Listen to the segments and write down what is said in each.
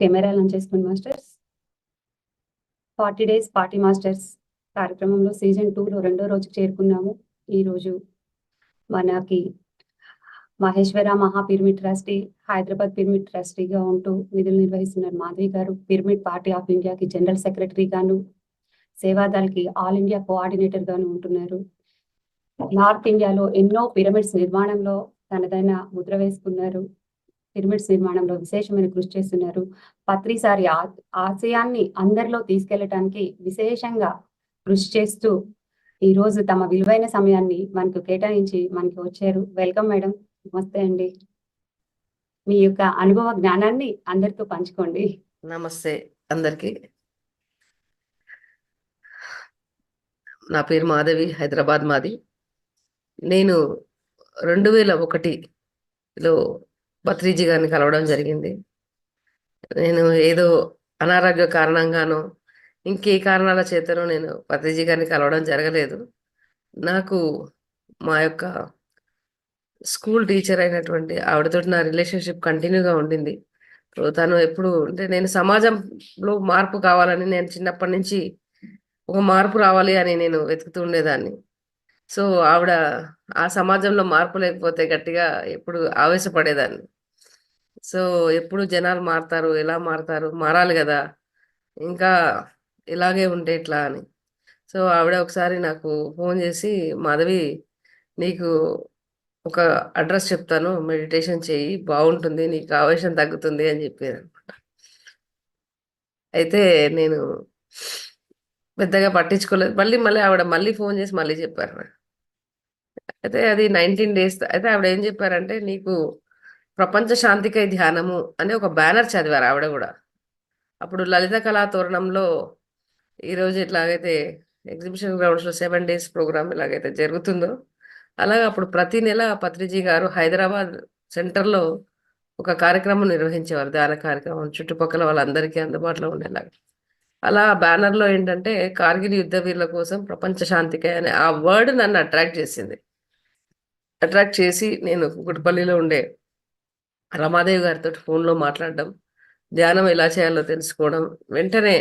Camera launch చేసుకోండి masters. 40 days party masters కార్యక్రమంలో season 2లో రెండో రోజుకి చేరుకున్నాము. ఈరోజు మనకి మహేశ్వర మహా పిరమిడ్ ట్రస్టీ, హైదరాబాద్ పిరమిడ్ ట్రస్టీగా ఉంటూ విధులు నిర్వహిస్తున్నారు మాధవి గారు. పిరమిడ్ పార్టీ ఆఫ్ ఇండియాకి జనరల్ సెక్రటరీ గాను, సేవాదల్కి ఆల్ ఇండియా కోఆర్డినేటర్ గాను ఉంటున్నారు. నార్త్ ఇండియాలో ఎన్నో పిరమిడ్స్ నిర్మాణంలో తనదైన ముద్ర వేసుకున్నారు. పిరమిడ్స్ నిర్మాణంలో విశేషమైన కృషి చేస్తున్నారు. పత్రిసారి ఆశయాన్ని అందరిలో తీసుకెళ్లడానికి విశేషంగా కృషి చేస్తూ ఈ రోజు తమ విలువైన సమయాన్ని మనకు కేటాయించి మనకి వచ్చారు. Welcome madam. నమస్తే అండి. మీ యొక్క అనుభవ జ్ఞానాన్ని అందరితో పంచుకోండి. నమస్తే అందరికి. నా పేరు మాధవి, హైదరాబాద్ మాది. నేను 2001లో పత్రిజీ గారిని కలవడం జరిగింది. నేను ఏదో అనారోగ్య కారణంగానో ఇంకే కారణాల చేతనో నేను పత్రిజీ గారిని కలవడం జరగలేదు. నాకు మా యొక్క స్కూల్ టీచర్ అయినటువంటి ఆవిడతో నా రిలేషన్షిప్ కంటిన్యూగా ఉండింది. తను ఎప్పుడు అంటే నేను సమాజంలో మార్పు కావాలని నేను చిన్నప్పటి నుంచి ఒక మార్పు రావాలి అని నేను వెతుకుతూ ఉండేదాన్ని. సో ఆవిడ ఆ సమాజంలో మార్పు లేకపోతే గట్టిగా ఎప్పుడు ఆవేశపడేదాన్ని. సో ఎప్పుడు జనాలు మారుతారు, ఎలా మారుతారు, మారాలి కదా, ఇంకా ఇలాగే ఉంటే ఎట్లా అని. సో ఆవిడ ఒకసారి నాకు ఫోన్ చేసి, మాధవి నీకు ఒక అడ్రస్ చెప్తాను, మెడిటేషన్ చేయి, బాగుంటుంది, నీకు ఆవేశం తగ్గుతుంది అని చెప్పేది అనమాట. అయితే నేను పెద్దగా పట్టించుకోలేదు. మళ్ళీ ఆవిడ ఫోన్ చేసి మళ్ళీ చెప్పారు నాకు. అయితే అది 19 డేస్. అయితే ఆవిడ ఏం చెప్పారంటే, నీకు ప్రపంచ శాంతికై ధ్యానము అని ఒక బ్యానర్ చదివారు ఆవిడ కూడా. అప్పుడు లలిత కళా తోరణంలో ఈరోజు ఎట్లాగైతే ఎగ్జిబిషన్ గ్రౌండ్స్లో 7 డేస్ ప్రోగ్రామ్ ఎలాగైతే జరుగుతుందో, అలాగే అప్పుడు ప్రతి నెల పత్రిజీ గారు హైదరాబాద్ సెంటర్లో ఒక కార్యక్రమం నిర్వహించేవారు, ధ్యాన కార్యక్రమం, చుట్టుపక్కల వాళ్ళందరికీ అందుబాటులో ఉండేలాగా. అలా బ్యానర్లో ఏంటంటే, కార్గిల్ యుద్ధ వీరుల కోసం ప్రపంచ శాంతికై అనే ఆ వర్డ్ నన్ను అట్రాక్ట్ చేసింది. అట్రాక్ట్ చేసి నేను కుకట్పల్లిలో ఉండే రమాదేవి గారితో ఫోన్లో మాట్లాడడం, ధ్యానం ఎలా చేయాలో తెలుసుకోవడం, వెంటనే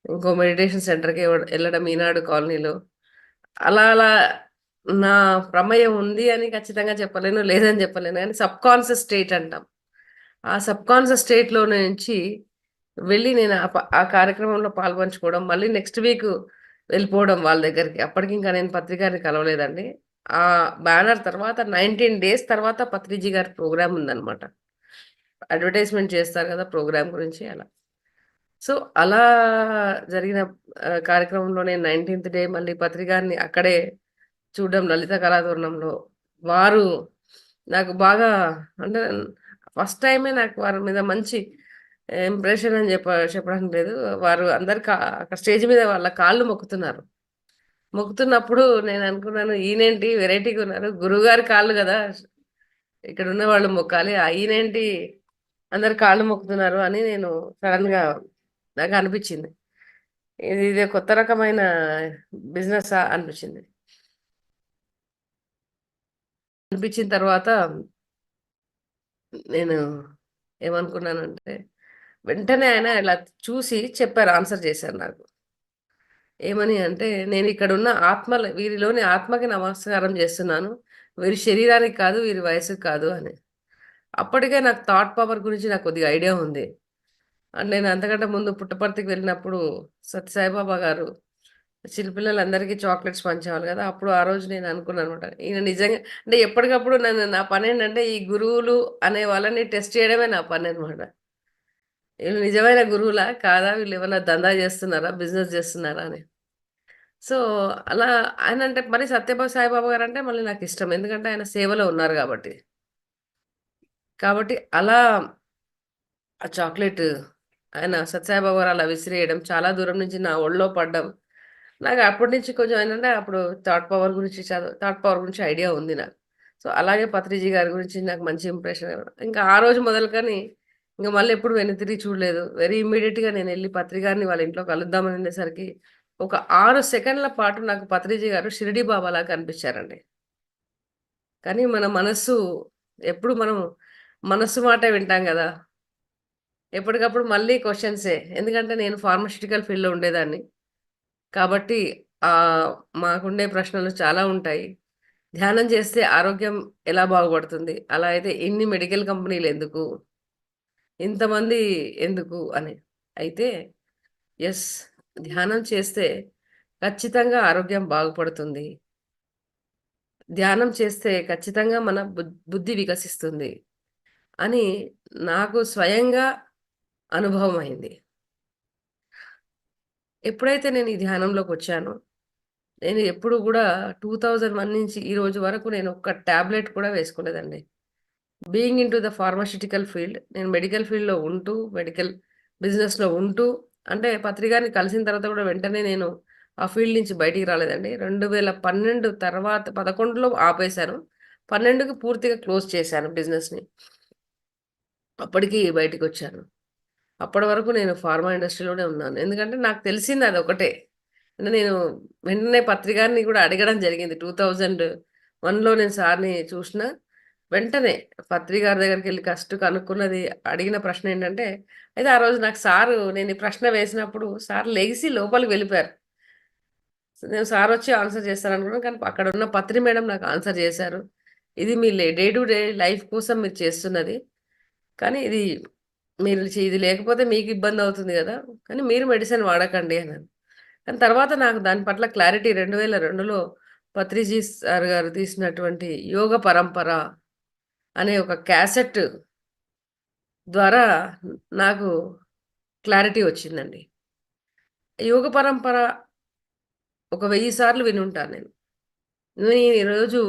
ఇంకో మెడిటేషన్ సెంటర్కి వెళ్ళడం ఈనాడు కాలనీలో. అలా అలా నా ప్రమేయం ఉంది అని ఖచ్చితంగా చెప్పలేను, లేదని చెప్పలేను, కానీ సబ్ కాన్షియస్ స్టేట్ అంటాం. ఆ సబ్ కాన్షియస్ స్టేట్లో నుంచి వెళ్ళి నేను ఆ కార్యక్రమంలో పాల్పంచుకోవడం, మళ్ళీ నెక్స్ట్ వీక్ వెళ్ళిపోవడం వాళ్ళ దగ్గరికి. అప్పటికి ఇంకా నేను పత్రికారిని కలవలేదండి. ఆ బ్యానర్ తర్వాత 19 డేస్ తర్వాత పత్రిజీ గారి ప్రోగ్రామ్ ఉందన్నమాట. అడ్వర్టైజ్మెంట్ చేస్తారు కదా ప్రోగ్రామ్ గురించి, అలా. సో అలా జరిగిన కార్యక్రమంలో నేను 19th డే మళ్ళీ పత్రికారిని అక్కడే చూడడం, లలిత కళాతోరణంలో. వారు నాకు బాగా, అంటే ఫస్ట్ టైమే నాకు వారి మీద మంచి ఇంప్రెషన్ అని చెప్పడానికి లేదు. వారు అందరు అక్కడ స్టేజ్ మీద వాళ్ళ కాళ్ళు మొక్కుతున్నారు. మొక్కుతున్నప్పుడు నేను అనుకున్నాను, ఈయనేంటి వెరైటీగా ఉన్నారు, గురువుగారి కాళ్ళు కదా ఇక్కడ ఉన్న వాళ్ళు మొక్కాలి, ఈయనేంటి అందరు కాళ్ళు మొక్కుతున్నారు అని నేను సడన్గా నాకు అనిపించింది. ఇది కొత్త రకమైన బిజినెస్ అనిపించింది. అనిపించిన తర్వాత నేను ఏమనుకున్నానంటే, వెంటనే ఆయన ఇలా చూసి చెప్పారు, ఆన్సర్ చేశారు నాకు. ఏమని అంటే, నేను ఇక్కడ ఉన్న వీరిలోని ఆత్మకి నమస్కారం చేస్తున్నాను, వీరి శరీరానికి కాదు, వీరి వయసుకి కాదు అని. అప్పటికే నాకు థాట్ పవర్ గురించి నాకు కొద్దిగా ఐడియా ఉంది. అండ్ నేను అంతకంటే ముందు పుట్టపర్తికి వెళ్ళినప్పుడు సత్యసాయిబాబా గారు చిన్నపిల్లలందరికీ చాక్లెట్స్ పంచేవాళ్ళు కదా. అప్పుడు ఆ రోజు నేను అనుకున్నాను అనమాట, ఈయన నిజంగా అంటే ఎప్పటికప్పుడు నా పని ఏంటంటే ఈ గురువులు అనే వాళ్ళని టెస్ట్ చేయడమే నా పని అనమాట. వీళ్ళు నిజమైన గురువులా కాదా, వీళ్ళు ఏమైనా దందా చేస్తున్నారా, బిజినెస్ చేస్తున్నారా అని. సో అలా ఆయన అంటే, మరి సత్యబాబు సాయిబాబా గారు అంటే మళ్ళీ నాకు ఇష్టం, ఎందుకంటే ఆయన సేవలో ఉన్నారు కాబట్టి అలా ఆ చాక్లెట్ ఆయన సత్యసాయిబాబా గారు అలా విసిరేయడం, చాలా దూరం నుంచి నా ఒళ్ళో పడ్డం, నాకు అప్పటి నుంచి కొంచెం ఏంటంటే అప్పుడు థాట్ పవర్ గురించి ఐడియా ఉంది నాకు. సో అలాగే పత్రిజీ గారి గురించి నాకు మంచి ఇంప్రెషన్. ఇంకా ఆ రోజు మొదలుకొని ఇంకా మళ్ళీ ఎప్పుడు వెనుతిరిగి చూడలేదు. వెరీ ఇమ్మీడియట్గా నేను వెళ్ళి పత్రికారిని వాళ్ళ ఇంట్లో కలుద్దామని ఉండేసరికి ఒక 6 సెకండ్ల పాటు నాకు పత్రిజీ గారు షిరిడి బాబాలా కనిపించారండి. కానీ మన మనస్సు ఎప్పుడు మనం మనస్సు మాట వింటాం కదా, ఎప్పటికప్పుడు మళ్ళీ క్వశ్చన్సే. ఎందుకంటే నేను ఫార్మాస్యూటికల్ ఫీల్డ్‌లో ఉండేదాన్ని. కాబట్టి మాకుండే ప్రశ్నలు చాలా ఉంటాయి. ధ్యానం చేస్తే ఆరోగ్యం ఎలా బాగుపడుతుంది? అలా అయితే ఇన్ని మెడికల్ కంపెనీలెందుకు? ఇంతమంది ఎందుకు అని. అయితే యెస్. ధ్యానం చేస్తే ఖచ్చితంగా ఆరోగ్యం బాగుపడుతుంది. ధ్యానం చేస్తే ఖచ్చితంగా మన బుద్ధి వికసిస్తుంది అని నాకు స్వయంగా అనుభవం అయింది. ఎప్పుడైతే నేను ఈ ధ్యానంలోకొచ్చానో, నేను ఎప్పుడు గూడా 2001 నుంచి ఈ రోజు వరకు నేను ఒక్క టాబ్లెట్ కూడా వేసుకోలేదండి. Being into the pharmaceutical field, నేను మెడికల్ ఫీల్డ్‌లో ఉంటూ, మెడికల్ బిజినెస్‌లో ఉంటూ అంటే పత్రికారిని కలిసిన తర్వాత కూడా వెంటనే నేను ఆ ఫీల్డ్ నుంచి బయటికి రాలేదండి. 2012 తర్వాత 11లో ఆపేశాను. 12కి పూర్తిగా క్లోజ్ చేశాను బిజినెస్‌ని. అప్పటికి బయటికొచ్చాను. అప్పటి వరకు నేను ఫార్మా ఇండస్ట్రీలోనే ఉన్నాను. ఎందుకంటే నాకు తెలిసింది అదొకటే. అంటే నేను వెంటనే పత్రికారిని కూడా అడగడం జరిగింది. 2001లో నేను సార్‌ని చూసిన వెంటనే పత్రికారి దగ్గరికెళ్ళి ఫస్ట్ కనుక్కున్నది అడిగిన ప్రశ్న ఏంటంటే, అయితే ఆ రోజు నాకు సారు నేను ఈ ప్రశ్న వేసినప్పుడు సార్ లెగిసి లోపలికి వెళ్ళిపోయారు. నేను సారొచ్చి ఆన్సర్ చేస్తారనుకున్నాను. కానీ అక్కడున్న పత్రి మేడం నాకు ఆన్సర్ చేశారు. ఇది మీ డే టు డే లైఫ్ కోసం మీరు చేస్తున్నది. కానీ ఇది లేకపోతే మీకు ఇబ్బందవుతుంది గదా! కానీ మీరు మెడిసిన్ వాడకండి అన్నారు. కానీ తర్వాత నాకు దాని పట్ల క్లారిటీ 2002లో పత్రిజీ సార్ గారు తీసినటువంటి యోగ పరంపర అనే ఒక క్యాసెట్ ద్వారా నాకు క్లారిటీ వచ్చిందండి. యోగ పరంపర ఒక 1000 సార్లు వినుంటాను నేను. నేను ఈరోజు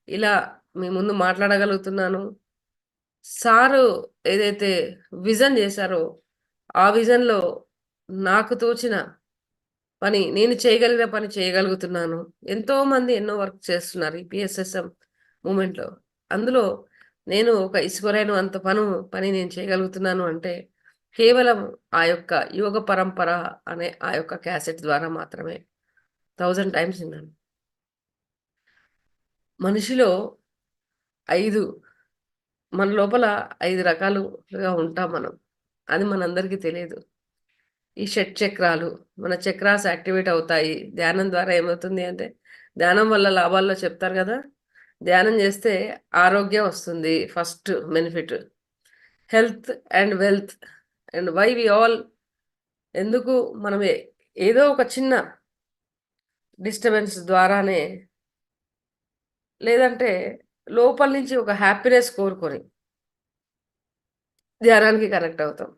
ఇలా మీ ముందు మాట్లాడగలుగుతున్నాను. సారు ఏదైతే విజన్ జేశారో, ఆ విజన్‌లో నాకు తోచిన పని, నేను చేయగలిగిన పని చేయగలుగుతున్నాను. ఎంతోమంది ఎన్నో వర్క్ చేస్తున్నారు ఈ పిఎస్ఎస్ఎం మూవ్‌మెంట్‌లో. అందులో నేను ఒక ఇసుకరేణు అంత పని నేను చేయగలుగుతున్నాను అంటే, కేవలం ఆ యొక్క యోగ పరంపర అనే ఆ యొక్క క్యాసెట్ ద్వారా మాత్రమే. 1000 టైమ్స్ విన్నాను. మనిషిలో 5 మన లోపల 5 రకాలుగా ఉంటాం మనం. అది మనందరికీ తెలియదు. ఈ షట్‌చక్రాలు, మన చక్రాస్ యాక్టివేట్ అవుతాయి. ధ్యానం ద్వారా ఏమవుతుంది అంటే, ధ్యానం వల్ల లాభాల్లో చెప్తారు గదా! ధ్యానం జేస్తే ఆరోగ్యం వస్తుంది. First benefit. Health and wealth and why we all ఎందుకు మనం ఏదో ఒక చిన్న డిస్టర్బెన్స్ ద్వారానే లేదంటే లోపల నుంచి ఒక హ్యాపీనెస్ కోరుకొని ధ్యానానికి కనెక్ట్ అవుతాం.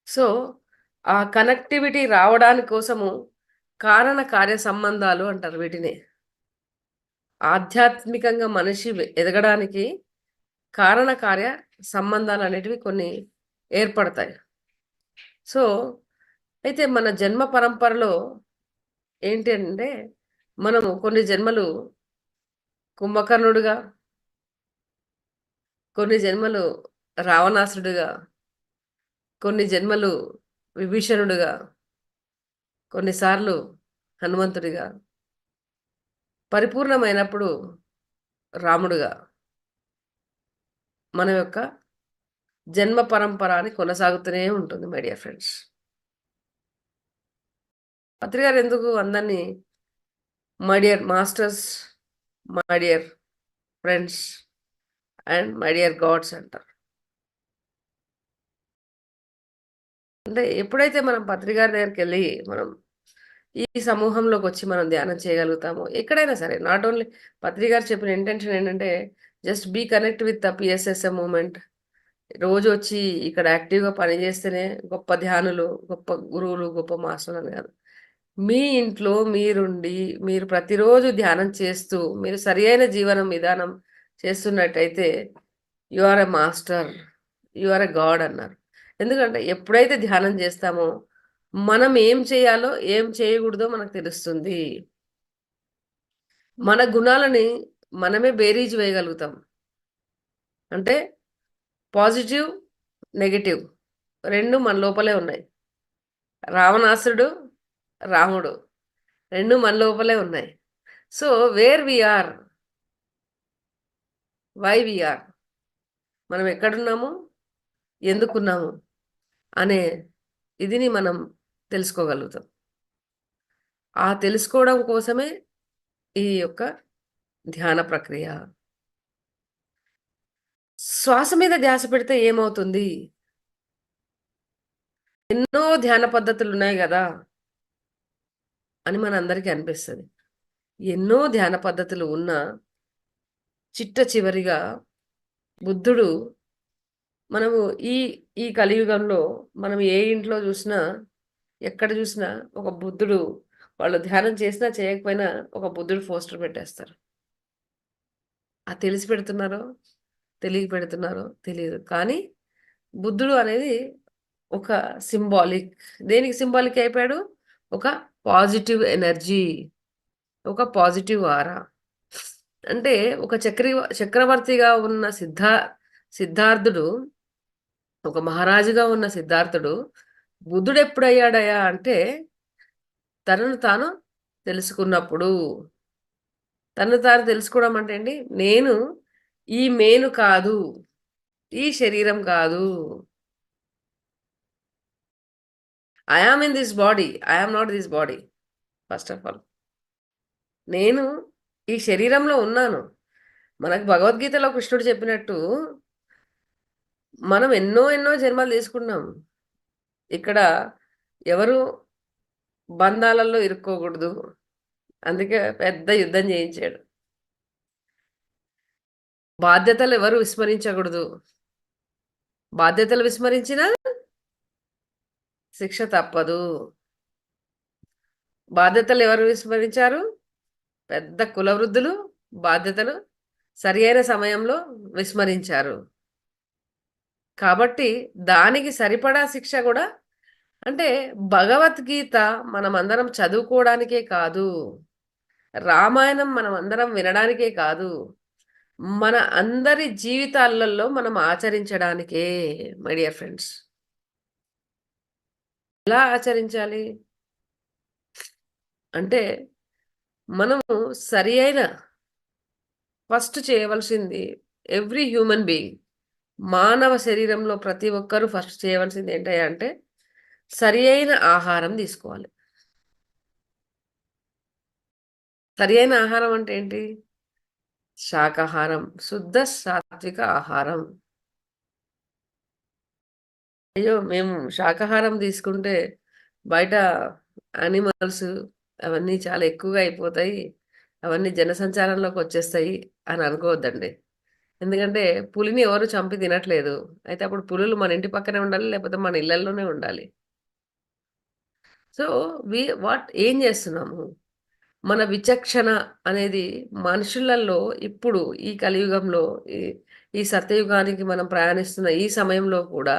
సో, ఆ కనెక్టివిటీ రావడాని కోసము కారణ కార్య సంబంధాలు అంటారు వీటిని. ఆధ్యాత్మికంగా మనిషి ఎదగడానికి కారణ కార్య సంబంధాలనేటివి కొన్ని ఏర్పడతాయి. సో, అయితే మన జన్మ పరంపరలో ఏంటి అంటే, మనము కొన్ని జన్మలు కుంభకర్ణుడుగా, కొన్ని జన్మలు రావణాసురుడిగా, కొన్ని జన్మలు విభీషణుడిగా, కొన్నిసార్లు హనుమంతుడిగా, పరిపూర్ణమైనప్పుడు రాముడుగా మన యొక్క జన్మ పరంపర అని కొనసాగుతూనే ఉంటుంది మై డియర్ ఫ్రెండ్స్. పత్రి గారు ఎందుకు అందరిని my dear masters, my dear friends and my dear God's అంటారు. అంటే ఎప్పుడైతే మనం పత్రి గారి దగ్గరికెళ్ళి మనం ఈ సమూహంలోకొచ్చి మనం ధ్యానం చేయగలుగుతామో, ఎక్కడైనా సరే నాట్ ఓన్లీ పత్రి గారు చెప్పిన ఇంటెన్షన్ ఏంటంటే just be connect with the PSSM movement. రోజొచ్చి ఇక్కడ యాక్టివ్‌గా పని చేస్తేనే గొప్ప ధ్యానులు, గొప్ప గురువులు, గొప్ప మాస్టర్‌లని కాదు. మీ ఇంట్లో మీరుండి, మీరు ప్రతిరోజు ధ్యానం చేస్తూ, మీరు సరియైన జీవనం విధానం చేస్తున్నట్టయితే you are a master. You are a god అన్నారు. ఎందుకంటే ఎప్పుడైతే ధ్యానం చేస్తామో, మనం ఏం చేయాలో, ఏం చేయకూడదో మనకు తెలుస్తుంది. మన గుణాలని మనమే బేరీజు వేయగలుగుతాం. అంటే పాజిటివ్, నెగెటివ్ 2 మన లోపలే ఉన్నాయి. రావణాసురుడు, రాముడు 2 మన లోపలే ఉన్నాయి. So, where we are, why we are, మనం ఎక్కడున్నాము, ఎందుకున్నాము అనే ఇదిని మనం తెలుసుకోగలుగుతాం. ఆ తెలుసుకోవడం కోసమే ఈ యొక్క ధ్యాన ప్రక్రియ. శ్వాస మీద ధ్యాస పెడితే ఏమవుతుంది? ఎన్నో ధ్యాన పద్ధతులు ఉన్నాయి కదా అని మనందరికీ అనిపిస్తుంది. ఎన్నో ధ్యాన పద్ధతులు ఉన్నా చిట్ట చివరిగా బుద్ధుడు మనము ఈ ఈ కలియుగంలో మనం ఏ ఇంట్లో చూసినా ఎక్కడ చూసినా ఒక బుద్ధుడు, వాళ్ళు ధ్యానం చేసినా చేయకపోయినా ఒక బుద్ధుడు పోస్టర్ పెట్టేస్తారు. అది తెలిసి పెడుతున్నారో తెలియ పెడుతున్నారో తెలియదు, కానీ బుద్ధుడు అనేది ఒక సింబాలిక్. దేనికి సింబాలిక్ అయిపోయాడు? ఒక పాజిటివ్ ఎనర్జీ, ఒక పాజిటివ్ ఆరా. అంటే ఒక చక్రవర్తిగా ఉన్న సిద్ధార్థుడు, ఒక మహారాజుగా ఉన్న సిద్ధార్థుడు బుద్ధుడు ఎప్పుడయ్యాడయా అంటే తనను తాను తెలుసుకున్నప్పుడు. తనను తాను తెలుసుకోవడం అంటే ఏంటి? నేను ఈ మేను కాదు, ఈ శరీరం కాదు. I am in this body, I am not this body. First of all నేను ఈ శరీరంలో ఉన్నాను. మనకు భగవద్గీతలో కృష్ణుడు చెప్పినట్టు మనం ఎన్నో ఎన్నో జన్మలు తీసుకున్నాం. ఇక్కడ ఎవరు బంధాలలో ఇరుక్కోకూడదు, అందుకే పెద్ద యుద్ధం చేయించాడు. బాధ్యతలు ఎవరు విస్మరించకూడదు, బాధ్యతలు విస్మరించినా శిక్ష తప్పదు. బాధ్యతలు ఎవరు విస్మరించారు? పెద్ద కులవృద్ధులు బాధ్యతలు సరి అయిన సమయంలో విస్మరించారు. కాబట్టి దానికి సరిపడా శిక్ష కూడా, అంటే భగవద్గీత మనం అందరం చదువుకోవడానికే కాదు, రామాయణం మనం అందరం వినడానికే కాదు, మన అందరి జీవితాలలో మనం ఆచరించడానికే మై డియర్ ఫ్రెండ్స్. ఎలా ఆచరించాలి అంటే మనము సరి అయిన ఫస్ట్ చేయవలసింది, ఎవ్రీ హ్యూమన్ బీయింగ్, మానవ శరీరంలో ప్రతి ఒక్కరూ ఫస్ట్ చేయవలసింది ఏంటంటే సరి అయిన ఆహారం తీసుకోవాలి. సరి అయిన ఆహారం అంటే ఏంటి? శాకాహారం, శుద్ధ సాత్విక ఆహారం. అయ్యో మేము శాకాహారం తీసుకుంటే బయట యానిమల్స్ అవన్నీ చాలా ఎక్కువగా అయిపోతాయి, అవన్నీ జనసంచారంలోకి వచ్చేస్తాయి అని అనుకోవద్దండి. ఎందుకంటే పులిని ఎవరు చంపి తినట్లేదు. అయితే అప్పుడు పులులు మన ఇంటి పక్కనే ఉండాలి, లేకపోతే మన ఇళ్లలోనే ఉండాలి. సో ఏం చేస్తున్నాము? మన విచక్షణ అనేది మనుషులలో ఇప్పుడు ఈ కలియుగంలో, ఈ సత్యయుగానికి మనం ప్రయాణిస్తున్న ఈ సమయంలో కూడా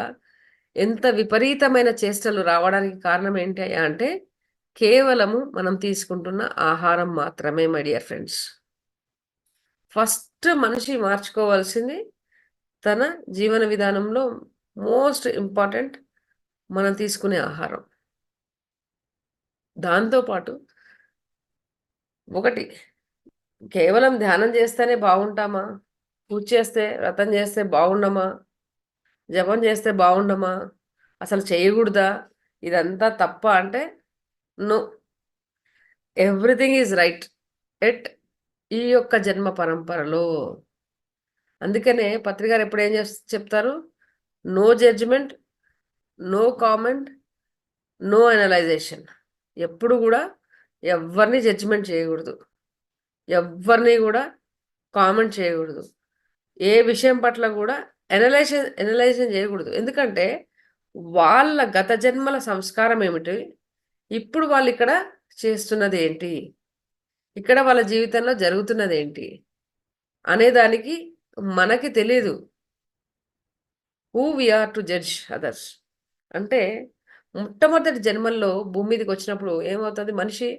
ఎంత విపరీతమైన చేష్టలు రావడానికి కారణం ఏంటి అంటే కేవలము మనం తీసుకుంటున్న ఆహారం మాత్రమే మై డియర్ ఫ్రెండ్స్. ఫస్ట్ మనిషి మార్చుకోవాల్సింది తన జీవన విధానంలో మోస్ట్ ఇంపార్టెంట్ మనం తీసుకునే ఆహారం. దాంతోపాటు ఒకటి, కేవలం ధ్యానం చేస్తేనే బాగుంటామా? పూజ చేస్తే, వ్రతం చేస్తే బాగుండమా? జపం చేస్తే బాగుండమా? అసలు చేయకూడదా? ఇదంతా తప్ప అంటే no, everything is right at ఈ యొక్క జన్మ పరంపరలో. అందుకనే పత్రికారు ఎప్పుడు ఏం చెప్తారు? No judgement, no comment, no analysation. ఎప్పుడు కూడా ఎవరిని జడ్జిమెంట్ చేయకూడదు, ఎవరిని కూడా కామెంట్ చేయకూడదు, ఏ విషయం పట్ల కూడా ఎనలైజేషన్ చేయకూడదు. ఎందుకంటే వాళ్ళ గత జన్మల సంస్కారం ఏమిటి, ఇప్పుడు వాళ్ళు ఇక్కడ చేస్తున్నది ఏంటి, ఇక్కడ వాళ్ళ జీవితంలో జరుగుతున్నది ఏంటి అనేదానికి మనకి తెలీదు. Who we are to judge others అంటే మొట్టమొదటి జన్మల్లో భూమి మీదకి వచ్చినప్పుడు ఏమవుతుంది? మనిషి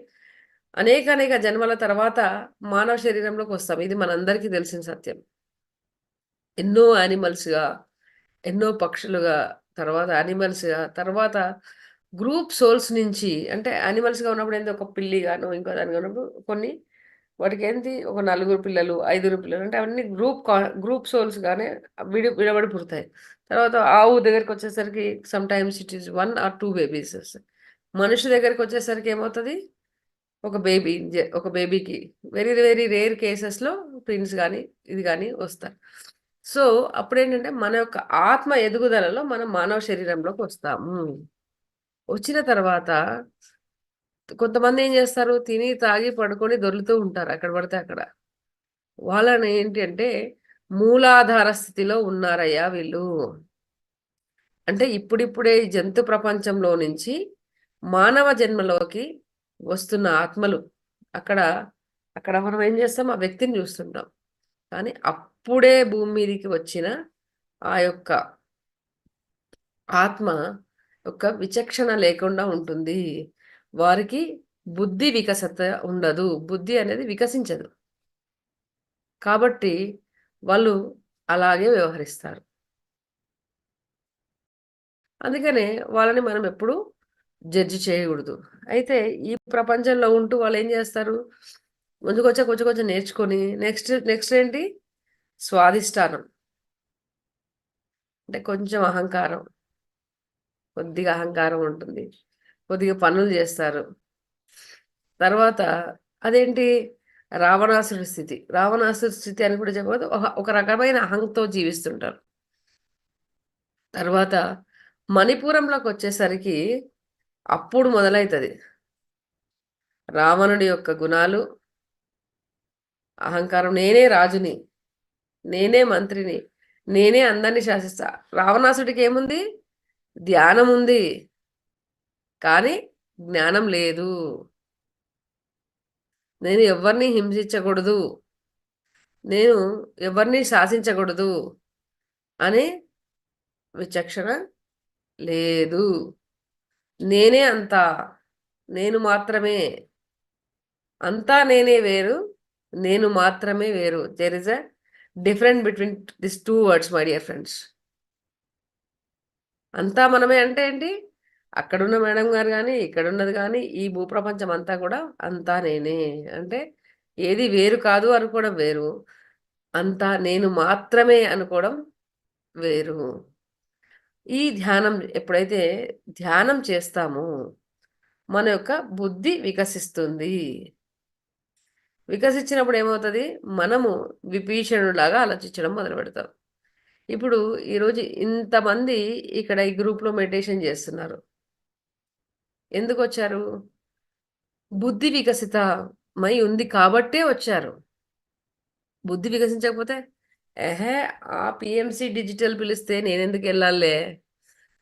అనేక అనేక జన్మల తర్వాత మానవ శరీరంలోకి వస్తాం. ఇది మనందరికీ తెలిసిన సత్యం. ఎన్నో యానిమల్స్గా, ఎన్నో పక్షులుగా, తర్వాత యానిమల్స్గా, తర్వాత గ్రూప్ సోల్స్ నుంచి, అంటే యానిమల్స్గా ఉన్నప్పుడు ఏంటి, ఒక పిల్లిగాను ఇంకో దానిగా ఉన్నప్పుడు కొన్ని వాటికి ఏంటి ఒక 4 పిల్లలు 5 పిల్లలు, అంటే అవన్నీ గ్రూప్ సోల్స్గానే విడబడి పుడతాయి. తర్వాత ఆవు దగ్గరికి వచ్చేసరికి some times it is 1 or 2 babies వస్తాయి. మనిషి దగ్గరికి వచ్చేసరికి ఏమవుతుంది, ఒక బేబీకి వెరీ వెరీ రేర్ కేసెస్లో ట్విన్స్ కానీ ఇది కానీ వస్తారు. సో అప్పుడేంటంటే మన యొక్క ఆత్మ ఎదుగుదలలో మనం మానవ శరీరంలోకి వస్తాము. వచ్చిన తర్వాత కొంతమంది ఏం చేస్తారు, తిని తాగి పడుకొని దొర్లుతూ ఉంటారు అక్కడ పడితే అక్కడ. వాళ్ళని ఏంటి అంటే మూలాధార స్థితిలో ఉన్నారయ్యా వీళ్ళు. అంటే ఇప్పుడిప్పుడే ఈ జంతు ప్రపంచంలో నుంచి మానవ జన్మలోకి వస్తున్న ఆత్మలు. అక్కడ అక్కడ మనం ఏం చేస్తాం, ఆ వ్యక్తిని చూస్తుంటాం. కానీ అప్పుడే భూమి మీదకి వచ్చిన ఆ యొక్క ఆత్మ యొక్క విచక్షణ లేకుండా ఉంటుంది. వారికి బుద్ధి వికసత ఉండదు. బుద్ధి అనేది వికసించదు. కాబట్టి వాళ్ళు అలాగే వ్యవహరిస్తారు. అందుకనే వాళ్ళని మనం ఎప్పుడు జడ్జి చేయకూడదు. అయితే ఈ ప్రపంచంలో ఉంటూ వాళ్ళు ఏం చేస్తారు, కొంచెం కొంచెం కొంచెం నేర్చుకొని నెక్స్ట్ ఏంటి, స్వాధిష్టానం. అంటే కొంచెం అహంకారం, కొద్దిగా అహంకారం ఉంటుంది, కొద్దిగా పనులు చేస్తారు. తర్వాత అదేంటి, రావణాసుడి స్థితి. రావణాసుడి స్థితి అని కూడా చెప్పదు, ఒక రకమైన అహంతో జీవిస్తుంటారు. తర్వాత మణిపురంలోకి వచ్చేసరికి అప్పుడు మొదలవుతుంది రావణుడి యొక్క గుణాలు, అహంకారం. నేనే రాజుని, నేనే మంత్రిని, నేనే అందరినీ శాసిస్తా. రావణాసుడికి ఏముంది, ధ్యానం ఉంది కానీ జ్ఞానం లేదు. నేను ఎవరిని హింసించకూడదు, నేను ఎవరిని శాసించకూడదు అనే విచక్షణ లేదు. నేనే అంతా, నేను మాత్రమే అంతా, నేనే వేరు, నేను మాత్రమే వేరు. There is a different between this 2 words, my dear friends. అంతా మనమే అంటే ఏంటి, అక్కడున్న మేడం గారు కానీ ఇక్కడున్నది కానీ ఈ భూప్రపంచం అంతా కూడా అంతా నేనే. అంటే ఏది వేరు కాదు అనుకోవడం వేరు, అంతా నేను మాత్రమే అనుకోవడం వేరు. ఈ ధ్యానం ఎప్పుడైతే ధ్యానం చేస్తామో మన యొక్క బుద్ధి వికసిస్తుంది. వికసించినప్పుడు ఏమవుతుంది, మనము విభీషణులాగా ఆలోచించడం మొదలు పెడతాం. ఇప్పుడు ఈరోజు ఇంతమంది ఇక్కడ ఈ గ్రూప్లో మెడిటేషన్ చేస్తున్నారు. ఎందుకు వచ్చారు, బుద్ధి వికసితమై ఉంది కాబట్టే వచ్చారు. బుద్ధి వికసించకపోతే ఏహే ఆ పిఎంసి డిజిటల్ పిలిస్తే నేనెందుకు వెళ్ళాలే,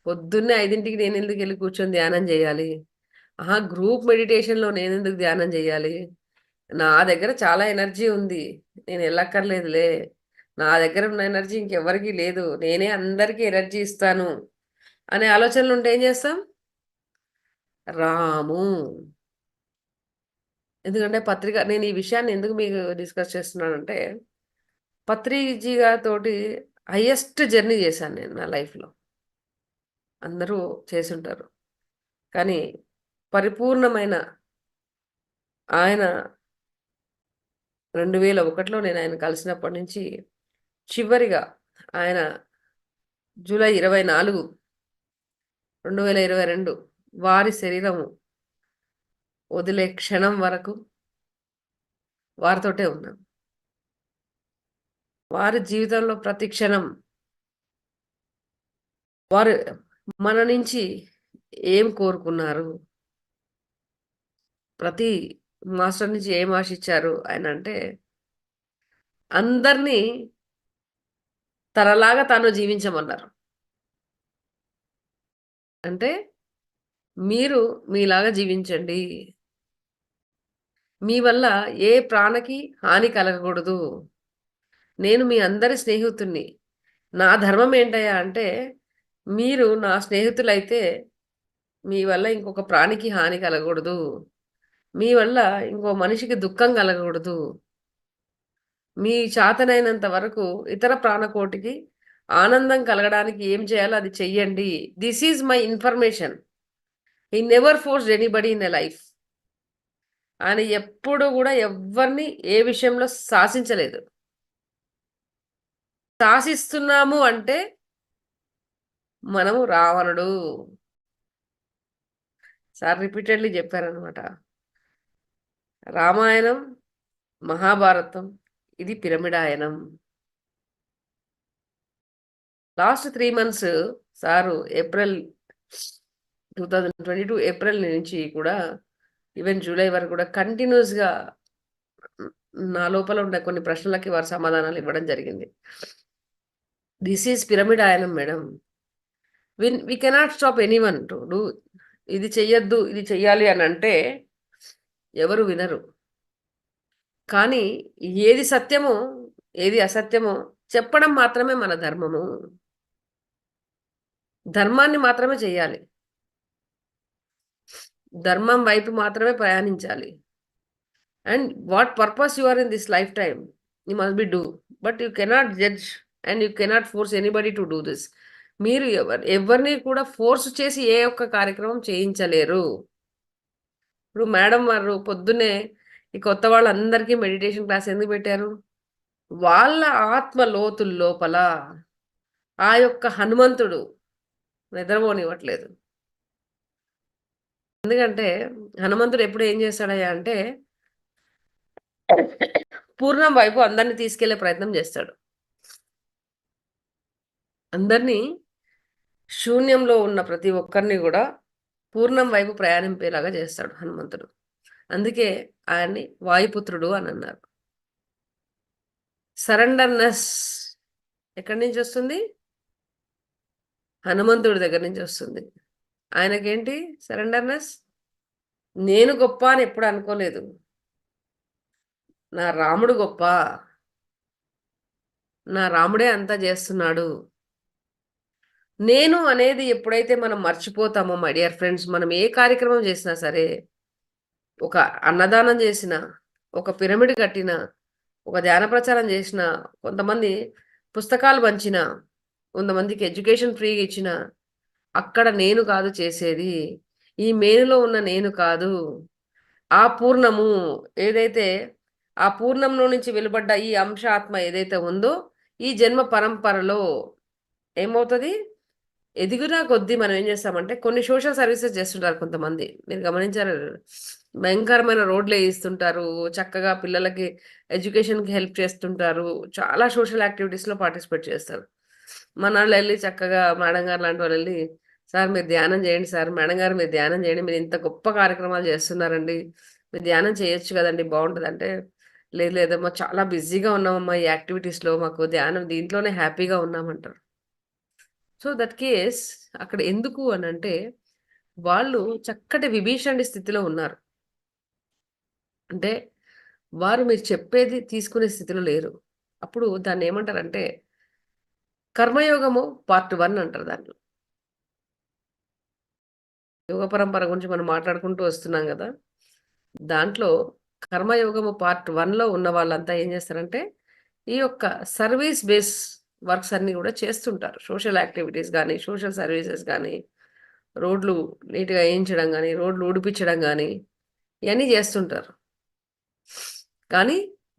పొద్దున్నే 5ంటికి నేనెందుకు వెళ్ళి కూర్చొని ధ్యానం చేయాలి, గ్రూప్ మెడిటేషన్లో నేనెందుకు ధ్యానం చేయాలి, నా దగ్గర చాలా ఎనర్జీ ఉంది, నేను వెళ్ళక్కర్లేదులే, నా దగ్గర ఉన్న ఎనర్జీ ఇంకెవరికి లేదు, నేనే అందరికీ ఎనర్జీ ఇస్తాను అనే ఆలోచనలు ఉంటే ఏం చేస్తాం, రాము. ఎందుకంటే నేను ఈ విషయాన్ని ఎందుకు మీకు డిస్కస్ చేస్తున్నానంటే, పత్రిజీ గారితోటి హైయెస్ట్ జర్నీ చేశాను నేను నా లైఫ్లో. అందరూ చేసుంటారు కానీ పరిపూర్ణమైన ఆయన 2001లో నేను ఆయన కలిసినప్పటి నుంచి చివరిగా ఆయన జూలై 24, 2022 వారి శరీరము వదిలే క్షణం వరకు వారితోటే ఉన్నాం. వారి జీవితంలో ప్రతి క్షణం వారు మన నుంచి ఏం కోరుకున్నారు, ప్రతి మాస్టర్ నుంచి ఏం ఆశించారు ఆయన అంటే, అందరినీ తనలాగా తాను జీవించమన్నారు. అంటే మీరు మీలాగా జీవించండి, మీ వల్ల ఏ ప్రాణకి హాని కలగకూడదు, నేను మీ అందరి స్నేహితుణ్ణి, నా ధర్మం ఏంటయ్యా అంటే మీరు నా స్నేహితులైతే మీ వల్ల ఇంకొక ప్రాణికి హాని కలగకూడదు, మీ వల్ల ఇంకో మనిషికి దుఃఖం కలగకూడదు, మీ చేతనైనంత వరకు ఇతర ప్రాణకోటికి ఆనందం కలగడానికి ఏం చేయాలో అది చెయ్యండి. This is my information. He never forced anybody in a life. ఆయన ఎప్పుడు కూడా ఎవరిని ఏ విషయంలో శాసించలేదు. శాసిస్తున్నాము అంటే మనము రావణుడు. సార్ రిపీటెడ్లీ చెప్పారనమాట. రామాయణం, మహాభారతం, ఇది పిరమిడాయనం. Last 3 months sir April 2022 April నుంచి కూడా ఈవెన్ జూలై వరకు కూడా కంటిన్యూస్గా నా లోపల ఉన్న కొన్ని ప్రశ్నలకి వారు సమాధానాలు ఇవ్వడం జరిగింది. దిస్ ఈజ్ పిరమిడ్ ఆయనం madam. We cannot stop anyone to do. ఇది చెయ్యొద్దు, ఇది చెయ్యాలి అని అంటే ఎవరు వినరు. కానీ ఏది సత్యమో ఏది అసత్యమో చెప్పడం మాత్రమే మన ధర్మము. ధర్మాన్ని మాత్రమే చెయ్యాలి, ధర్మం వైపు మాత్రమే ప్రయాణించాలి. And what purpose you are in this life time you must be do, but you cannot judge and you cannot force anybody to do this. మీరు ఎవరిని కూడా ఫోర్స్ చేసి ఏ ఒక్క కార్యక్రమం చేయించలేరు. ఇప్పుడు మేడం వారు పొద్దున్నే ఈ కొత్త వాళ్ళందరికీ మెడిటేషన్ క్లాస్ ఎందుకు పెట్టారు? వాళ్ళ ఆత్మ లోతుల లోపల ఆ యొక్క హనుమంతుడు నిద్రపోనివ్వట్లేదు. ఎందుకంటే హనుమంతుడు ఎప్పుడు ఏం చేస్తాడయ్యా అంటే పూర్ణం వైపు అందరినీ తీసుకెళ్లే ప్రయత్నం చేస్తాడు. అందరినీ, శూన్యంలో ఉన్న ప్రతి ఒక్కరిని కూడా పూర్ణం వైపు ప్రయాణింపేలాగా చేస్తాడు హనుమంతుడు. అందుకే ఆయన్ని వాయుపుత్రుడు అని అన్నారు. సరెండర్నెస్ ఎక్కడి నుంచి వస్తుంది? హనుమంతుడి దగ్గర నుంచి వస్తుంది. ఆయనకేంటి సరెండర్నెస్? నేను గొప్ప అని ఎప్పుడు అనుకోలేదు. నా రాముడు గొప్ప, నా రాముడే అంతా చేస్తున్నాడు. నేను అనేది ఎప్పుడైతే మనం మర్చిపోతామో మై డియర్ ఫ్రెండ్స్, మనం ఏ కార్యక్రమం చేసినా సరే, ఒక అన్నదానం చేసిన, ఒక పిరమిడ్ కట్టిన, ఒక ధ్యాన ప్రచారం చేసిన, కొంతమంది పుస్తకాలు పంచిన, కొంతమందికి ఎడ్యుకేషన్ ఫ్రీగా ఇచ్చిన, అక్కడ నేను కాదు చేసేది, ఈ మేలులో ఉన్న నేను కాదు, ఆ పూర్ణము ఏదైతే, ఆ పూర్ణంలో నుంచి వెలువడ్డ ఈ అంశాత్మ ఏదైతే ఉందో, ఈ జన్మ పరంపరలో ఏమవుతుంది? ఎదిగినా కొద్దీ మనం ఏం చేస్తామంటే కొన్ని సోషల్ సర్వీసెస్ చేస్తుంటారు కొంతమంది. మీరు గమనించారు, భయంకరమైన రోడ్లు వేయిస్తుంటారు, చక్కగా పిల్లలకి ఎడ్యుకేషన్కి హెల్ప్ చేస్తుంటారు, చాలా సోషల్ యాక్టివిటీస్లో పార్టిసిపేట్ చేస్తారు. మన వాళ్ళు వెళ్ళి చక్కగా మేడం గారు లాంటి వాళ్ళు వెళ్ళి, సార్ మీరు ధ్యానం చేయండి, సార్ మేడం గారు మీరు ధ్యానం చేయండి, మీరు ఇంత గొప్ప కార్యక్రమాలు చేస్తున్నారండి, మీరు ధ్యానం చేయొచ్చు కదండి, బాగుంటుంది అంటే, లేదు లేదమ్మా చాలా బిజీగా ఉన్నామమ్మా ఈ యాక్టివిటీస్లో, మాకు ధ్యానం దీంట్లోనే హ్యాపీగా ఉన్నామంటారు. సో దట్ కేస్ అక్కడ ఎందుకు అని అంటే వాళ్ళు చక్కటి విభీషణుడి స్థితిలో ఉన్నారు. అంటే వారు మీరు చెప్పేది తీసుకునే స్థితిలో లేరు. అప్పుడు దాన్ని ఏమంటారంటే కర్మయోగము పార్ట్ 1 అంటారు దాన్ని. యోగ పరంపర గురించి మనం మాట్లాడుకుంటూ వస్తున్నాం కదా, దాంట్లో కర్మయోగము పార్ట్ 1లో ఉన్న వాళ్ళంతా ఏం చేస్తారంటే ఈ యొక్క సర్వీస్ బేస్ వర్క్స్ అన్ని కూడా చేస్తుంటారు. సోషల్ యాక్టివిటీస్ కానీ, సోషల్ సర్వీసెస్ కానీ, రోడ్లు నీట్గా వేయించడం కానీ, రోడ్లు ఊడిపించడం కానీ, ఇవన్నీ చేస్తుంటారు. కానీ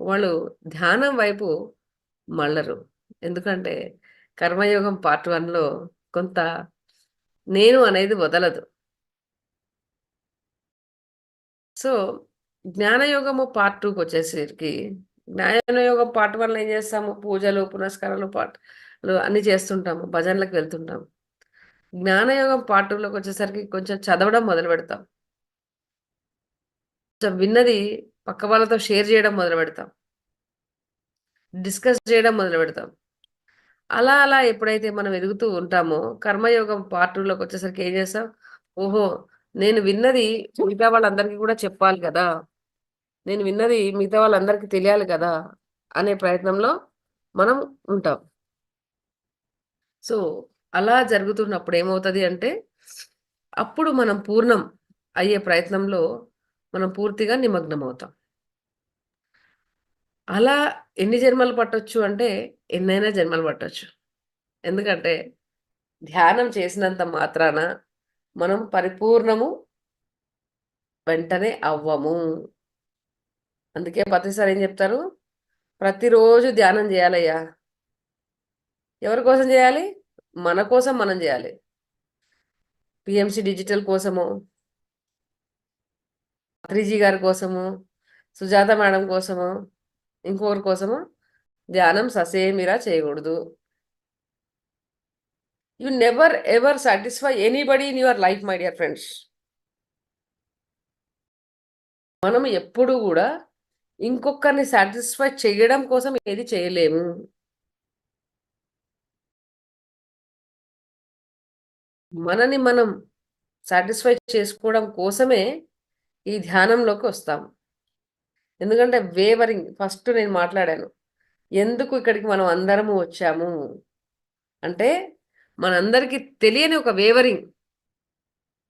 వాళ్ళు ధ్యానం వైపు మళ్ళరు. ఎందుకంటే కర్మయోగం పార్ట్ 1లో కొంత నేను అనేది వదలదు. సో జ్ఞానయోగము పార్ట్ 2కి వచ్చేసరికి, జ్ఞానయోగం పార్ట్ 1లో ఏం చేస్తాము? పూజలు, పునస్కారాలు, పాటలు అన్ని చేస్తుంటాము, భజనలకు వెళ్తుంటాము. జ్ఞానయోగం పార్ట్ 2లోకి వచ్చేసరికి కొంచెం చదవడం మొదలు పెడతాం, కొంచెం విన్నది పక్క వాళ్ళతో షేర్ చేయడం మొదలు పెడతాం, డిస్కస్ చేయడం మొదలు పెడతాం. అలా అలా ఎప్పుడైతే మనం ఎదుగుతూ ఉంటామో కర్మయోగం పార్ట్ 2లోకి వచ్చేసరికి ఏం చేస్తాం? ఓహో, నేను విన్నది మిగతా వాళ్ళందరికీ కూడా చెప్పాలి కదా, నేను విన్నది మిగతా వాళ్ళందరికీ తెలియాలి కదా అనే ప్రయత్నంలో మనం ఉంటాం. సో అలా జరుగుతున్నప్పుడు ఏమవుతుంది అంటే అప్పుడు మనం పూర్ణం అయ్యే ప్రయత్నంలో మనం పూర్తిగా నిమగ్నం అవుతాం. అలా ఎన్ని జన్మలు పట్టొచ్చు అంటే ఎన్నైనా జన్మలు పట్టొచ్చు. ఎందుకంటే ధ్యానం చేసినంత మాత్రాన మనం పరిపూర్ణము వెంటనే అవ్వము. అందుకే ప్రతిసారి ఏం చెప్తారు? ప్రతిరోజు ధ్యానం చేయాలయ్యా. ఎవరి కోసం చేయాలి? మన కోసం మనం చేయాలి. పిఎంసి డిజిటల్ కోసము, 3G గారి కోసము, సుజాత మేడం కోసము, ఇంకొకరి కోసము ధ్యానం ససేమిరా చేయకూడదు. You never ever satisfy anybody in your life my dear friends. మనం ఎప్పుడు కూడా ఇంకొకరిని సాటిస్ఫై చేయడం కోసం ఏది చేయలేము. మనని మనం సాటిస్ఫై చేసుకోవడం కోసమే ఈ ధ్యానంలోకి వస్తాం. ఎందుకంటే వేవరింగ్, ఫస్ట్ నేను మాట్లాడాను, ఎందుకు ఇక్కడికి మనం అందరము వచ్చాము అంటే మనందరికీ తెలియని ఒక వేవరింగ్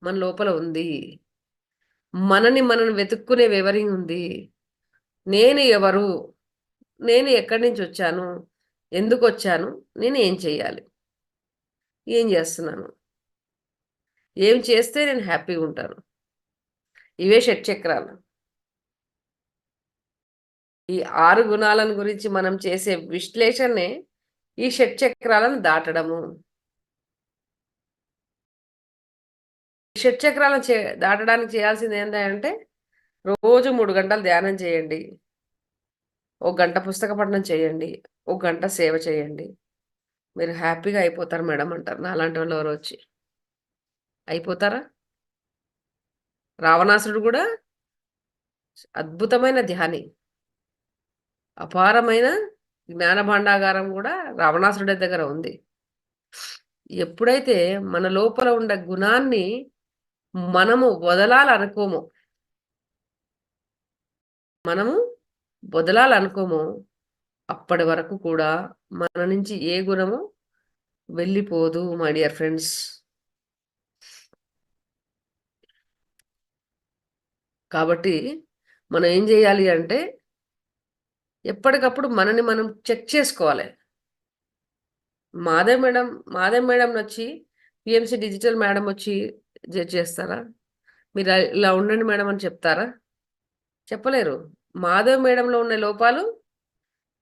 మన లోపల ఉంది. మనని మనం వెతుక్కునే వేవరింగ్ ఉంది. నేను ఎవరు, నేను ఎక్కడి నుంచి వచ్చాను, ఎందుకు వచ్చాను, నేను ఏం చేయాలి, ఏం చేస్తున్నాను, ఏం చేస్తే నేను హ్యాపీగా ఉంటాను. ఇవే షట్చక్రాలు. ఈ 6 గుణాలను గురించి మనం చేసే విశ్లేషణే ఈ షట్చక్రాలను దాటడము. షట్చక్రాలను దాటడానికి చేయాల్సింది ఏంటంటే రోజు 3 గంటలు ధ్యానం చేయండి, 1 గంట పుస్తక పఠనం చేయండి, 1 గంట సేవ చేయండి. మీరు హ్యాపీగా అయిపోతారు మేడం అంటారు నాలాంటి వాళ్ళు ఎవరు వచ్చి. అయిపోతారా? రావణాసురుడు కూడా అద్భుతమైన ధ్యాని, అపారమైన జ్ఞాన భాండాగారం కూడా రావణాసురుడి దగ్గర ఉంది. ఎప్పుడైతే మన లోపల ఉండే గుణాన్ని మనము వదలాలనుకోము, అప్పటి వరకు కూడా మన నుంచి ఏ గుణము వెళ్ళిపోదు మై డియర్ ఫ్రెండ్స్. కాబట్టి మనం ఏం చేయాలి అంటే ఎప్పటికప్పుడు మనని మనం చెక్ చేసుకోవాలి. మాధవ్ మేడం వచ్చి పిఎంసి డిజిటల్ మేడం వచ్చి జడ్జ్ చేస్తారా? మీరు ఇలా ఉండండి మేడం అని చెప్తారా? చెప్పలేరు. మాధవ్ మేడంలో ఉన్న లోపాలు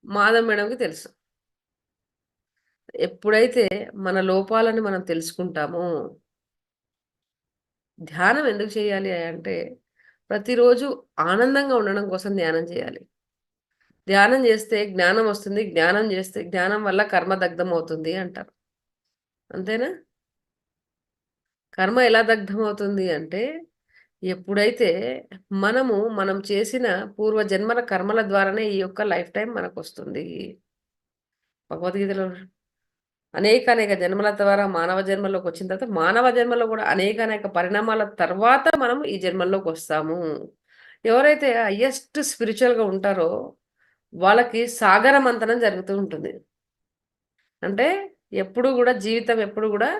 మాధవ్ మేడంకి తెలుసు. ఎప్పుడైతే మన లోపాలని మనం తెలుసుకుంటామో, ధ్యానం ఎందుకు చేయాలి అంటే ప్రతిరోజు ఆనందంగా ఉండడం కోసం ధ్యానం చేయాలి. ధ్యానం చేస్తే జ్ఞానం వస్తుంది, జ్ఞానం చేస్తే జ్ఞానం వల్ల కర్మ దగ్ధం అవుతుంది అంటారు. అంతేనా? కర్మ ఎలా దగ్ధం అవుతుంది అంటే ఎప్పుడైతే మనం చేసిన పూర్వజన్మల కర్మల ద్వారానే ఈ యొక్క లైఫ్ టైం మనకు వస్తుంది. భగవద్గీతలో అనేక జన్మల ద్వారా మానవ జన్మలోకి వచ్చిన తర్వాత మానవ జన్మలో కూడా అనేక పరిణామాల తర్వాత మనం ఈ జన్మల్లోకి వస్తాము. ఎవరైతే హయ్యెస్ట్ స్పిరిచువల్గా ఉంటారో వాళ్ళకి సాగర మంథనం జరుగుతూ ఉంటుంది. అంటే ఎప్పుడు కూడా జీవితం ఎప్పుడు కూడా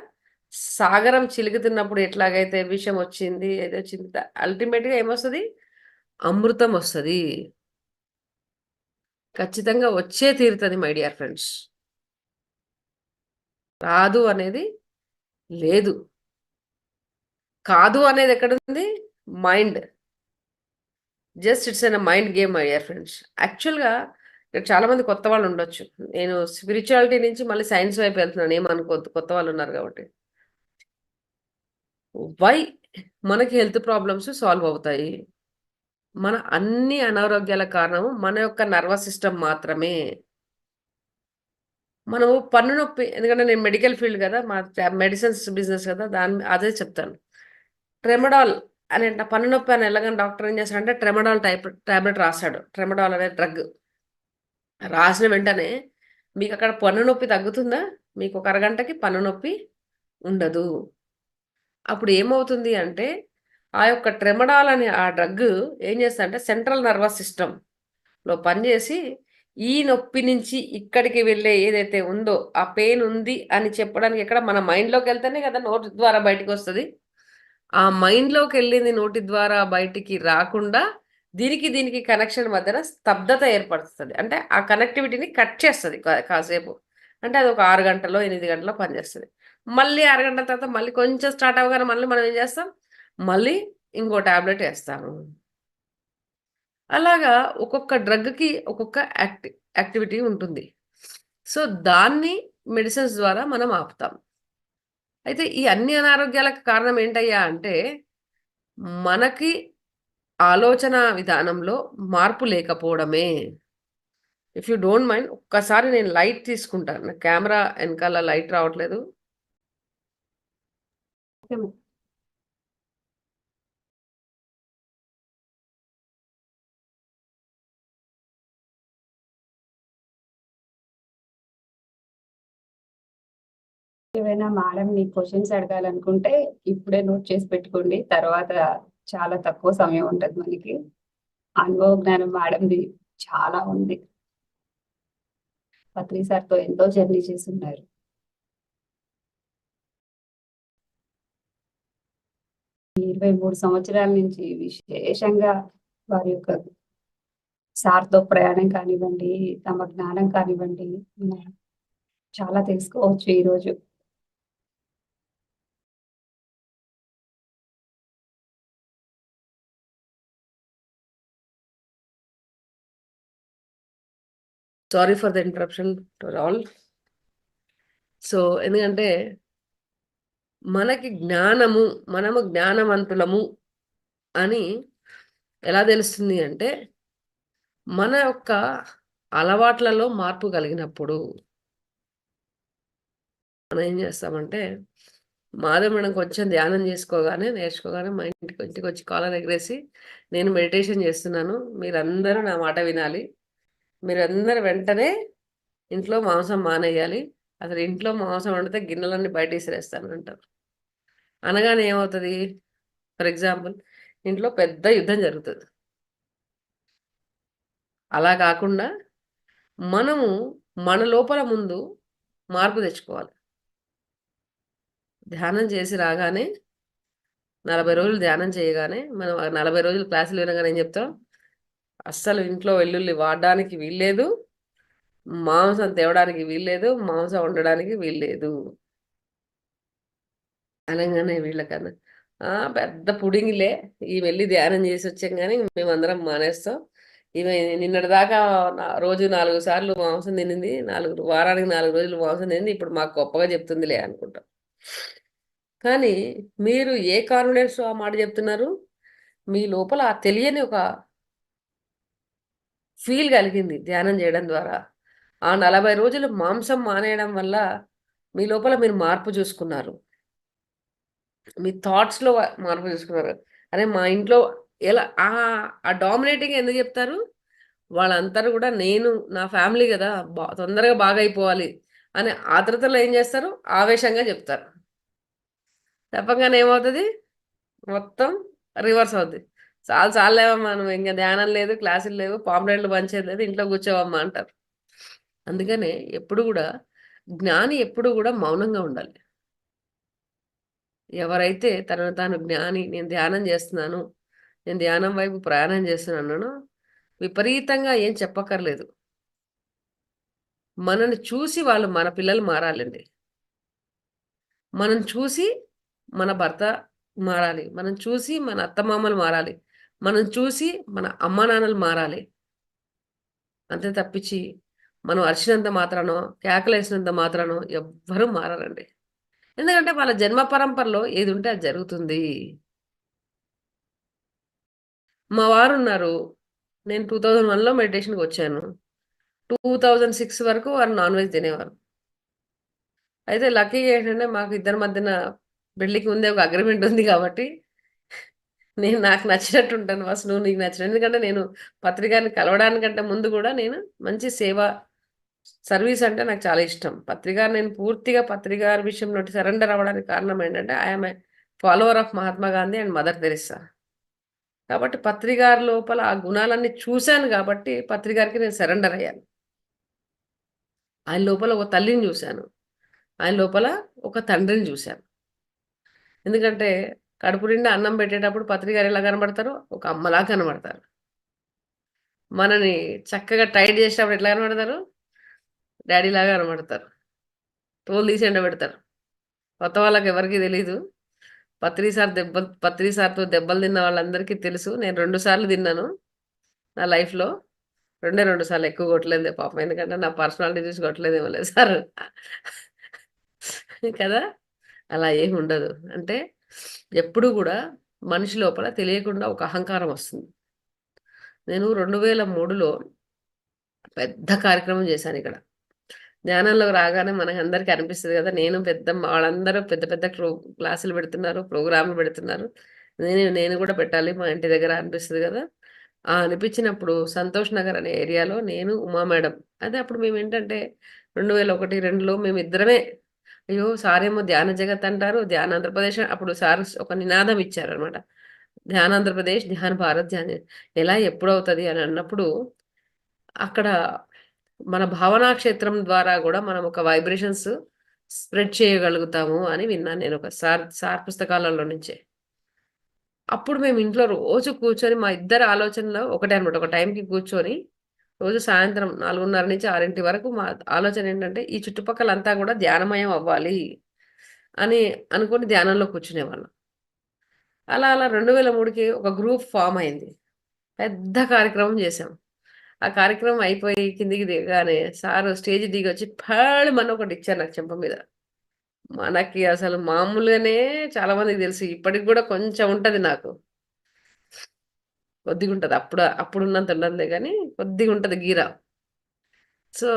సాగరం చిలుకుతున్నప్పుడు ఎట్లాగైతే విషం వచ్చింది ఏదో వచ్చింది, అల్టిమేట్గా ఏమొస్తుంది? అమృతం వస్తుంది. ఖచ్చితంగా వచ్చే తీరుతుంది మై డియర్ ఫ్రెండ్స్. రాదు అనేది లేదు. కాదు అనేది ఎక్కడుంది? Mind. Just it's an mind game my dear friends. యాక్చువల్గా ఇక్కడ చాలా మంది కొత్త వాళ్ళు ఉండొచ్చు. నేను స్పిరిచువాలిటీ నుంచి మళ్ళీ సైన్స్ వైపు వెళ్తున్నాను, ఏమనుకోవద్దు, కొత్త వాళ్ళు ఉన్నారు కాబట్టి. వై మనకి హెల్త్ ప్రాబ్లమ్స్ సాల్వ్ అవుతాయి? మన అన్ని అనారోగ్యాల కారణం మన యొక్క నర్వస్ సిస్టమ్ మాత్రమే. మనము పన్ను నొప్పి, ఎందుకంటే నేను మెడికల్ ఫీల్డ్ కదా, మా మెడిసిన్స్ బిజినెస్ కదా, అదే చెప్తాను. ట్రెమడాల్ అని పన్ను నొప్పి అని వెళ్ళగానే డాక్టర్ ఏం చేస్తాడంటే ట్రెమడాల్ టాబ్లెట్ రాస్తాడు. ట్రెమడాల్ అనే డ్రగ్ రాసిన వెంటనే మీకు అక్కడ పన్ను నొప్పి తగ్గుతుందా? మీకు ఒక అరగంటకి పన్ను నొప్పి ఉండదు. అప్పుడు ఏమవుతుంది అంటే ఆ యొక్క ట్రెమడాల్ అనే ఆ డ్రగ్ ఏం చేస్తుందంటే సెంట్రల్ నర్వస్ సిస్టంలో పనిచేసి ఈ నొప్పి నుంచి ఇక్కడికి వెళ్ళే ఏదైతే ఉందో ఆ పెయిన్ ఉంది అని చెప్పడానికి ఎక్కడ మన మైండ్లోకి వెళ్తేనే కదా నోటి ద్వారా బయటకు వస్తుంది. ఆ మైండ్లోకి వెళ్ళింది నోటి ద్వారా బయటికి రాకుండా దీనికి కనెక్షన్ మధ్యన స్తబ్దత ఏర్పడుతుంది. అంటే ఆ కనెక్టివిటీని కట్ చేస్తుంది కాసేపు. అంటే అది ఒక 6 గంటలో 8 గంటలో పనిచేస్తుంది. మళ్ళీ 6 గంటల తర్వాత మళ్ళీ కొంచెం స్టార్ట్ అవ్వగానే మళ్ళీ మనం ఏం చేస్తాం? మళ్ళీ ఇంకో టాబ్లెట్ వేస్తాము. అలాగా ఒక్కొక్క డ్రగ్కి ఒక్కొక్క యాక్టివిటీ ఉంటుంది. సో దాన్ని మెడిసిన్స్ ద్వారా మనం ఆపుతాం. అయితే ఈ అన్ని అనారోగ్యాలకు కారణం ఏంటయ్యా అంటే మనకి ఆలోచన విధానంలో మార్పు లేకపోవడమే. ఇఫ్ యూ డోంట్ మైండ్ ఒక్కసారి నేను లైట్ తీసుకుంటాను. నా కెమెరా వెనకాల లైట్ రావట్లేదు. Okay madam. ఏమైనా మేడం మీ క్వశ్చన్స్ అడగాలనుకుంటే ఇప్పుడే నోట్ చేసి పెట్టుకోండి. తర్వాత చాలా తక్కువ సమయం ఉంటుంది మనకి. అనుభవ జ్ఞానం మేడంది చాలా ఉంది. పత్రి సార్తో ఎంతో జర్నీ చేస్తున్నారు. ఈ 23 సంవత్సరాల నుంచి విశేషంగా వారి యొక్క సార్తో ప్రయాణం కానివ్వండి, తమ జ్ఞానం కానివ్వండి, మనం చాలా తెలుసుకోవచ్చు ఈరోజు. Sorry for the interruption to all. So ఎందుకంటే మనకి జ్ఞానము, మనము జ్ఞానవంతులము అని ఎలా తెలుస్తుంది అంటే మన యొక్క అలవాట్లలో మార్పు కలిగినప్పుడు మనం ఏం చేస్తామంటే మాధవ్ మేడం కొంచెం ధ్యానం నేర్చుకోగానే మా ఇంటికి వచ్చి కాలర్ ఎగరేసి నేను మెడిటేషన్ చేస్తున్నాను, మీరందరూ నా మాట వినాలి, మీరందరూ వెంటనే ఇంట్లో మాంసం మానేయాలి, అసలు ఇంట్లో మాంసం వండితే గిన్నెలన్నీ బయట విసిరేస్తాను అంటారు. అనగానే ఏమవుతుంది? ఫర్ ఎగ్జాంపుల్ ఇంట్లో పెద్ద యుద్ధం జరుగుతుంది. అలా కాకుండా మనము మన లోపల ముందు మార్పు తెచ్చుకోవాలి. ధ్యానం చేసి రాగానే 40 రోజులు ధ్యానం చేయగానే మనం 40 రోజులు క్లాసులు వినగానే ఏం చెప్తాం? అస్సలు ఇంట్లో వెల్లుల్లి వాడడానికి వీల్లేదు, మాంసం తేవడానికి వీల్లేదు, మాంసం వండడానికి వీల్లేదు అనగానే వీళ్ళకన్నా పెద్ద పుడింగిలే, ఈ వెళ్ళి ధ్యానం చేసి వచ్చాం కానీ మేమందరం మానేస్తాం, ఈమె నిన్నటిదాకా రోజు 4 సార్లు మాంసం తినింది, వారానికి 4 రోజులు మాంసం తినింది, ఇప్పుడు మాకు గొప్పగా చెప్తుందిలే అనుకుంటాం. కానీ మీరు ఏ కాన్ఫిడెన్స్ ఆ మాట చెప్తున్నారు? మీ లోపల ఆ తెలియని ఒక ఫీల్ కలిగింది ధ్యానం చేయడం ద్వారా. ఆ 40 రోజులు మాంసం మానేయడం వల్ల మీ లోపల మీరు మార్పు చూసుకున్నారు. మీ థాట్స్‌లో మార్పు చూసుకున్నారు. అరే! మా ఇంట్లో ఎలా ఆ డామినేటింగ్ ఎందుకు చెప్తారు? వాళ్ళందరూ కూడా నేను నా ఫ్యామిలీ గదా! తొందరగా బాగైపోవాలి అనే ఆతృతలో ఏం చేస్తారు? ఆవేశంగా చెప్తారు. చెప్పంగానే ఏమవుతది? మొత్తం రివర్స్ అవుద్ది. చాలులేవమ్మా నువ్వు ఇంక ధ్యానం లేదు, క్లాసులు లేవు, పాంప్లెట్లు పంచేది లేదు, ఇంట్లో కూర్చోవమ్మా అంటారు. అందుకనే ఎప్పుడు గూడా జ్ఞాని ఎప్పుడు గూడా మౌనంగా ఉండాలి. ఎవరైతే తనను తాను జ్ఞాని, నేను ధ్యానం చేస్తున్నాను, నేను ధ్యానం వైపు ప్రయాణం చేస్తున్నానో విపరీతంగా ఏం చెప్పక్కర్లేదు. మనల్ని చూసి మన పిల్లలు మారాలండి. మనం చూసి మన భర్త మారాలి. మనం చూసి మన అత్తమామలు మారాలి. మనం చూసి మన అమ్మానాన్నలు మారాలి. అంతే తప్పించి మనం అరిచినంత మాత్రానో, కేకలేసినంత మాత్రానో ఎవ్వరూ మారరండి. ఎందుకంటే వాళ్ళ జన్మ పరంపరలో ఏదుంటే అది జరుగుతుంది. మా వారున్నారు. నేను 2001లో మెడిటేషన్‌కొచ్చాను. 2006 వరకు వారు నాన్ వెజ్ తినేవారు. అయితే లక్కీగా ఏంటంటే మాకు ఇద్దరి మధ్యన పెళ్ళికి ముందే ఒక అగ్రీమెంట్ ఉంది కాబట్టి నేను నాకు నచ్చినట్టు ఉంటాను ఫస్ట్. నువ్వు నీకు నచ్చినట్టు. ఎందుకంటే నేను పత్రికని కలవడానికంటే ముందు గూడా నేను మంచి సర్వీస్ అంటే నాకు చాలా ఇష్టం. నేను పూర్తిగా పత్రికారి విషయంలో సరెండర్ అవ్వడానికి కారణం ఏంటంటే I am a follower of Mahatma Gandhi and Mother Teresa. కాబట్టి పత్రికారి లోపల ఆ గుణాలన్నీ చూసాను కాబట్టి పత్రికారికి నేను సరెండర్ అయ్యాను. ఆయన లోపల ఒక తల్లిని చూశాను. ఆయన లోపల ఒక తండ్రిని చూశాను. ఎందుకంటే కడుపు నిండా అన్నం పెట్టేటప్పుడు పత్రికారు ఎలా కనబడతారో ఒక అమ్మలా కనబడతారు. మనని చక్కగా టైట్ చేసేటప్పుడు ఎట్లా కనబడతారు? డ్యాడీలాగా కనబడతారు. తోలు తీసి ఎండబెడతారు. కొత్త వాళ్ళకి ఎవరికీ తెలీదు. పత్రి సార్‌తో దెబ్బలు తిన్న వాళ్ళందరికీ తెలుసు. నేను 2 సార్లు తిన్నాను నా లైఫ్‌లో. 2 సార్లు ఎక్కువ కొట్టలేదులే పాపం. ఎందుకంటే నా పర్సనాలిటీ చూసి కొట్టలేదేమోలే సారు. కదా! అలా ఏమి ఉండదు. అంటే ఎప్పుడు కూడా మనిషి లోపల తెలియకుండా ఒక అహంకారం వస్తుంది. నేను 2003లో పెద్ద కార్యక్రమం చేశాను ఇక్కడ. ధ్యానంలోకి రాగానే మనకందరికీ అనిపిస్తది గదా! నేను పెద్ద వాళ్ళందరూ పెద్ద పెద్ద క్లాసులు పెడుతున్నారు, ప్రోగ్రామ్‌లు పెడుతున్నారు. నేను కూడా పెట్టాలి మా ఇంటి దగ్గర అనిపిస్తది గదా! ఆ అనిపించినప్పుడు సంతోష్ నగర్ అనే ఏరియాలో నేను, ఉమా మేడం అదే అప్పుడు మేమేంటంటే 2001, 2లో మేమిద్దరమే. అయ్యో! సారేమో ధ్యాన జగత్ అంటారు. ధ్యాన ఆంధ్రప్రదేశ్ అప్పుడు సార్ ఒక నినాదం ఇచ్చారనమాట. ధ్యాన ఆంధ్రప్రదేశ్, ధ్యాన భారత్, ఎలా ఎప్పుడవుతది అని అన్నప్పుడు అక్కడ మన భావనా క్షేత్రం ద్వారా గూడా మనం ఒక వైబ్రేషన్స్ స్ప్రెడ్ చేయగలుగుతాము అని విన్నాను నేను ఒక సార్ పుస్తకాలలో నుంచే. అప్పుడు మేము ఇంట్లో రోజు కూర్చొని మా ఇద్దరి ఆలోచనలు ఒకటే అనమాట. ఒక టైంకి కూర్చొని రోజు సాయంత్రం 4:30-6 వరకు మా ఆలోచన ఏంటంటే ఈ చుట్టుపక్కలంతా గూడా ధ్యానమయం అవ్వాలి అని అనుకోని ధ్యానంలో కూర్చునేవాళ్ళం. అలా 2003కి ఒక గ్రూప్ ఫార్మ్ అయింది. పెద్ద కార్యక్రమం చేశాం. ఆ కార్యక్రమం అయిపోయి కిందికి దిగగానే సారు స్టేజ్ దిగొచ్చి ఫాళుమని ఒకటిచ్చారు నాకు చెంప మీద. మనకి అసలు మామూలుగానే చాలా మందికి తెలుసు. ఇప్పటికి గూడా కొంచెం ఉంటది నాకు. కొద్దిగుంటది. అప్పుడున్నంత ఉండదులే గానీ కొద్దిగుంటది గీర. సో,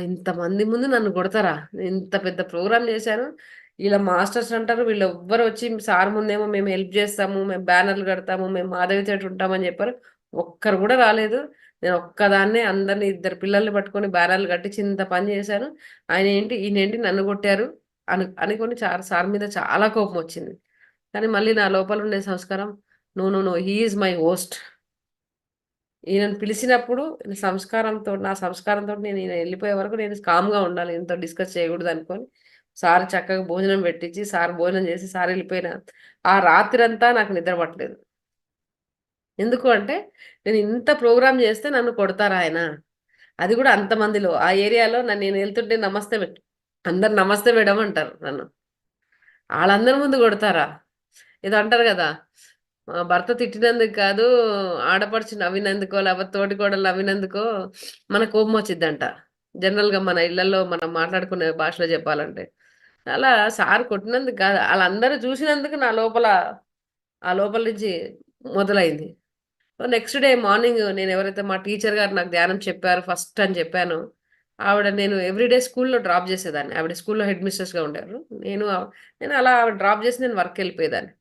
ఇంతమంది ముందు నన్ను కొడతారా? ఇంత పెద్ద ప్రోగ్రామ్ చేశాను. ఈళ్ళ మాస్టర్స్ అంటారు. వీళ్ళెవ్వరు వచ్చి సార్ ముందేమో మేము హెల్ప్ చేస్తాము. మేము బ్యానర్‌లు కడతాము. మేము మాధవి తోటి ఉంటామని చెప్పారు. ఒక్కరు కూడా రాలేదు. నేను ఒక్కదాన్నే అందరిని ఇద్దరు పిల్లల్ని పట్టుకొని బ్యానర్‌లు కట్టించి ఇంత పని చేశాను. ఈయనేంటి నన్ను కొట్టారు అనుకోని సార్ మీద చాలా కోపమొచ్చింది. కానీ మళ్ళీ నా లోపల ఉండే సంస్కారం no, no, no. He is my host. ఈయనను పిలిచినప్పుడు నా సంస్కారంతోటి ఈయన ఎళ్ళిపోయే వరకు నేను కామ్‌గా ఉండాలి. ఈయనతో డిస్కస్ చేయకూడదనుకోని, సార్ చక్కగా భోజనం పెట్టించి, సార్ భోజనం చేసి, సార్ ఎళ్ళిపోయిన ఆ రాత్రంతా నాకు నిద్ర పట్టలేదు. ఎందుకు అంటే, నేను ఇంత ప్రోగ్రామ్ చేస్తే నన్ను కొడతారాయన. అది కూడా అంతమందిలో. ఆ ఏరియాలో నేను ఎళ్తుంటే అందరు నమస్తే మేడమ్ అంటారు నన్ను. ఆళ్ళందరి ముందు కొడతారా? ఏదో అంటారు గదా! భర్త తిట్టినందుకు కాదు, ఆడపడుచు నవ్వినందుకో, లేకపోతే తోటికోడలు నవ్వినందుకో మనకు కోపమొచ్చిద్దంట. జనరల్‌గా మన ఇళ్లల్లో మనం మాట్లాడుకునే భాషలో చెప్పాలంటే. అలా సార్ కొట్టినందుకు కాదు, ఆళ్ళందరూ చూసినందుకు ఆ లోపల నుంచి మొదలైంది. సో, నెక్స్ట్ డే మార్నింగ్ నేనెవరైతే మా టీచర్ గారు నాకు ధ్యానం చెప్పారు ఫస్ట్ అని చెప్పానో, నేను ఎవ్రీడే స్కూల్‌లో డ్రాప్ చేసేదాన్ని. ఆవిడ స్కూల్‌లో హెడ్ మిస్ట్రెస్‌గా ఉండేవారు. నేను అలా ఆవిడ డ్రాప్ చేసి నేను వర్క్‌కెళ్ళిపోయేదాన్ని.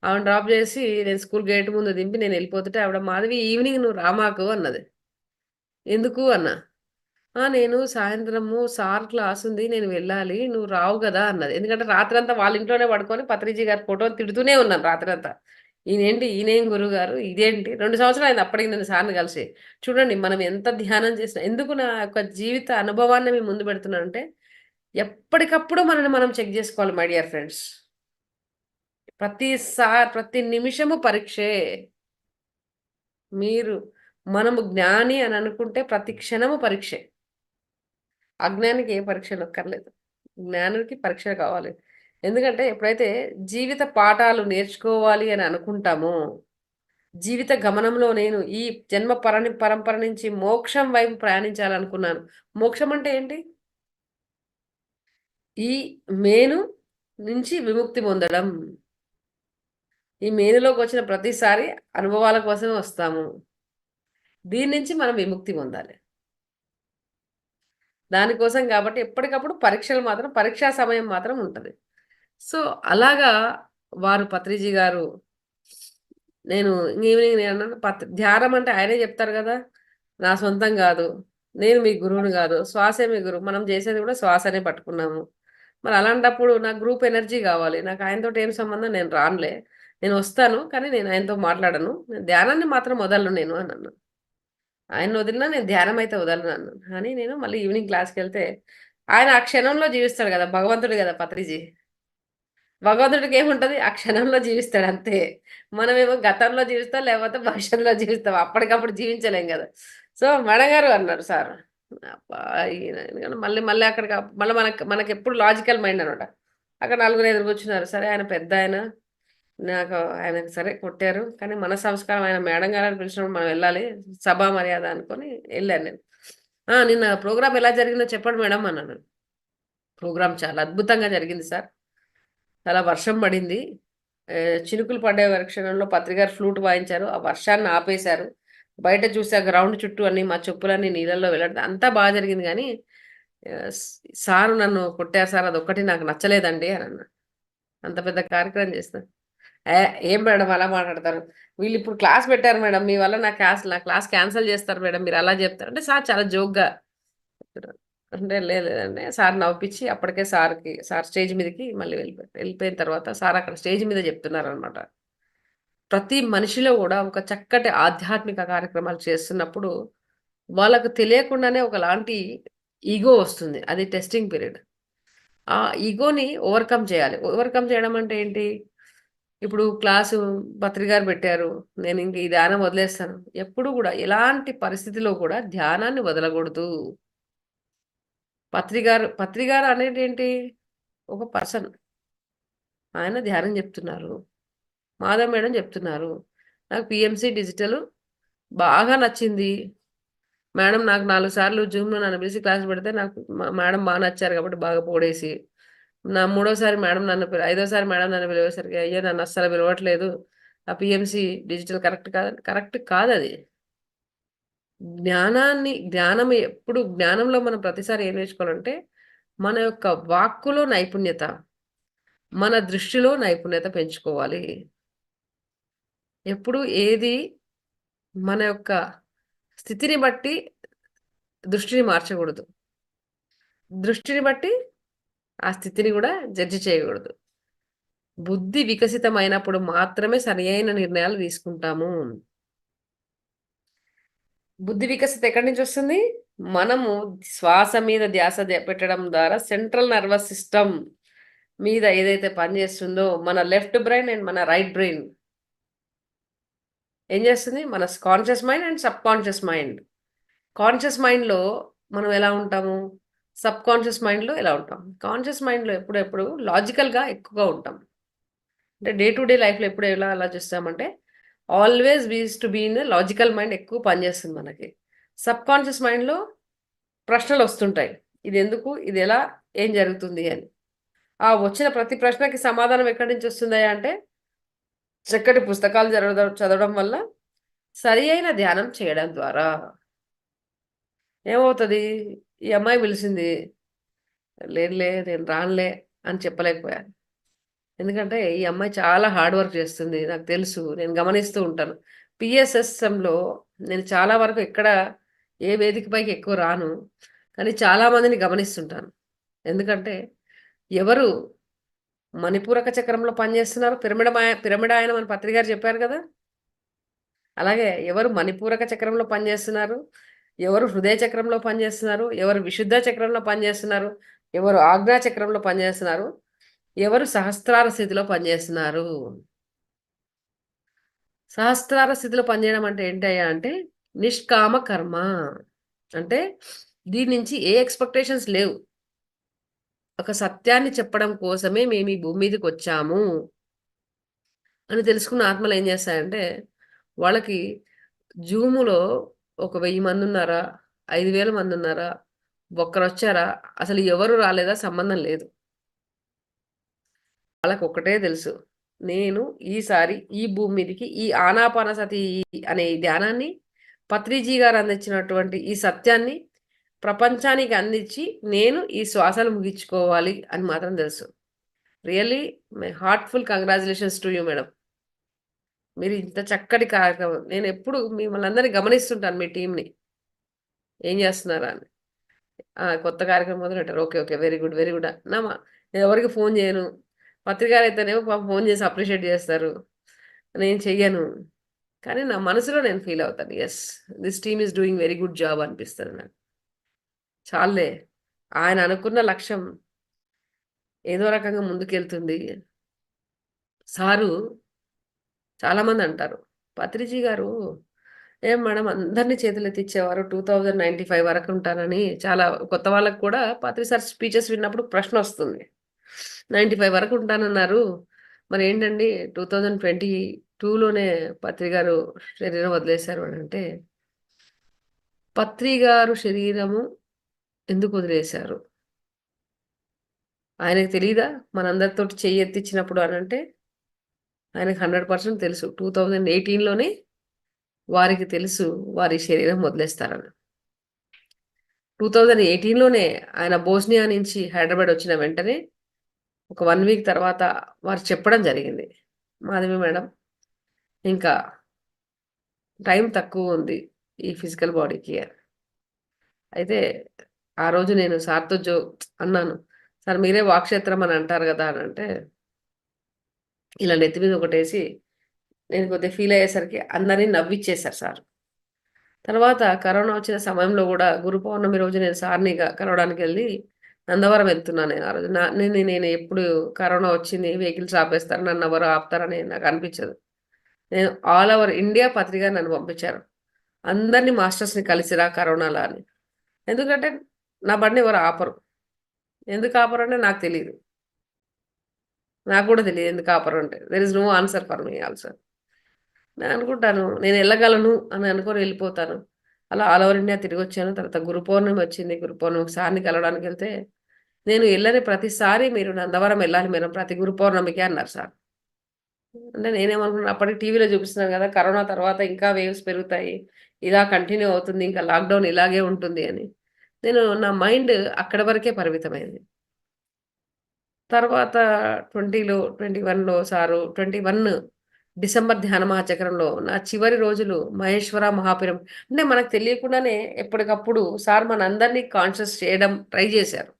ఆమెను డ్రాప్ జేసి నేను స్కూల్ గేట్ ముందు దింపి నేనెళ్ళిపోతుంటే ఆవిడ "మాధవి ఈవినింగ్ నువ్వు రామాకు" అన్నది. "ఎందుకు?" అన్నా. నేను సాయంత్రము సార్ క్లాసుంది నేను వెళ్ళాలి. నువ్వు రావు గదా!" అన్నది. ఎందుకంటే రాత్రంతా వాళ్ళ ఇంట్లోనే పడుకొని పత్రిజీ గారి ఫోటోని తిడుతూనే ఉన్నాను రాత్రంతా. ఈయనేం గురువుగారు ఇదేంటి 2 సంవత్సరాలయింది అప్పటికి నేను సార్‌ని కలిసి. చూడండి మనం ఎంత ధ్యానం చేసినా ఎందుకు నా యొక్క జీవిత అనుభవాన్ని మీ ముందు పెడుతున్నానంటే, ఎప్పటికప్పుడు మనల్ని మనం చెక్ జేసుకోవాలి మై డియర్ ఫ్రెండ్స్. ప్రతి నిమిషము పరీక్షే. మీరు మనము జ్ఞాని అని అనుకుంటే ప్రతి క్షణము పరీక్షే. అజ్ఞానికి ఏ పరీక్షలు అక్కర్లేదు. జ్ఞానికి పరీక్ష కావాలి. ఎందుకంటే ఎప్పుడైతే జీవిత పాఠాలు నేర్చుకోవాలి అని అనుకుంటామో, జీవిత గమనంలో నేను ఈ జన్మ పరంపర నుంచి మోక్షం వైపు ప్రయాణించాలనుకున్నాను. మోక్షం అంటే ఏంటి? ఈ మేను నుంచి విముక్తి పొందడం. ఈ మేనులోకొచ్చిన ప్రతిసారి అనుభవాల కోసమే వస్తాము. దీని నుంచి మనం విముక్తి పొందాలి. దానికోసం గాబట్టి ఎప్పటికప్పుడు పరీక్షా సమయం మాత్రం ఉంటది. సో, అలాగా పత్రిజీ గారు నేను ఈవినింగ్ నేనన్నాను ధ్యానం అంటే ఆయనే జెప్తారు గదా! నా సొంతం గాదు. నేను మీ గురువుని గాదు. శ్వాసే మీ గురువు. మనం జేసేది గూడా శ్వాసనే పట్టుకున్నాము. మరి అలాంటప్పుడు నాకు గ్రూప్ ఎనర్జీ గావాలి. నాకు ఆయనతోటి ఏం సంబంధం నేను రానులే. నేనొస్తాను. కానీ నేను ఆయనతో మాట్లాడను. ధ్యానాన్ని మాత్రం వదలను నేను అనన్నా. ఆయన్నొదిలినా నేను ధ్యానమైతే వదలనన్నాను. అని నేను మళ్ళీ ఈవినింగ్ క్లాస్‌కెళ్తే, ఆయన ఆ క్షణంలో జీవిస్తాడు గదా! భగవంతుడు గదా! పత్రిజీ. భగవంతుడికేముంటది? ఆ క్షణంలో జీవిస్తాడంతే. మనమేమో గతంలో జీవిస్తాం, లేకపోతే భవిష్యత్తులో జీవిస్తాం. అప్పటికప్పుడు జీవించలేం గదా! సో, "మేడంగారు" అన్నారు సారు. అబ్బా! ఎందుకంటే మళ్ళీ మళ్ళీ అక్కడికి మళ్ళీ మనకెప్పుడు లాజికల్ మైండ్ అనమాట. అక్కడ నలుగురు ఎదురు కూర్చున్నారు. సరే ఆయన పెద్దాయన. ఆయనకి సరే కొట్టారు. కానీ మన సంస్కారం ఆయన మేడం గారని పిలిచినప్పుడు మనం వెళ్ళాలి. సభా మర్యాద అనుకోని ఎళ్ళాను నేను. నిన్న ప్రోగ్రామ్ ఎలా జరిగిందో చెప్పండి మేడం అన్నాను. ప్రోగ్రామ్ చాలా అద్భుతంగా జరిగింది సార్. చాలా వర్షం పడింది. చినుకులు పడే క్షణంలో పత్రికారు ఫ్లూట్ వాయించారు. ఆ వర్షాన్ని ఆపేశారు. బయట చూసా గ్రౌండ్ చుట్టూ అన్ని మా చెప్పులన్నీ నీళ్ళల్లో వెళ్ళడం అంతా బాగా జరిగింది గానీ, సారు నన్ను కొట్టారు సార్ అదొక్కటి నాకు నచ్చలేదండి అని అన్నా. అంత పెద్ద కార్యక్రమం చేసిన. ఏం మేడం అలా మాట్లాడతారు? వీళ్ళిప్పుడు క్లాస్ పెట్టారు మేడం. మీ వల్ల నా క్లాస్ క్యాన్సల్ చేస్తారు మేడం. మీరు అలా చెప్తారు. అంటే సార్ చాలా జోక్‌గా చెప్తున్నారు. అంటే లేదండి సార్ నవ్విపిచ్చి అప్పటికే సార్ స్టేజ్ మీదకి మళ్ళీ వెళ్ళిపోయారు. వెళ్ళిపోయిన తర్వాత సార్ అక్కడ స్టేజ్ మీద చెప్తున్నారనమాట. ప్రతి మనిషిలో గూడా ఒక చక్కటి ఆధ్యాత్మిక కార్యక్రమాలు చేస్తున్నప్పుడు, వాళ్ళకు తెలియకుండానే ఒకలాంటి ఇగో వస్తుంది. అది టెస్టింగ్ పీరియడ్. ఆ ఇగోని ఓవర్‌కమ్ చేయాలి. ఓవర్‌కమ్ చేయడం అంటే ఏంటి? ఇప్పుడు క్లాసు పత్రికారు పెట్టారు. నేనింక ఈ ధ్యానం వదిలేస్తాను. ఎప్పుడు గూడా ఎలాంటి పరిస్థితిలో కూడా ధ్యానాన్ని వదలగూడదు. పత్రిగారు అనేదేంటి? ఒక పర్సన్. ఆయన ధ్యానం జెప్తున్నారు. మాధవ్ మేడం జెప్తున్నారు. నాకు పీఎంసీ డిజిటలు బాగా నచ్చింది. మేడం నాకు 4 సార్లు జూమ్‌లో నన్ను పిలిచి క్లాస్ పెడితే నాకు మేడం బా నచ్చారు కాబట్టి బాగా పొగిడేసి, మూడోసారి మేడం ఐదోసారి మేడం నన్ను పిలిచేసరికి అయ్యో! నన్ను అస్సలు పిలవట్లేదు. ఆ పీఎంసీ డిజిటల్ కరెక్ట్ కాదది. జ్ఞానంలో మనం ప్రతిసారి ఏం నేర్చుకోవాలంటే, మన యొక్క వాక్కులో నైపుణ్యత, మన దృష్టిలో నైపుణ్యత పెంచుకోవాలి. ఎప్పుడు ఏది మన యొక్క స్థితిని బట్టి దృష్టిని మార్చకూడదు. దృష్టిని బట్టి ఆ స్థితిని గూడా జడ్జి చేయకూడదు. బుద్ధి వికసితమైనప్పుడు మాత్రమే సరియైన నిర్ణయాలు తీసుకుంటాము. బుద్ధి వికసిత ఎక్కడి నుంచొస్తుంది? మనము శ్వాస మీద ధ్యాస పెట్టడం ద్వారా సెంట్రల్ నర్వస్ సిస్టమ్ మీద ఏదైతే పనిచేస్తుందో, మన లెఫ్ట్ బ్రెయిన్ అండ్ మన రైట్ బ్రెయిన్ ఏం చేస్తుంది? మన conscious mind and subconscious mind. Conscious మైండ్‌లో మనం ఎలా ఉంటాము? సబ్‌కాన్షియస్ మైండ్‌లో ఎలా ఉంటాం? కాన్షియస్ మైండ్‌లో ఎప్పుడు లాజికల్‌గా ఎక్కువగా ఉంటాం. అంటే డే టు డే లైఫ్‌లో ఎప్పుడు ఎలా ఆలోచిస్తామంటే, always we used to be in a logical mind ఎక్కువ పనిచేస్తుంది మనకి. సబ్‌కాన్షియస్ మైండ్‌లో ప్రశ్నలొస్తుంటాయి. ఇదెందుకు? ఇదెలా? ఏం జరుగుతుంది అని. ఆ వచ్చిన ప్రతి ప్రశ్నకి సమాధానం ఎక్కడి నుంచి వస్తుందయ్యా అంటే, చక్కటి పుస్తకాలు చదవడం వల్ల, సరి అయిన ధ్యానం చేయడం ద్వారా. ఏమవుతది? ఈ అమ్మాయి పిలిసింది. లేదులే నేను రానులే అని చెప్పలేకపోయాను. ఎందుకంటే ఈ అమ్మాయి చాలా హార్డ్ వర్క్ చేస్తుంది. నాకు తెలుసు. నేను గమనిస్తూ ఉంటాను. పిఎస్ఎస్ఎంలో నేను చాలా వరకు ఏ వేదిక పైకి ఎక్కువ రాను. కానీ చాలా మందిని గమనిస్తుంటాను. ఎందుకంటే ఎవరు మణిపూరక చక్రంలో పనిచేస్తున్నారు? పిరమిడ్ ఆయనం అని పత్రి గారు చెప్పారు గదా! అలాగే ఎవరు మణిపూరక చక్రంలో పనిచేస్తున్నారు? ఎవరు హృదయ చక్రంలో పనిచేస్తున్నారు? ఎవరు విశుద్ధ చక్రంలో పనిచేస్తున్నారు? ఎవరు ఆజ్ఞా చక్రంలో పనిచేస్తున్నారు? ఎవరు సహస్రార స్థితిలో పనిచేస్తున్నారు? సహస్రార స్థితిలో పనిచేయడం అంటే ఏంటయ్యా అంటే, నిష్కామ కర్మ. అంటే దీని నుంచి ఏ ఎక్స్‌పెక్టేషన్స్ లేవు. ఒక సత్యాన్ని చెప్పడం కోసమే మేము ఈ భూమి మీదకొచ్చాము అని తెలుసుకున్న ఆత్మలు ఏం చేస్తాయంటే, వాళ్ళకి జూములో ఒక 1000 మందున్నారా? 5000 మందున్నారా? ఒక్కరొచ్చారా? అసలు ఎవరు రాలేదా? సంబంధం లేదు. వాళ్ళకొక్కటే తెలుసు. నేను ఈసారి ఈ భూమి మీదకి ఈ ఆనాపానసతి అనే ఈ ధ్యానాన్ని పత్రిజీ గారు అందించినటువంటి ఈ సత్యాన్ని ప్రపంచానికి అందించి నేను ఈ శ్వాసలు ముగించుకోవాలి అని మాత్రం తెలుసు. Really my heartful congratulations to you madam. మీరు ఇంత చక్కటి కార్యక్రమం నేనెప్పుడు మిమ్మల్ని అందరిని గమనిస్తుంటాను మీ టీమ్‌ని. ఏం చేస్తున్నారా అని. కొత్త కార్యక్రమం మొదలుపెట్టారు. Okay. Okay. Very good. Very good. నేను ఎవరికీ ఫోను చేయను. పత్రికారైతేనేమో పాపం ఫోను చేసి అప్రిషియేట్ చేస్తారు. నేను చెయ్యను. కానీ నా మనసులో నేను ఫీల్ అవుతాను. Yes. This team is doing very good job అనిపిస్తది నాకు. చాల్లే. ఆయన అనుకున్న లక్ష్యం ఏదో రకంగా ముందుకెళ్తుంది. సారు చాలామంది అంటారు. పత్రిజీ గారు ఏం మేడం అందరిని చేతులెత్తిచ్చేవారు. 2095 వరకు ఉంటానని చాలా కొత్త వాళ్ళకి కూడా పత్రి సార్ స్పీచెస్ విన్నప్పుడు ప్రశ్నొస్తుంది. 95 వరకు ఉంటానన్నారు. మరేంటండి 2022లోనే పత్రి గారు శరీరం వదిలేసారు అనంటే, పత్రి గారు శరీరము ఎందుకు వదిలేశారు? ఆయనకు తెలీదా మనందరితోటి చెయ్యి ఎత్తిచ్చినప్పుడు అని అంటే ఆయనకు 100% తెలుసు. 2018లోనే వారికి తెలుసు వారి శరీరం వదిలేస్తారని. 2018లోనే ఆయన బోస్నియా నుంచి హైదరాబాద్ వచ్చిన వెంటనే ఒక 1 వీక్ తర్వాత వారు చెప్పడం జరిగింది. మాధవి మేడం ఇంకా టైం తక్కువ ఉంది ఈ ఫిజికల్ బాడీకి అని. అయితే ఆ రోజు నేను సార్‌తో అన్నాను. సార్ మీరే వాక్క్షేత్రం అని అంటారు గదా! అని అంటే ఇలా నెత్తి మీద ఒకటేసి నేను కొద్దిగా ఫీల్ అయ్యేసరికి అందరిని నవ్విచ్చేసారు సార్. తర్వాత కరోనా వచ్చిన సమయంలో గూడా గురు పౌర్ణమి రోజు నేను సార్‌ని కలవడానికెళ్ళి నందవరం వెళ్తున్నాను నేను ఆ రోజు. నేను ఎప్పుడు కరోనా వచ్చింది వెహికల్స్ ఆపేస్తారు. నన్నెవరు ఆపుతారని నాకు అనిపించదు. నేను ఆల్ ఓవర్ ఇండియా పత్రిక నన్ను పంపించారు. అందరిని మాస్టర్స్‌ని కలిసిరా కరోనాలో అని. ఎందుకంటే నా బండిని ఎవరు ఆపరు. ఎందుకు ఆపరంటే నాకు తెలీదు. నాకు గూడా తెలీదు ఎందుకు ఆపరు అంటే. There is no answer for me also. నేను అనుకుంటాను నేను ఎళ్ళగలను అని అనుకోని వెళ్ళిపోతాను. అలా ఆల్ ఓవర్ ఇండియా తిరిగొచ్చాను. తర్వాత గురు పౌర్ణమి వచ్చింది. గురు పౌర్ణమికి సార్‌ని కలవడానికెళ్తే, నేను ఎళ్ళని ప్రతిసారి మీరు నందవరం ఎళ్ళాలి మేడం ప్రతి గురు పౌర్ణమికి అన్నారు సార్. అంటే నేనేమనుకున్నా అప్పటికి టీవీలో చూపిస్తున్నారు గదా! కరోనా తర్వాత ఇంకా వేవ్స్ పెరుగుతాయి. ఇలా కంటిన్యూ అవుతుంది. ఇంకా లాక్‌డౌన్ ఇలాగే ఉంటుంది అని. నా మైండ్ అక్కడి వరకే పరిమితమైంది. తర్వాత 20లో 21లో సారు 21 డిసెంబర్ ధ్యాన మహాచక్రంలో నా చివరి రోజులు మహేశ్వర మహాపిరం అంటే మనకు తెలియకుండానే ఎప్పటికప్పుడు సార్ మనందరినీ కాన్షియస్ చేయడం ట్రై చేశారు.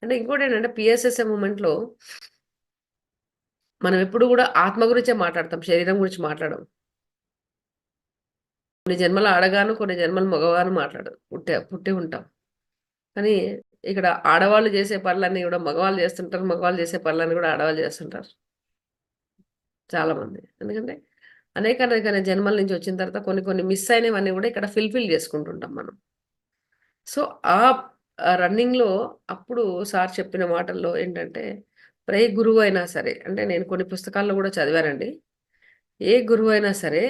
అంటే ఇంకోటేంటంటే పిఎస్ఎస్ఎం మూవ్‌మెంట్‌లో మనం ఎప్పుడు గూడా ఆత్మ గురించే మాట్లాడతాం. శరీరం గురించి మాట్లాడం. కొన్ని జన్మలు ఆడగాను, కొన్ని జన్మలు మగగాను పుట్టి ఉంటాం. కానీ ఇక్కడ ఆడవాళ్ళు చేసే పనులన్నీ గూడా మగవాళ్ళు చేస్తుంటారు. మగవాళ్ళు చేసే పనులన్నీ గూడా ఆడవాళ్ళు చేస్తుంటారు. చాలామంది. ఎందుకంటే అనేక జన్మల నుంచి వచ్చిన తర్వాత కొన్ని కొన్ని మిస్ అయినవన్నీ గూడా ఇక్కడ ఫిల్ చేసుకుంటుంటాం మనం. సో, ఆ రన్నింగ్‌లో అప్పుడు సార్ చెప్పిన మాటల్లో ఏంటంటే, ఏ గురువైనా సరే అంటే నేను కొన్ని పుస్తకాల్లో గూడా చదివానండి. ఏ గురువైనా సరే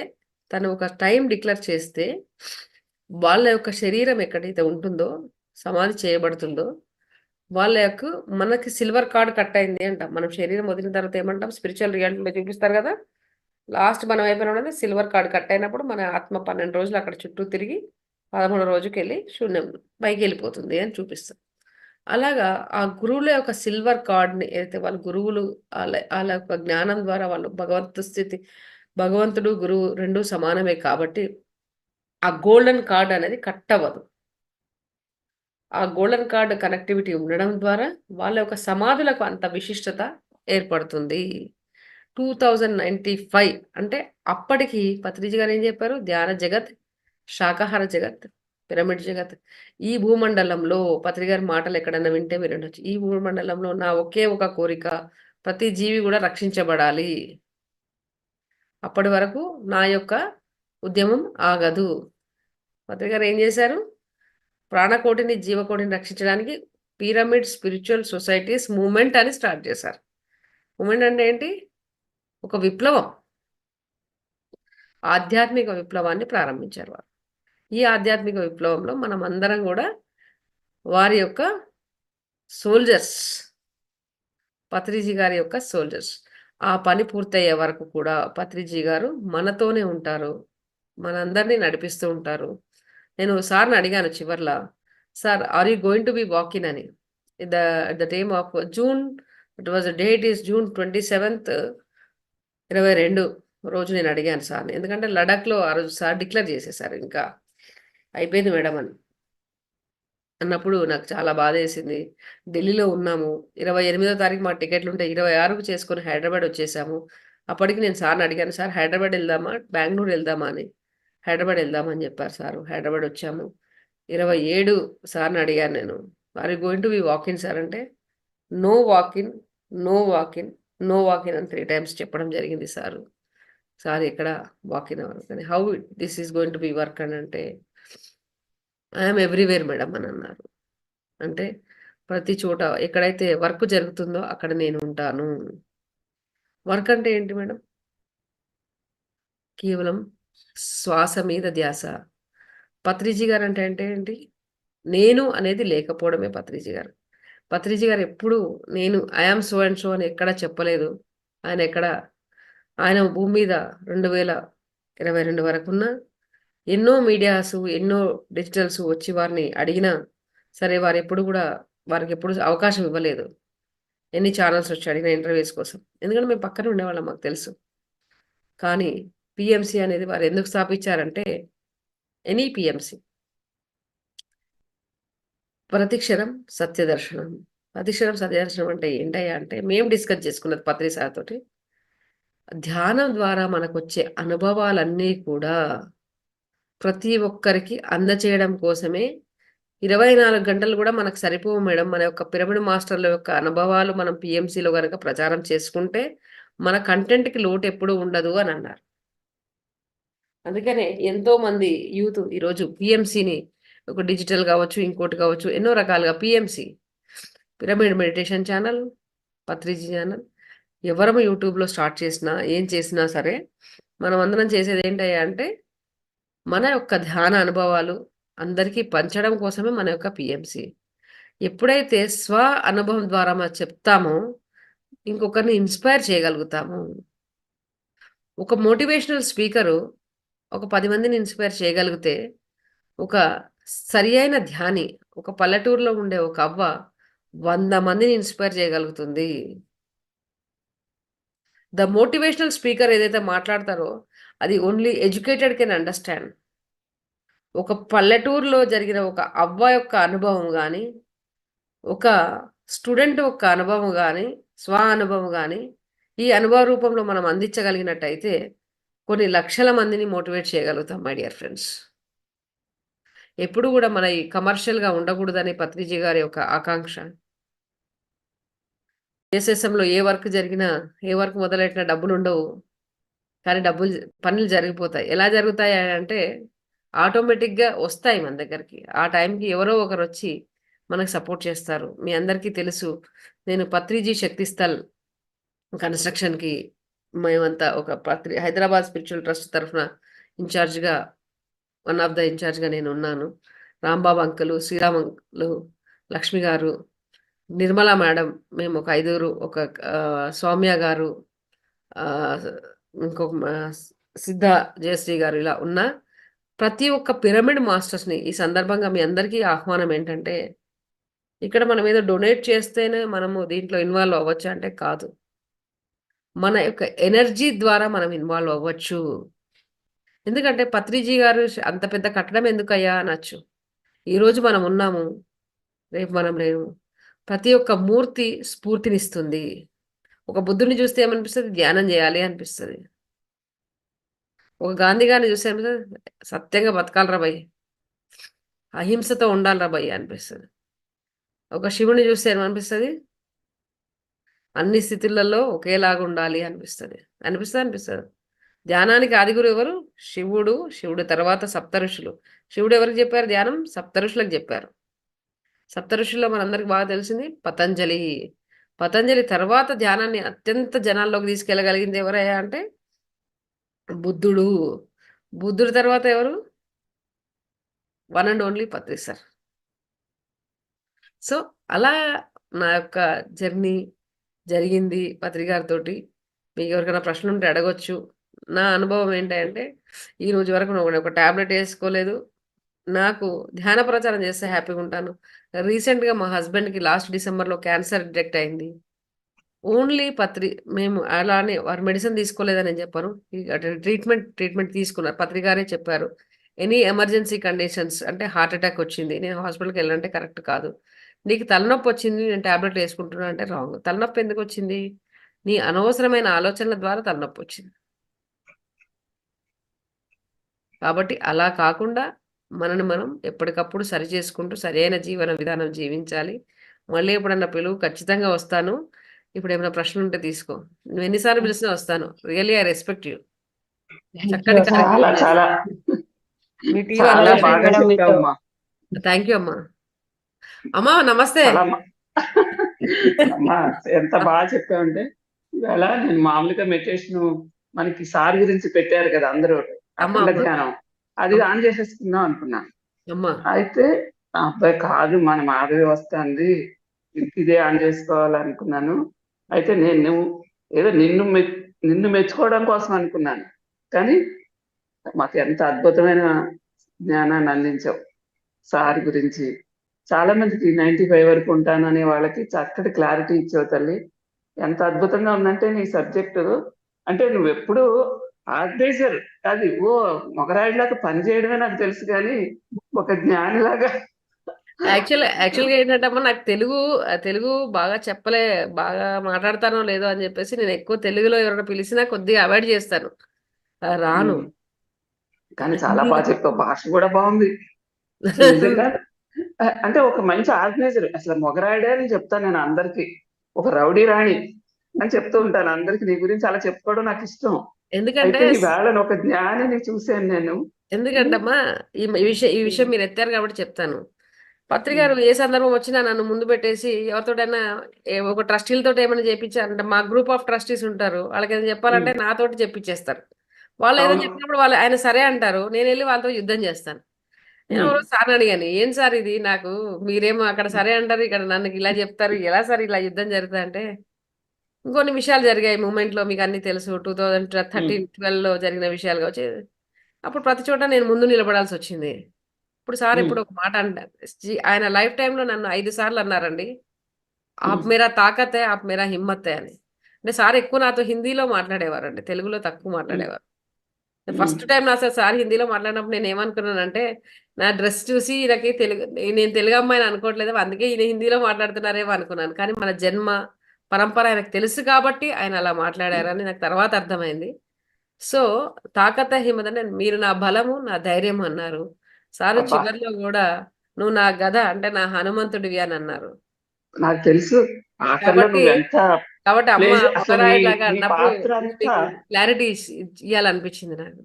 తను ఒక టైం డిక్లేర్ చేస్తే, వాళ్ళ యొక్క శరీరం ఎక్కడైతే ఉంటుందో, సమాధి చేయబడుతుందో, వాళ్ళ యొక్క మనకి సిల్వర్ కార్డ్ కట్ అయింది అంటాం. మనం శరీరం వదిలిన తర్వాత ఏమంటాం స్పిరిచ్యువల్ రియాలిటీలో చూపిస్తారు గదా! లాస్ట్ మనం అయిపోయినప్పుడైతే సిల్వర్ కార్డ్ కట్ అయినప్పుడు మన ఆత్మ 12 రోజులు అక్కడ చుట్టూ తిరిగి 13 రోజుకెళ్ళి శూన్యం పైకెళ్ళిపోతుంది అని చూపిస్తుంది. అలాగా ఆ గురువుల యొక్క సిల్వర్ కార్డ్‌ని ఏదైతే వాళ్ళ గురువులు ఆళ్ళ యొక్క జ్ఞానం ద్వారా వాళ్ళు భగవంతుడు, గురువు 2 సమానమే కాబట్టి ఆ గోల్డెన్ కార్డ్ అనేది కట్ అవ్వదు. ఆ గోల్డెన్ కార్డ్ కనెక్టివిటీ ఉండడం ద్వారా వాళ్ళ యొక్క సమాధులకు అంత విశిష్టత ఏర్పడుతుంది. 2095 అంటే అప్పటికి పత్రిజీ గారు ఏం చెప్పారు? ధ్యాన జగత్, శాకాహార జగత్, పిరమిడ్ జగత్. ఈ భూమండలంలో పత్రి గారి మాటలు ఎక్కడన్నా వింటే మీరుండొచ్చు. ఈ భూమండలంలో నా ఒకే ఒక కోరిక ప్రతి జీవి గూడా రక్షించబడాలి. అప్పటి వరకు నా యొక్క ఉద్యమం ఆగదు. పత్రి గారు ఏం చేశారు? ప్రాణకోటిని, జీవకోటిని రక్షించడానికి పిరమిడ్ స్పిరిచ్యువల్ సొసైటీస్ మూవ్‌మెంట్ అని స్టార్ట్ చేశారు. మూవ్‌మెంట్ అంటే ఏంటి? ఒక విప్లవం. ఆధ్యాత్మిక విప్లవాన్ని ప్రారంభించారు వారు. ఈ ఆధ్యాత్మిక విప్లవంలో మనమందరం గూడా వారి యొక్క సోల్జర్స్. పత్రిజీ గారి యొక్క సోల్జర్స్. ఆ పని పూర్తయ్యే వరకు కూడా పత్రిజీ గారు మనతోనే ఉంటారు. మనందరిని నడిపిస్తూ ఉంటారు. నేను సార్‌ని అడిగాను చివర్ల, "sir are you going to be walking" అని. The the time of June it was date is June 27థ్ 22 రోజు నేను అడిగాను సార్‌ని. ఎందుకంటే లడఖ్‌లో ఆ రోజు సార్ డిక్లేర్ చేసేసారు ఇంకా. అయిపోయింది మేడం అని. అన్నప్పుడు నాకు చాలా బాధేసింది. ఢిల్లీలో ఉన్నాము. 28వ తారీఖు మా టికెట్లుంటే 26కి చేసుకొని హైదరాబాద్ వచ్చేసాము. అప్పటికి నేను సార్‌ని అడిగాను, "సార్ హైదరాబాద్ ఎళ్దామా? బెంగుళూరు ఎళ్దామా?" అని. హైదరాబాద్ ఎళ్దామని చెప్పారు సారు. హైదరాబాద్ వచ్చాము. 27 సార్‌ని అడిగాను నేను. "Are you going to be walking sir" అంటే, "no walking, no walking, no walking" అని 3 టైమ్స్ చెప్పడం జరిగింది సారు. సార్ ఎక్కడ వాకిన్ అవ్వరు. కానీ how this is going to B work అని అంటే, "ఐ యామ్ ఎవ్రీవేర్ మేడం" అని అన్నారు. అంటే ప్రతి చోట ఎక్కడైతే వర్క్ జరుగుతుందో అక్కడ నేనుంటాను. వర్క్ అంటే ఏంటి మేడం? కేవలం శ్వాస మీద ధ్యాస. పత్రిజీ గారంటే అంటే ఏంటి? నేను అనేది లేకపోవడమే పత్రిజీ గారు. పత్రిజీ గారు ఎప్పుడు నేను ఐఆమ్ సో అండ్ సో అని ఎక్కడ చెప్పలేదు. ఆయన భూమి మీద 2022 వరకున్న ఎన్నో మీడియాస్, ఎన్నో డిజిటల్స్ వచ్చి వారిని అడిగినా సరే వారికి ఎప్పుడు అవకాశం ఇవ్వలేదు. ఎన్ని ఛానల్స్ వచ్చి అడిగిన ఇంటర్వ్యూస్ కోసం. ఎందుకంటే మేము పక్కన ఉండేవాళ్ళం, మాకు తెలుసు. కానీ పిఎంసి అనేది వారు ఎందుకు స్థాపించారంటే ఎనీ పిఎంసి ప్రతిక్షణం సత్యదర్శనం. ప్రతిక్షణం సత్యదర్శనం అంటే ఏంటయ్యా అంటే మేము డిస్కస్ చేసుకున్నది పత్రి సార్ తోటి. ధ్యానం ద్వారా మనకొచ్చే అనుభవాలన్నీ కూడా ప్రతి ఒక్కరికి అందచేయడం కోసమే. 24 గంటలు కూడా మనకు సరిపోవు మేడం. మన యొక్క పిరమిడ్ మాస్టర్ల యొక్క అనుభవాలు మనం పిఎంసిలో కనుక ప్రచారం చేసుకుంటే మన కంటెంట్కి లోటు ఎప్పుడూ ఉండదు అని అన్నారు. అందుకనే ఎంతో మంది యూత్ ఈరోజు పిఎంసిని ఒక డిజిటల్ కావచ్చు, ఇంకోటి కావచ్చు, ఎన్నో రకాలుగా PMC pyramid meditation channel, Patriji channel ఎవరము యూట్యూబ్లో స్టార్ట్ చేసినా ఏం చేసినా సరే మనం అందరం చేసేది ఏంటయ్యా అంటే మన యొక్క ధ్యాన అనుభవాలు అందరికీ పంచడం కోసమే మన యొక్క పిఎంసి. ఎప్పుడైతే స్వ అనుభవం ద్వారా మనం చెప్తామో ఇంకొకరిని ఇన్స్పైర్ చేయగలుగుతాము. ఒక మోటివేషనల్ స్పీకరు ఒక 10 మందిని ఇన్స్పైర్ చేయగలిగితే, ఒక సరి అయిన ధ్యాని, ఒక పల్లెటూరులో ఉండే ఒక అవ్వ 100 మందిని ఇన్స్పైర్ చేయగలుగుతుంది. ద మోటివేషనల్ స్పీకర్ ఏదైతే మాట్లాడతారో అది ఓన్లీ ఎడ్యుకేటెడ్ కెన్ అండర్స్టాండ్. ఒక పల్లెటూరులో జరిగిన ఒక అవ్వ యొక్క అనుభవం కానీ, ఒక స్టూడెంట్ యొక్క అనుభవం కానీ, స్వ అనుభవం కానీ, ఈ అనుభవ రూపంలో మనం అందించగలిగినట్టయితే కొన్ని లక్షల మందిని మోటివేట్ చేయగలుగుతాం మై డియర్ ఫ్రెండ్స్. ఎప్పుడు కూడా మన ఈ కమర్షియల్గా ఉండకూడదని పత్రిజీ గారి యొక్క ఆకాంక్ష. ఎస్ఎస్ఎంలో ఏ వర్క్ జరిగినా, ఏ వర్క్ మొదలెట్టినా డబ్బులు ఉండవు, కానీ పనులు జరిగిపోతాయి. ఎలా జరుగుతాయి అంటే ఆటోమేటిక్గా వస్తాయి మన దగ్గరికి. ఆ టైంకి ఎవరో ఒకరు వచ్చి మనకు సపోర్ట్ చేస్తారు. మీ అందరికీ తెలుసు, నేను పత్రిజీ శక్తిస్థల్ కన్స్ట్రక్షన్కి మేమంతా ఒక హైదరాబాద్ స్పిరిచువల్ ట్రస్ట్ తరఫున ఇన్ఛార్జ్గా, వన్ ఆఫ్ ద ఇన్ఛార్జ్గా నేను ఉన్నాను. రాంబాబు అంకులు, శ్రీరామ్ అంకులు, లక్ష్మి గారు, నిర్మలా మేడం, మేము ఒక 5, ఒక సౌమ్య గారు, ఇంకొక సిద్ధ జయశ్రీ గారు, ఇలా ఉన్న ప్రతి ఒక్క పిరమిడ్ మాస్టర్స్ని ఈ సందర్భంగా మీ అందరికీ ఆహ్వానం ఏంటంటే, ఇక్కడ మనం ఏదో డొనేట్ చేస్తేనే మనము దీంట్లో ఇన్వాల్వ్ అవ్వచ్చు అంటే కాదు. మన యొక్క ఎనర్జీ ద్వారా మనం ఇన్వాల్వ్ అవ్వచ్చు. ఎందుకంటే పత్రిజీ గారు అంత పెద్ద కట్టడం ఎందుకయ్యా అనొచ్చు. ఈరోజు మనం ఉన్నాము, రేపు మనం లేము. ప్రతి ఒక్క మూర్తి స్ఫూర్తినిస్తుంది. ఒక బుద్ధుని చూస్తే ఏమనిపిస్తుంది? ధ్యానం చేయాలి అనిపిస్తుంది. ఒక గాంధీ గారిని చూస్తే ఏమనిపిస్తుంది? సత్యంగా బతకాలరా భయ్, అహింసతో ఉండాలిరా భయ్ అనిపిస్తుంది. ఒక శివుని చూస్తే ఏమనిపిస్తుంది? అన్ని స్థితులలో ఒకేలాగా ఉండాలి అనిపిస్తుంది. ధ్యానానికి ఆదిగురు ఎవరు? శివుడు తర్వాత సప్త ఋషులు. శివుడు ఎవరికి చెప్పారు ధ్యానం? సప్త ఋషులకు చెప్పారు. సప్త ఋషుల్లో మనందరికి బాగా తెలిసింది పతంజలి తర్వాత ధ్యానాన్ని అత్యంత జనాల్లోకి తీసుకెళ్ళగలిగింది ఎవరయ్యా అంటే బుద్ధుడు తర్వాత ఎవరు? One and only Patri sir. So అలా నా యొక్క జర్నీ జరిగింది పత్రికారితోటి. మీకు ఎవరికైనా ప్రశ్న ఉంటే అడగొచ్చు. నా అనుభవం ఏంటంటే ఈ రోజు వరకు నేను ఒక ట్యాబ్లెట్ వేసుకోలేదు. నాకు ధ్యాన ప్రచారం చేస్తే హ్యాపీగా ఉంటాను. రీసెంట్గా మా హస్బెండ్కి లాస్ట్ డిసెంబర్లో క్యాన్సర్ డిటెక్ట్ అయింది. ఓన్లీ మేము అలానే వారు మెడిసిన్ తీసుకోలేదని నేను చెప్పాను. ట్రీట్మెంట్ తీసుకున్నారు. పత్రికారే చెప్పారు, ఎనీ ఎమర్జెన్సీ కండిషన్స్ అంటే హార్ట్ అటాక్ వచ్చింది, నేను హాస్పిటల్కి వెళ్ళాలంటే కరెక్ట్ కాదు. నీకు తలనొప్పి వచ్చింది, నేను ట్యాబ్లెట్లు వేసుకుంటున్నా అంటే రాంగ్. తలనొప్పి ఎందుకు వచ్చింది? నీ అనవసరమైన ఆలోచనల ద్వారా తలనొప్పి వచ్చింది. కాబట్టి అలా కాకుండా మనని మనం ఎప్పటికప్పుడు సరి చేసుకుంటూ సరైన జీవన విధానం జీవించాలి. మళ్ళీ ఎప్పుడన్నా పిలువు, ఖచ్చితంగా వస్తాను. ఇప్పుడు ఏమైనా ప్రశ్నలు ఉంటే తీసుకో. నువ్వు ఎన్నిసార్లు పిలిచినా వస్తాను. Really I respect you. చక్కటి మీ టీవీ థ్యాంక్ యూ అమ్మా. అమ్మా నమస్తే అమ్మా. ఎంత బాగా చెప్పావంటే, ఇవాళ నేను మామూలుగా మెడిటేషన్ మనకి సార్ గురించి పెట్టారు కదా అందరూ, అఖండ ధ్యానం, అది ఆన్ చేసేసుకుందాం అనుకున్నాను. అయితే అబ్బాయి కాదు, మన మాధవి వస్తుంది, ఇదే ఆన్ చేసుకోవాలనుకున్నాను. అయితే నేను ఏదో నిన్ను మెచ్చుకోవడం కోసం అనుకున్నాను, కానీ మాకు ఎంత అద్భుతమైన జ్ఞానాన్ని అందించావు సార్ గురించి. చాలా మందికి 95 వరకు ఉంటాను అనే వాళ్ళకి చక్కటి క్లారిటీ ఇచ్చావు తల్లి. ఎంత అద్భుతంగా ఉందంటే నీ సబ్జెక్టు. అంటే నువ్వెప్పుడు ఆర్గనైజర్ అది మొగరాయిలాగా పని చేయడమే నాకు తెలుసు, కానీ ఒక జ్ఞానిలాగా యాక్చువల్గా ఏంటంటే అమ్మా నాకు తెలుగు బాగా బాగా మాట్లాడతానో లేదో అని చెప్పేసి నేను ఎక్కువ తెలుగులో ఎవరైనా పిలిచినా కొద్దిగా అవాయిడ్ చేస్తాను. రాను. ఉమ్, కానీ చాలా బాగా చెప్పావు, భాష కూడా బాగుంది నిజంగా. అంటే ఒక మంచి ఆర్గనైజర్, అసలు మొగరాయుడే అని చెప్తాను నేను అందరికి, ఒక రౌడీ రాణి అని చెప్తూ ఉంటాను అందరికి. నీ గురించి అలా చెప్పుకోవడం నాకు ఇష్టం. ఎందుకంటే అయితే ఈ వేళను ఒక జ్ఞానిని చూశాను నేను. ఎందుకంటమ్మా ఈ విషయం మీరు ఎత్తారు కాబట్టి చెప్తాను. పత్రి గారు ఏ సందర్భం వచ్చినా నన్ను ముందు పెట్టేసి ఎవరితోటైనా ఒక ట్రస్టీలతో ఏమైనా చేయించారంటే మా గ్రూప్ ఆఫ్ ట్రస్టీస్ ఉంటారు, వాళ్ళకి ఏదైనా చెప్పాలంటే నాతోటి చెప్పించేస్తారు. వాళ్ళు ఏదో అవును. చెప్పినప్పుడు వాళ్ళు ఆయన సరే అంటారు, నేను వెళ్ళి వాళ్ళతో యుద్ధం చేస్తాను. నేను ఉమ్, ఎవరో సార్ అడిగాను, ఏం సార్ ఇది నాకు మీరేమో అక్కడ సరే అంటారు, ఇక్కడ నన్ను ఇలా చెప్తారు, ఎలా సార్ ఇలా యుద్ధం జరుగుతుంది అంటే ఇంకొన్ని విషయాలు జరిగాయి మూమెంట్ లో, మీకు అన్ని తెలుసు. 2013-12లో జరిగిన విషయాలు కావచ్చు. అప్పుడు ప్రతి చోట నేను ముందు నిలబడాల్సి వచ్చింది. ఇప్పుడు సార్ ఉమ్, ఇప్పుడు ఒక మాట అంటారు, ఆయన లైఫ్ టైంలో నన్ను 5 సార్లు అన్నారండి, ఆప్ ఉమ్, మేరా తాకత్ హై, ఆప్ మేరా హిమ్మత్ హై అని. అంటే సార్ ఎక్కువ నాతో హిందీలో మాట్లాడేవారండి, తెలుగులో తక్కువ ఉమ్, మాట్లాడేవారు. ఉమ్, ఫస్ట్ టైం నా సార్ హిందీలో మాట్లాడినప్పుడు నేను ఏమనుకున్నానంటే, నా డ్రెస్ చూసి ఈయనకి నేను తెలుగు అమ్మాయిని అనుకోవట్లేదు, అందుకే ఈయన హిందీలో మాట్లాడుతున్నారేమో అనుకున్నాను. కానీ మన జన్మ పరంపర ఆయనకు తెలుసు కాబట్టి ఆయన అలా మాట్లాడారని నాకు తర్వాత అర్థమైంది. సో తాకత హిమ్మత్ అంటే మీరు నా బలము నా ధైర్యం అన్నారు. సారు అబ్బా, చివర్లో కూడా నువ్వు నా గద అంటే నా హనుమంతుడివి అని అన్నారు. నాకు తెలుసు. ఆఖరిలో కాబట్టి నువ్వెంత కాబట్టి అమ్మ ప్లేజ్, అసలు నీ మొగరాయిలాగా నీ అన్నప్పుడు పాత్ర అంతా. మీకు క్లారిటీ ఇయ్యాలనిపించింది నాకు.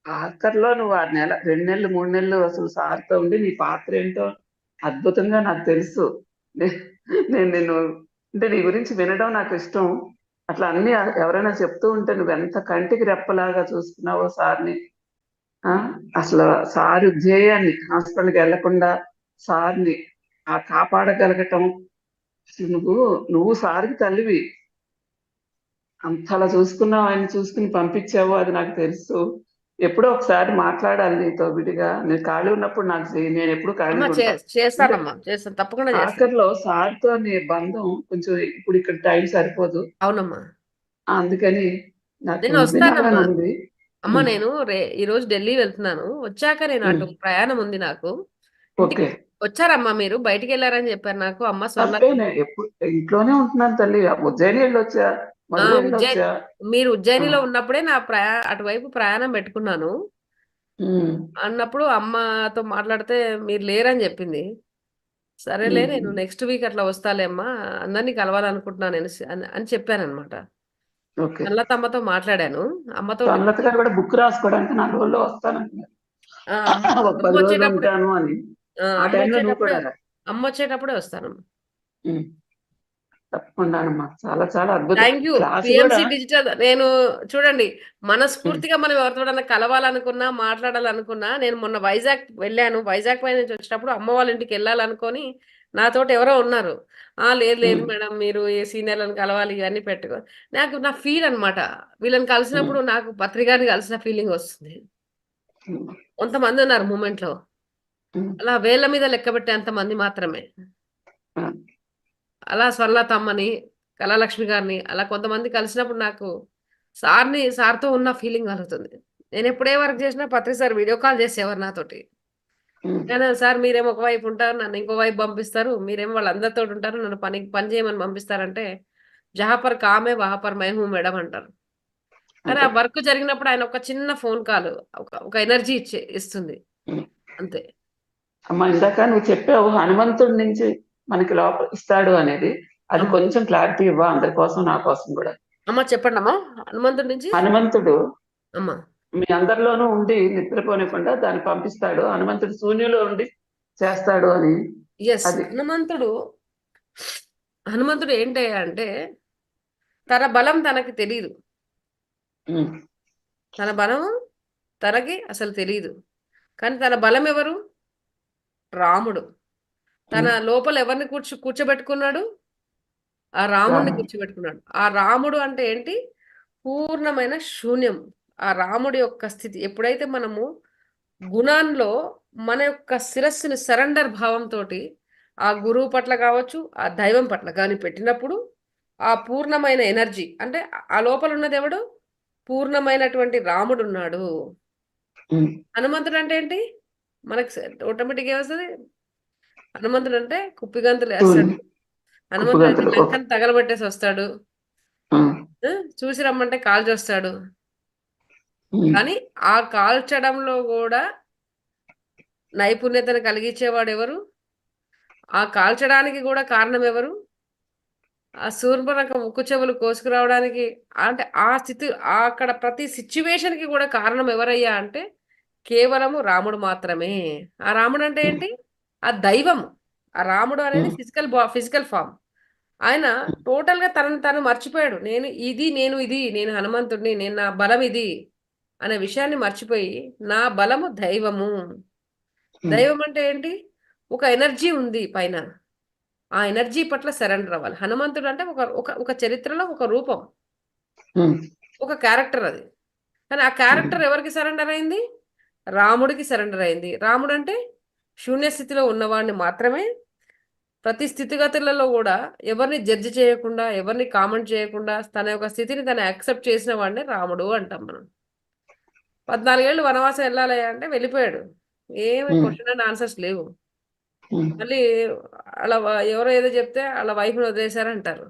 ఆఖరిలో నువ్వు 6 నెలలు 2 నెలలు 3 నెలలు అసలు సార్తో ఉండి నీ పాత్ర ఏంటో అద్భుతంగా నాకు తెలుసు. నే- నేను నిన్ను అంటే నీ గురించి వినడం నాకు ఇష్టం. అట్లా అన్ని ఎవరైనా చెప్తూ ఉంటే నువ్వు ఎంత కంటికి రెప్పలాగా చూసుకున్నావో సార్ని. ఆ, అసలు సారు ధ్యేయాన్ని, హాస్పిటల్కి వెళ్లకుండా సార్ని కాపాడగలగటం. అసలు నువ్వు సార్కి తల్లివి, అంతలా చూసుకున్నావు, ఆయన చూసుకుని పంపించావు, అది నాకు తెలుసు. ఎప్పుడో ఒకసారి మాట్లాడాలి నీతో విడిగా. నేను ఖాళీ ఉన్నప్పుడు నాకు నేను ఎప్పుడు అమ్మ ఖాళీగా ఉంటా. అంటే చేస్తానమ్మా, చేస్తాను, తప్పకుండా చేస్తాను. ఆఖరిలో సార్తో నీ బంధం కొంచెం ఇప్పుడు ఇక్కడ టైం సరిపోదు, అవునమ్మా, అందుకని నాకు నేను వినాలని వస్తానమ్మా. ఉంది. అమ్మ ఉమ్, నేను ఈ రోజు ఢిల్లీ వెళ్తున్నాను, వచ్చాక నేను ఉమ్, అటు ప్రయాణం ఉంది నాకు. ఇంటికి ఓకే. వచ్చారమ్మా, మీరు బయటికి వెళ్ళారని చెప్పారు నాకు. అమ్మ స్వర్ణ తప్పేనే, ఎప్పుడు ఇంట్లోనే ఉంటున్నాను తల్లి. ఉజ్జయిని వెళ్ళొచ్చా, ఆ మధుర ఉజ్జయిని వెళ్ళొచ్చా. మీరు ఆ, ఉజ్జయినిలో ఉన్నప్పుడే నా అటువైపు ప్రయాణం పెట్టుకున్నాను. ఉమ్, అన్నప్పుడు అమ్మతో మాట్లాడితే మీరు లేరని చెప్పింది. సరేలే నేను ఉమ్, నెక్స్ట్ వీక్ అట్లా వస్తాలే అమ్మా, అందరినీ కలవాలనుకుంటున్నాను నేను అని చెప్పాను అనమాట. ఓకే. తర్వాత అమ్మతో మాట్లాడాను. అమ్మతోటి తనలత గారు కూడా బుక్ రాసుకోవడానికి 4 రోజుల్లో వస్తానంటున్నారు. ఆ, ఒక అమ్మ 10 రోజులు వచ్చేటప్పుడే ఉంటాను అని. ఆ అమ్మ టైంలో నువ్వు వచ్చేటప్పుడే కూడా రా. అమ్మ వచ్చేటప్పుడే వస్తాను. ఉమ్, తప్పకుండానమ్మా, చాలా చాలా అద్భుతం థ్యాంక్ యూ. క్లాస్ కూడా. పిఎంసి డిజిటల్ నేను చూడండి, ఉమ్, మనస్ఫూర్తిగా మనం ఎవరితోడన్నా కలవాలనుకున్నా మాట్లాడాలనుకున్నా, నేను మొన్న వైజాగ్ వెళ్ళాను. వైజాగ్ పై నుంచి వచ్చేటప్పుడు అమ్మ వాళ్ళ ఇంటికి వెళ్ళాలనుకొని నాతోటి ఎవరో ఉన్నారు. లేదు లేదు ఉమ్, మేడం, మీరు ఏ సీనియర్లను కలవాలి ఇవన్నీ పెట్టుకో, నాకు నా ఫీల్ అన్నమాట. వీళ్ళని ఉమ్, కలిసినప్పుడు నాకు పత్రికారిని కలిసిన ఫీలింగ్ వస్తుంది. ఉమ్, కొంతమంది ఉన్నారు మూమెంట్ లో, ఉమ్, అలా వేళ్ళ మీద లెక్క పెట్టేంత మంది మాత్రమే. ఉమ్, అలా స్వర్లతమ్మని, కళాలక్ష్మి గారిని అలా కొంతమంది కలిసినప్పుడు నాకు సార్తో ఉన్న ఫీలింగ్ కలుగుతుంది. నేను ఎప్పుడే వర్క్ చేసినా పత్రి సార్ వీడియో కాల్ చేసేవారు నాతోటి. ఉమ్, కానీ సార్ మీరేమో ఒకవైపు ఉంటారు, నన్ను ఇంకో వైపు పంపిస్తారు, మీరేమో వాళ్ళందరితో ఉంటారు, నన్ను పని చేయమని పంపిస్తారంటే జహాపర్ కామే వహాపర్ మై హూ మేడం అంటారు. కానీ అంతే. ఆ వర్క్ జరిగినప్పుడు ఆయన ఒక చిన్న ఫోన్ కాల్ ఒక ఎనర్జీ ఇస్తుంది ఉమ్. అంతే. అమ్మా, ఇందాక నువ్వు చెప్పావు హనుమంతుడి నుంచి మనకి లోపల ఇస్తాడు అనేది. అది అమ్మ కొంచెం క్లారిటీ ఇవ్వ అందరి కోసం, నా కోసం కూడా. అమ్మ చెప్పండి అమ్మా, హనుమంతుడి నుంచి. హనుమంతుడు అమ్మ మీ అందరిలోనూ ఉండి నిద్రపోనికుండా దాన్ని పంపిస్తాడు, హనుమంతుడు శూన్యంలో ఉండి చేస్తాడు అని. ఎస్, అది. హనుమంతుడు ఏంటి అంటే తన బలం తనకి తెలియదు. ఉమ్, తన బలం తనకి అసలు తెలియదు. కానీ తన బలం ఎవరు? రాముడు. తన లోపల ఎవరిని కూర్చోబెట్టుకున్నాడు? ఆ రాముడిని రాముడు. కూర్చోబెట్టుకున్నాడు. ఆ రాముడు అంటే ఏంటి? పూర్ణమైన శూన్యం. ఆ రాముడి యొక్క స్థితి ఎప్పుడైతే మనము గుణాల్లో మన యొక్క శిరస్సుని సరెండర్ భావంతోటి ఆ గురువు పట్ల కావచ్చు, ఆ దైవం పట్ల కానీ పెట్టినప్పుడు ఆ పూర్ణమైన ఎనర్జీ అంటే ఆ లోపల ఉన్నది ఎవడు? పూర్ణమైనటువంటి రాముడు ఉన్నాడు. ఉమ్, హనుమంతుడు అంటే ఏంటి? మనకు ఆటోమేటిక్ ఏమొస్తుంది? హనుమంతుడు అంటే కుప్పిగంతులు వేస్తాడు. శూన్యం. హనుమంతుడు అంటే కుప్పగంతులు. లంకను తగలబెట్టేసి వస్తాడు. ఉమ్, చూసి రమ్మంటే కాల్చొస్తాడు. ఉమ్, కానీ ఆ కాల్చడంలో కూడా నైపుణ్యతను కలిగించేవాడు ఎవరు? ఆ కాల్చడానికి కూడా కారణం ఎవరు? ఆ శూర్పణఖ ముక్కు చెవులు కోసుకురావడానికి అంటే ఆ స్థితి అక్కడ ప్రతి సిచ్యువేషన్ కి కూడా కారణం ఎవరయ్యా అంటే కేవలము రాముడు మాత్రమే. ఆ రాముడు అంటే ఏంటి? ఆ దైవం. ఆ రాముడు అనేది ఉమ్, ఫిజికల్ ఫామ్. ఆయన టోటల్ గా తనను తను మర్చిపోయాడు. నేను ఇది, నేను హనుమంతుడిని, నేను నా బలం ఇది అనే విషయాన్ని మర్చిపోయి నా బలము దైవము. ఉమ్, దైవం అంటే ఏంటి? ఒక ఎనర్జీ ఉంది పైన. ఆ ఎనర్జీ పట్ల సరెండర్ అవ్వాలి. హనుమంతుడు అంటే ఒక ఒక ఒక చరిత్రలో ఒక రూపం, ఉమ్, ఒక క్యారెక్టర్ అది. కానీ ఆ క్యారెక్టర్ ఎవరికి సరెండర్ అయింది? రాముడికి సరెండర్ అయింది. రాముడు అంటే శూన్య స్థితిలో ఉన్నవాడిని మాత్రమే ప్రతి స్థితిగతులలో కూడా ఎవరిని జడ్జి చేయకుండా, ఎవరిని కామెంట్ చేయకుండా తన యొక్క స్థితిని తను యాక్సెప్ట్ చేసిన వాడిని రాముడు అంటాం మనం. 14 ఏళ్ళు వనవాసం వెళ్ళాలి అంటే వెళ్ళిపోయాడు. ఏమి ఉమ్, క్వశ్చన్ అండ్ ఆన్సర్స్ లేవు. ఉమ్, మళ్ళీ అలా ఎవరో ఏదో చెప్తే అలా వైఫ్ని వదిలేశారంటారు.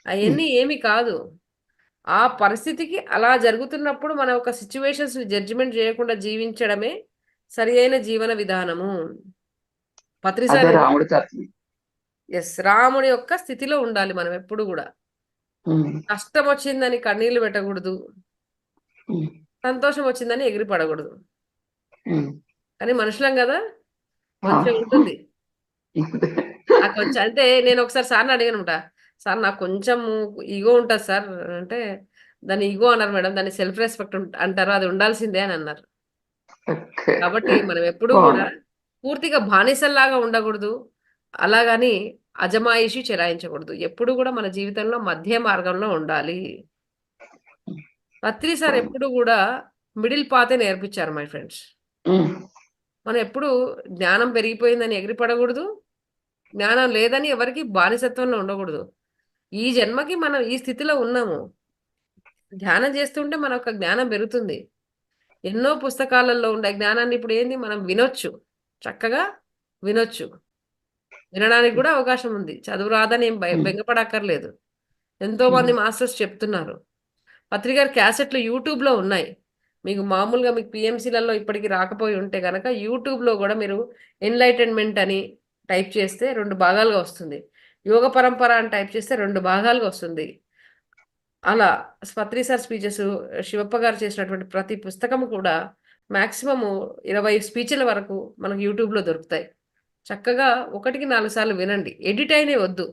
అవన్నీ ఏమి కాదు. ఆ పరిస్థితికి అలా జరుగుతున్నప్పుడు మన ఒక సిచ్యువేషన్స్ జడ్జిమెంట్ చేయకుండా జీవించడమే సరి అయిన జీవన విధానము. అదే పత్రిసారి రాముడి తత్వం. రాముడి యొక్క స్థితిలో ఉండాలి మనం ఎప్పుడు కూడా. ఉమ్, కష్టం వచ్చిందని కన్నీళ్లు పెట్టకూడదు, ఉమ్, సంతోషం వచ్చిందని ఎగిరి పడకూడదు. ఉమ్. కానీ మనుషులం కదా, ఆ, కొంచెం ఉంటుంది. అంతే. నాకు కొంచెం అంటే నేను ఒకసారి సార్ని అడిగానుంట, సార్ నాకు కొంచెం ఈగో ఉంటుంది సార్ అంటే, దాన్ని ఈగో అన్నారు మేడం, దాన్ని సెల్ఫ్ రెస్పెక్ట్ అంటారు, అది ఉండాల్సిందే అని అన్నారు. ఓకే. కాబట్టి మనం ఎప్పుడూ కూడా బాగుంది. పూర్తిగా బానిసల్లాగా ఉండకూడదు, అలాగని అజమాయిషి చెలాయించకూడదు. ఎప్పుడు కూడా మన జీవితంలో మధ్య మార్గంలో ఉండాలి. పత్రి సార్ ఎప్పుడు కూడా మిడిల్ పాతే నేర్పించారు మై ఫ్రెండ్స్. ఉమ్, మనం ఎప్పుడు జ్ఞానం పెరిగిపోయిందని ఎగిరిపడకూడదు, జ్ఞానం లేదని ఎవరికి బానిసత్వంలో ఉండకూడదు. ఈ జన్మకి మనం ఈ స్థితిలో ఉన్నాము. ధ్యానం చేస్తుంటే మన యొక్క జ్ఞానం పెరుగుతుంది. ఎన్నో పుస్తకాలలో ఉండే జ్ఞానాన్ని ఇప్పుడు ఏంది మనం వినొచ్చు, చక్కగా వినొచ్చు. వినడానికి కూడా అవకాశం ఉంది. చదువు రాదని ఏం ఉమ్, బెంగపడక్కర్లేదు. ఎంతో మంది మాస్టర్స్ చెప్తున్నారు. పత్రికారు క్యాసెట్లు యూట్యూబ్లో ఉన్నాయి. మీకు మామూలుగా మీకు పిఎంసీలలో ఇప్పటికి రాకపోయి ఉంటే కనుక యూట్యూబ్లో కూడా మీరు ఎన్లైటన్మెంట్ అని టైప్ చేస్తే 2 భాగాలుగా వస్తుంది. యోగ పరంపర అని టైప్ చేస్తే 2 భాగాలుగా వస్తుంది. అలా పత్రి సార్ స్పీచెస్, శివప్ప గారు చేసినటువంటి ప్రతి పుస్తకం కూడా మాక్సిమము 20 స్పీచ్ల వరకు మనకు యూట్యూబ్లో దొరుకుతాయి. చక్కగా 1కి 4 సార్లు వినండి. ఎడిట్ అయినవి వద్దు,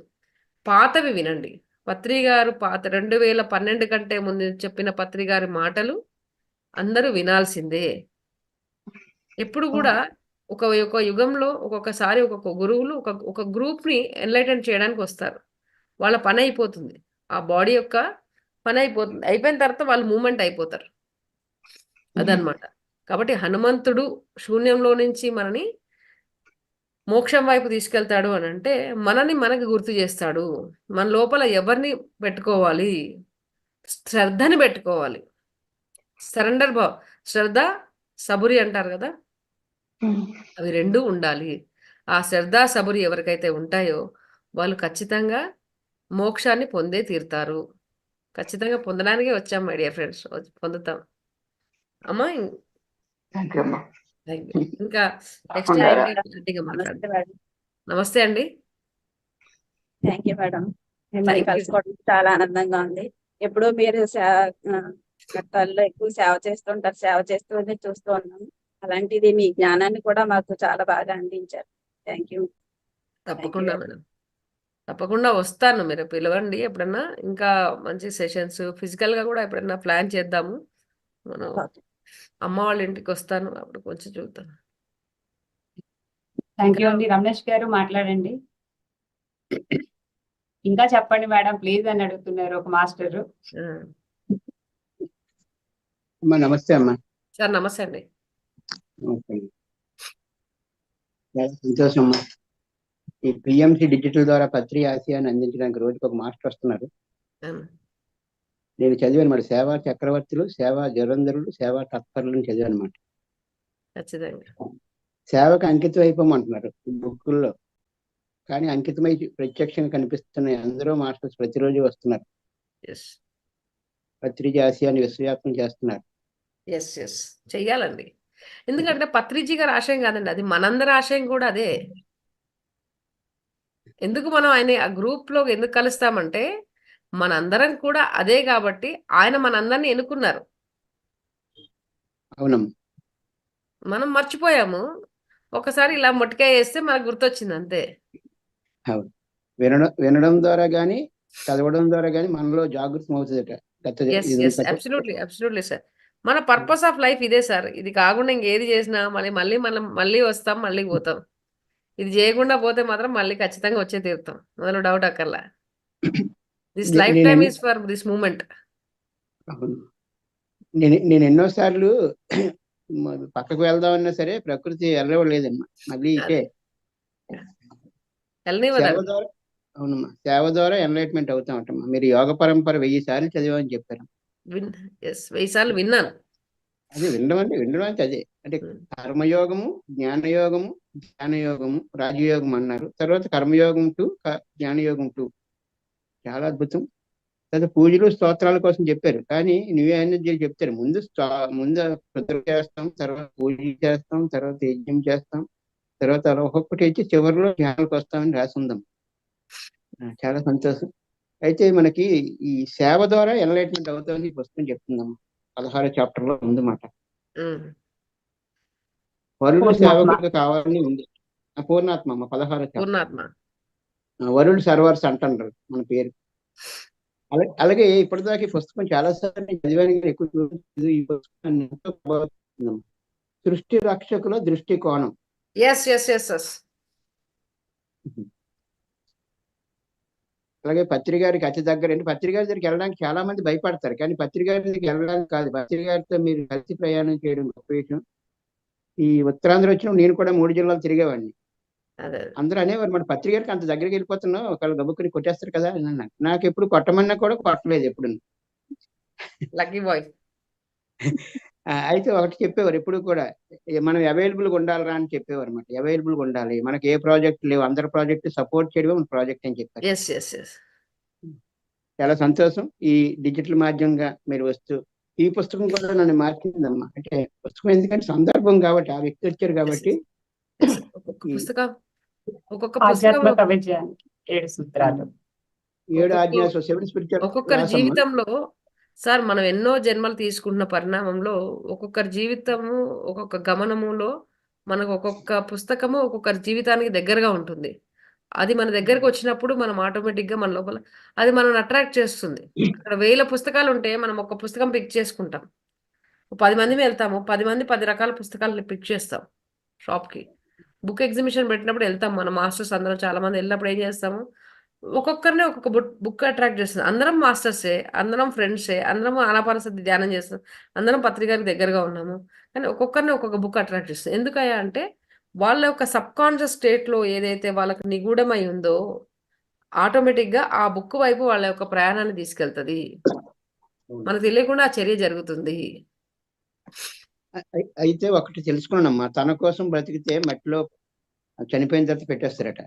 పాతవి వినండి. పత్రి గారు పాత 2012 కంటే ముందు చెప్పిన పత్రి గారి మాటలు అందరూ వినాల్సిందే. ఎప్పుడు కూడా ఒక ఒక యుగంలో ఒక్కొక్కసారి ఒక్కొక్క గురువులు ఒక గ్రూప్‌ని ఎన్‌లైటన్ చేయడానికి వస్తారు. వాళ్ళ పని అయిపోతుంది. ఆ బాడీ యొక్క పని అయిపోతుంది. అయిపోయిన తర్వాత వాళ్ళు మూవ్‌మెంట్ అయిపోతారు. అదనమాట. కాబట్టి హనుమంతుడు శూన్యంలో నుంచి మనని మోక్షం వైపు తీసుకెళ్తాడు అనంటే, మనని మనకు గుర్తు చేస్తాడు. మన లోపల ఎవరిని పెట్టుకోవాలి? శ్రద్ధని పెట్టుకోవాలి. సరెండర్ శ్రద్ధ, సబురి అంటారు కదా! ఉమ్. అవి 2 ఉండాలి. ఆ శ్రద్ధ, సబురి ఎవరికైతే ఉంటాయో వాళ్ళు ఖచ్చితంగా మోక్షాన్ని పొందే తీరుతారు. ఖచ్చితంగా పొందడానికే వచ్చాం మై డియర్ ఫ్రెండ్స్. పొందుతాం. అమ్మా థ్యాంక్ యూ అమ్మా. Thank you. ఇంకా నెక్స్ట్ తప్పకుండా. Time madam. గట్టిగా మాట్లాడు. నమస్తే మేడం. నమస్తే అండి. Thank you madam. మిమ్మల్ని థ్యాంక్ యూ. కలుసుకోవడం చాలా ఆనందంగా ఉంది. ఎప్పుడూ మీరు ఘట్టాల్లో ఎక్కువ సేవ చేస్తుంటారు. సేవ చేస్తూనే చూస్తూ ఉన్నాము. అలాంటిది మీ జ్ఞానాన్ని కూడా మాకు చాలా బాగా అందించారు. Thank you. తప్పకుండా మేడం. తప్పకుండా వస్తాను. మీరు పిలవండి ఎప్పుడన్నా. ఇంకా మంచి సెషన్స్ ఫిజికల్‌గా కూడా ఎప్పుడన్నా ప్లాన్ చేద్దాము. మనం ఓకే. అమ్మ వాళ్ళ ఇంటికి వస్తాను. అప్పుడు కొంచెం చూద్దాం. థ్యాంక్ యూ అండి. రమేష్ గారు మాట్లాడండి. ఇంకా చెప్పండి మేడం ప్లీజ్ అని అడుగుతున్నారు ఒక మాస్టర్. అమ్మా నమస్తే అమ్మా. సార్ నమస్తే అండి. ఓకే. చాలా సంతోషం అమ్మా. ఈ పిఎంసి డిజిటల్ ద్వారా పత్రి ఆసియాన్ని అందించడానికి రోజుకి ఒక మాస్టర్ వస్తున్నారు. నేను చదివాను మరి సేవా చక్రవర్తులు, సేవా జరంధరులు, సేవా తత్పరులను చదివాను అనమాట. ఖచ్చితంగా సేవకు అంకితం అయిపోమంటున్నారు బుక్కుల్లో, కానీ అంకితమై ప్రత్యక్షంగా కనిపిస్తున్నాయి. అందరూ మాస్టర్స్ ప్రతిరోజు వస్తున్నారు. ఎస్ పత్రిజీ ఆసియాన్ని విశ్వవ్యాప్తం చేస్తున్నారు. ఎస్ ఎస్ చెయ్యాలండి. ఎందుకంటే పత్రిజీ గారి ఆశయం కాదండి, అది మనందరి ఆశయం కూడా అదే. ఎందుకు మనం ఆయన ఆ గ్రూప్ లో ఎందుకు కలుస్తామంటే మనందరం కూడా అదే కాబట్టి ఆయన మనందరినీ ఎన్నుకున్నారు. అవునమ్మా. మనం మర్చిపోయాము. ఒకసారి ఇలా మొట్టికాయ వేస్తే మనకు గుర్తొచ్చింది అంతే. అవును. వినడం ద్వారా కానీ చదవడం ద్వారా కానీ మనలో జాగృతం అవుతుందట. Yes yes absolutely sir. మన పర్పస్ ఆఫ్ లైఫ్ ఇదే సార్. ఇది కాకుండా ఇంకేది చేసినా మళ్ళీ వస్తాం, మళ్ళీ పోతాం. ఇది చేయకుండా పోతే మాత్రం మళ్ళీ ఖచ్చితంగా వచ్చే తీరుతాం, అందులో డౌట్ అక్కర్లా. This life time is for this moment. నేను ఎన్నోసార్లు పక్కకు వెళ్దామన్నా సరే ప్రకృతి వెళ్ళలేదమ్మా. మళ్ళీ ఇటే సేవ ద్వారా, అవునమ్మా, సేవ ద్వారా ఎన్లైట్మెంట్ అవుతామటమ్మా. మీరు యోగ పరంపర 1000 సార్లు చదివామని చెప్పారు. 1000 సార్లు విన్నాను. అదే వినడం అంటే అదే అంటే కర్మయోగము, జ్ఞానయోగము, ధ్యానయోగము, రాజయోగం అన్నారు. తర్వాత కర్మయోగం 2, జ్ఞానయోగం 2. చాలా అద్భుతం. తర్వాత పూజలు స్తోత్రాల కోసం చెప్పారు, కానీ నువ్వే అనేది చెప్తారు. ముందు ప్రతిజ్ఞ చేస్తాం, తర్వాత పూజలు చేస్తాం, తర్వాత యజ్ఞం చేస్తాం, తర్వాత అలా ఒక్కొక్కటి వచ్చి చివరిలో ధ్యానాలకు వస్తామని రాసి ఉందాం. చాలా సంతోషం. అయితే మనకి ఈ సేవ ద్వారా ఎన్లైట్మెంట్ అవుతామని ఈ పుస్తకం చెప్తుందమ్మా. 16వ చాప్టర్ లో ఉంది మాట. వరుడు సేవకుడిగా కావాలని ఉంది. పూర్ణాత్మ అమ్మ 16వ చాప్టర్. వరుడు సర్వర్స్ అంటారు మన పేరు. అలాగే ఇప్పటిదాకా ఈ పుస్తకం చాలాసార్లు నేను చదివాను, ఎక్కువ చూడలేదు. ఈ పుస్తకాన్ని ఎంతో ప్రభావితం. సృష్టి రక్షకుల దృష్టికోణం. అలాగే పత్రిగారికి అతి దగ్గర అంటే పత్రిగారి దగ్గరికి వెళ్ళడానికి చాలా మంది భయపడతారు, కానీ పత్రిగారి దగ్గరికి వెళ్ళడానికి కాదు, పత్రిగారితో మీరు కలిసి ప్రయాణం చేయడం గొప్ప విషయం. ఈ ఉత్తరాంధ్ర వచ్చిన నేను కూడా 3 జిల్లాలు తిరిగేవాడిని. అందరూ అనేవారు మన పత్రిగారికి అంత దగ్గరికి వెళ్ళిపోతున్నావు, ఒకళ్ళు గబుక్కుని కొట్టేస్తారు కదా అని అన్నారు. నాకు ఎప్పుడు కొట్టమన్నా కూడా కొట్టలేదు ఎప్పుడు. Lucky boy. అయితే ఒకటి చెప్పేవారు ఎప్పుడు కూడా, మనం అవైలబుల్గా ఉండాలిరా అని చెప్పేవారు అనమాట. అవైలబుల్గా ఉండాలి, మనకి ఏ ప్రాజెక్ట్ లేవు, అందరి ప్రాజెక్ట్ సపోర్ట్ చేయడమే మన ప్రాజెక్ట్ అని చెప్పారు. చాలా సంతోషం. ఈ డిజిటల్ మాధ్యమంగా మీరు వస్తూ ఈ పుస్తకం కూడా నన్ను మార్చిందమ్మా. అంటే పుస్తకం ఎందుకంటే సందర్భం కాబట్టి, ఆ వ్యక్తి వచ్చారు కాబట్టి. ఆధ్యాత్మిక విజయానికి 7 సూత్రాలు. 7 ఆజ్ఞాలు, 7 స్పిరిచువల్. ఒక్కొక్కరి జీవితంలో సార్ మనం ఎన్నో జన్మలు తీసుకుంటున్న పరిణామంలో ఒక్కొక్కరి జీవితము, ఒక్కొక్క గమనములో మనకు ఒక్కొక్క పుస్తకము ఒక్కొక్కరి జీవితానికి దగ్గరగా ఉంటుంది. అది మన దగ్గరకు వచ్చినప్పుడు మనం ఆటోమేటిక్ గా మన లోపల అది మనల్ని అట్రాక్ట్ చేస్తుంది. అక్కడ 1000 పుస్తకాలు ఉంటే మనం ఒక పుస్తకం పిక్ చేసుకుంటాం. 10 మంది వెళ్తాము, 10 మంది 10 రకాల పుస్తకాలను పిక్ చేస్తాం. షాప్ కి బుక్ ఎగ్జిబిషన్ పెట్టినప్పుడు వెళ్తాం. మన మాస్టర్స్ అందరం చాలా మంది వెళ్ళినప్పుడు ఏం చేస్తాము, ఒక్కొక్కరిని ఒక్కొక్క బుక్ అట్రాక్ట్ చేస్తుంది. అందరం మాస్టర్సే, అందరం ఫ్రెండ్సే, అందరం ఆనాపానసతి ధ్యానం చేస్తాం, అందరం పత్రికకి దగ్గరగా ఉన్నాము, కానీ ఒక్కొక్కరిని ఒక్కొక్క బుక్ అట్రాక్ట్ చేస్తుంది. ఎందుకయ్యా అంటే వాళ్ళ యొక్క సబ్ కాన్షియస్ స్టేట్ లో ఏదైతే వాళ్ళకి నిగూఢమై ఉందో ఆటోమేటిక్ గా ఆ బుక్ వైపు వాళ్ళ యొక్క ప్రయాణాన్ని తీసుకెళ్తుంది. మనకు తెలియకుండా ఆ చర్య జరుగుతుంది. అయితే ఒకటి తెలుసుకున్నానమ్మా, తన కోసం బ్రతికితే మట్టిలో చనిపోయిన తర్వాత పెట్టేస్తారట,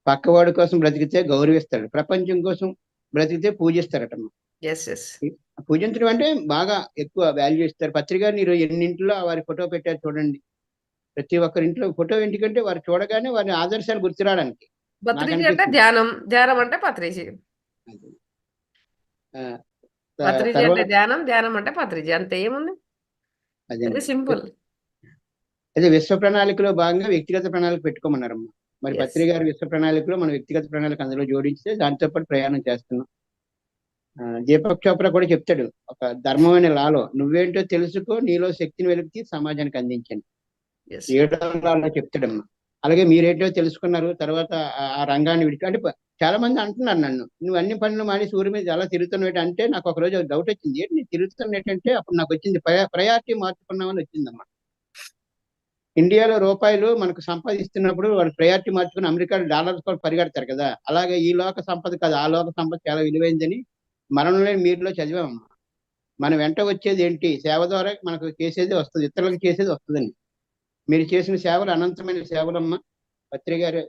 పక్కవాడి కోసం బ్రతికితే గౌరవిస్తాడు, ప్రపంచం కోసం బ్రతికితే పూజిస్తారటమ్మా. పూజించడం అంటే బాగా ఎక్కువ వాల్యూ ఇస్తారు. పత్రిక మీరు ఎన్నింటిలో వారి ఫోటో పెట్టారు చూడండి, ప్రతి ఒక్కరి ఇంట్లో ఫోటో ఎందుకంటే వారు చూడగానే వారి ఆదర్శాలు గుర్తురావడానికి. ధ్యానం అంటే పత్రిజీ, ధ్యానం అంటే పత్రిజీ, అంతే. ఏముంది, అదే సింపుల్. అదే విశ్వ ప్రణాళికలో భాగంగా వ్యక్తిగత ప్రణాళిక పెట్టుకోమన్నారమ్మా. మరి పత్రిక గారి విశ్వ ప్రణాళికలో మన వ్యక్తిగత ప్రణాళిక అందులో జోడిస్తే దాంతో పాటు ప్రయాణం చేస్తున్నాం. దీపక్ చోప్రా కూడా చెప్తాడు, ఒక ధర్మమైన లాలో నువ్వేంటో తెలుసుకో, నీలో శక్తిని వెలికి సమాజానికి అందించండి. 7వ లాలో చెప్తాడమ్మా. అలాగే మీరేంటో తెలుసుకున్నారు. తర్వాత ఆ రంగాన్ని విడిచి అంటే చాలా మంది అంటున్నారు నన్ను, నువ్వు అన్ని పనులు మానేసి ఊరి మీద ఎలా తిరుగుతున్నావు అంటే. నాకు ఒక రోజు డౌట్ వచ్చింది, ఏంటి నేను తిరుగుతున్నట్టంటే అప్పుడు నాకు వచ్చింది ప్రయారిటీ మార్చుకున్నామని వచ్చిందమ్మా. ఇండియాలో రూపాయలు మనకు సంపాదిస్తున్నప్పుడు వాళ్ళు ప్రయారిటీ మార్చుకుని అమెరికా డాలర్స్ కూడా పరిగెడతారు కదా. అలాగే ఈ లోక సంపద కాదు, ఆ లోక సంపద చాలా విలువైందని మరణం లేని మీరులో చదివామమ్మా. మన వెంట వచ్చేది ఏంటి? సేవ ద్వారా మనకు చేసేది వస్తుంది, ఇతరులకు చేసేది వస్తుందని. మీరు చేసిన సేవలు అనంతమైన సేవలమ్మా. పత్రి గారు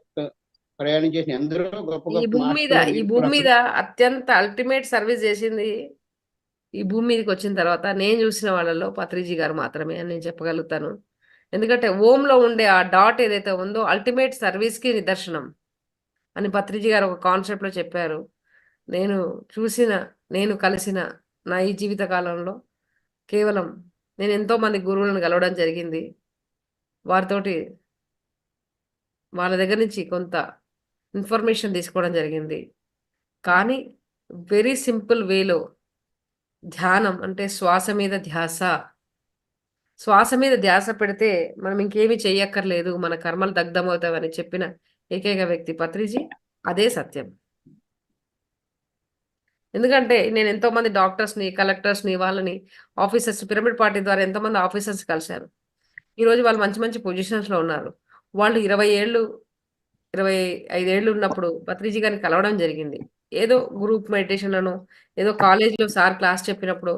ప్రయాణం చేసిన ఎందరో గొప్ప ఈ గొప్ప భూమి మీద మాస్టర్లు ఈ భూమి మీద అత్యంత అల్టిమేట్ సర్వీస్ చేసింది ఈ భూమి మీదకి వచ్చిన తర్వాత నేను చూసిన వాళ్ళలో పత్రిజీ గారు మాత్రమే అని నేను చెప్పగలుగుతాను. ఎందుకంటే ఓంలో ఉండే ఆ డాట్ ఏదైతే ఉందో అల్టిమేట్ సర్వీస్కి నిదర్శనం అని పత్రిజీ గారు ఒక కాన్సెప్ట్లో చెప్పారు. నేను చూసిన, నేను కలిసిన నా ఈ జీవిత కాలంలో కేవలం నేను ఎంతో మంది గురువులను కలవడం జరిగింది. వారితోటి వాళ్ళ దగ్గర నుంచి కొంత ఇన్ఫర్మేషన్ తీసుకోవడం జరిగింది. కానీ వెరీ సింపుల్ వేలో ధ్యానం అంటే శ్వాస మీద ధ్యాస. శ్వాస మీద ధ్యాస పెడితే మనం ఇంకేమీ చెయ్యక్కర్లేదు, మన కర్మలు దగ్ధమవుతావని చెప్పిన ఏకైక వ్యక్తి పత్రిజీ. అదే సత్యం. ఎందుకంటే నేను ఎంతోమంది డాక్టర్స్ని, కలెక్టర్స్ని, వాళ్ళని ఆఫీసర్స్, పిరమిడ్ పార్టీ ద్వారా ఎంతోమంది ఆఫీసర్స్ కలిశారు. ఈరోజు వాళ్ళు మంచి మంచి పొజిషన్స్లో ఉన్నారు. వాళ్ళు 20 ఏళ్ళు 25 ఏళ్ళు ఉన్నప్పుడు పత్రిజీ గారిని కలవడం జరిగింది. ఏదో గ్రూప్ మెడిటేషన్లను, ఏదో కాలేజీలో సార్ క్లాస్ చెప్పినప్పుడు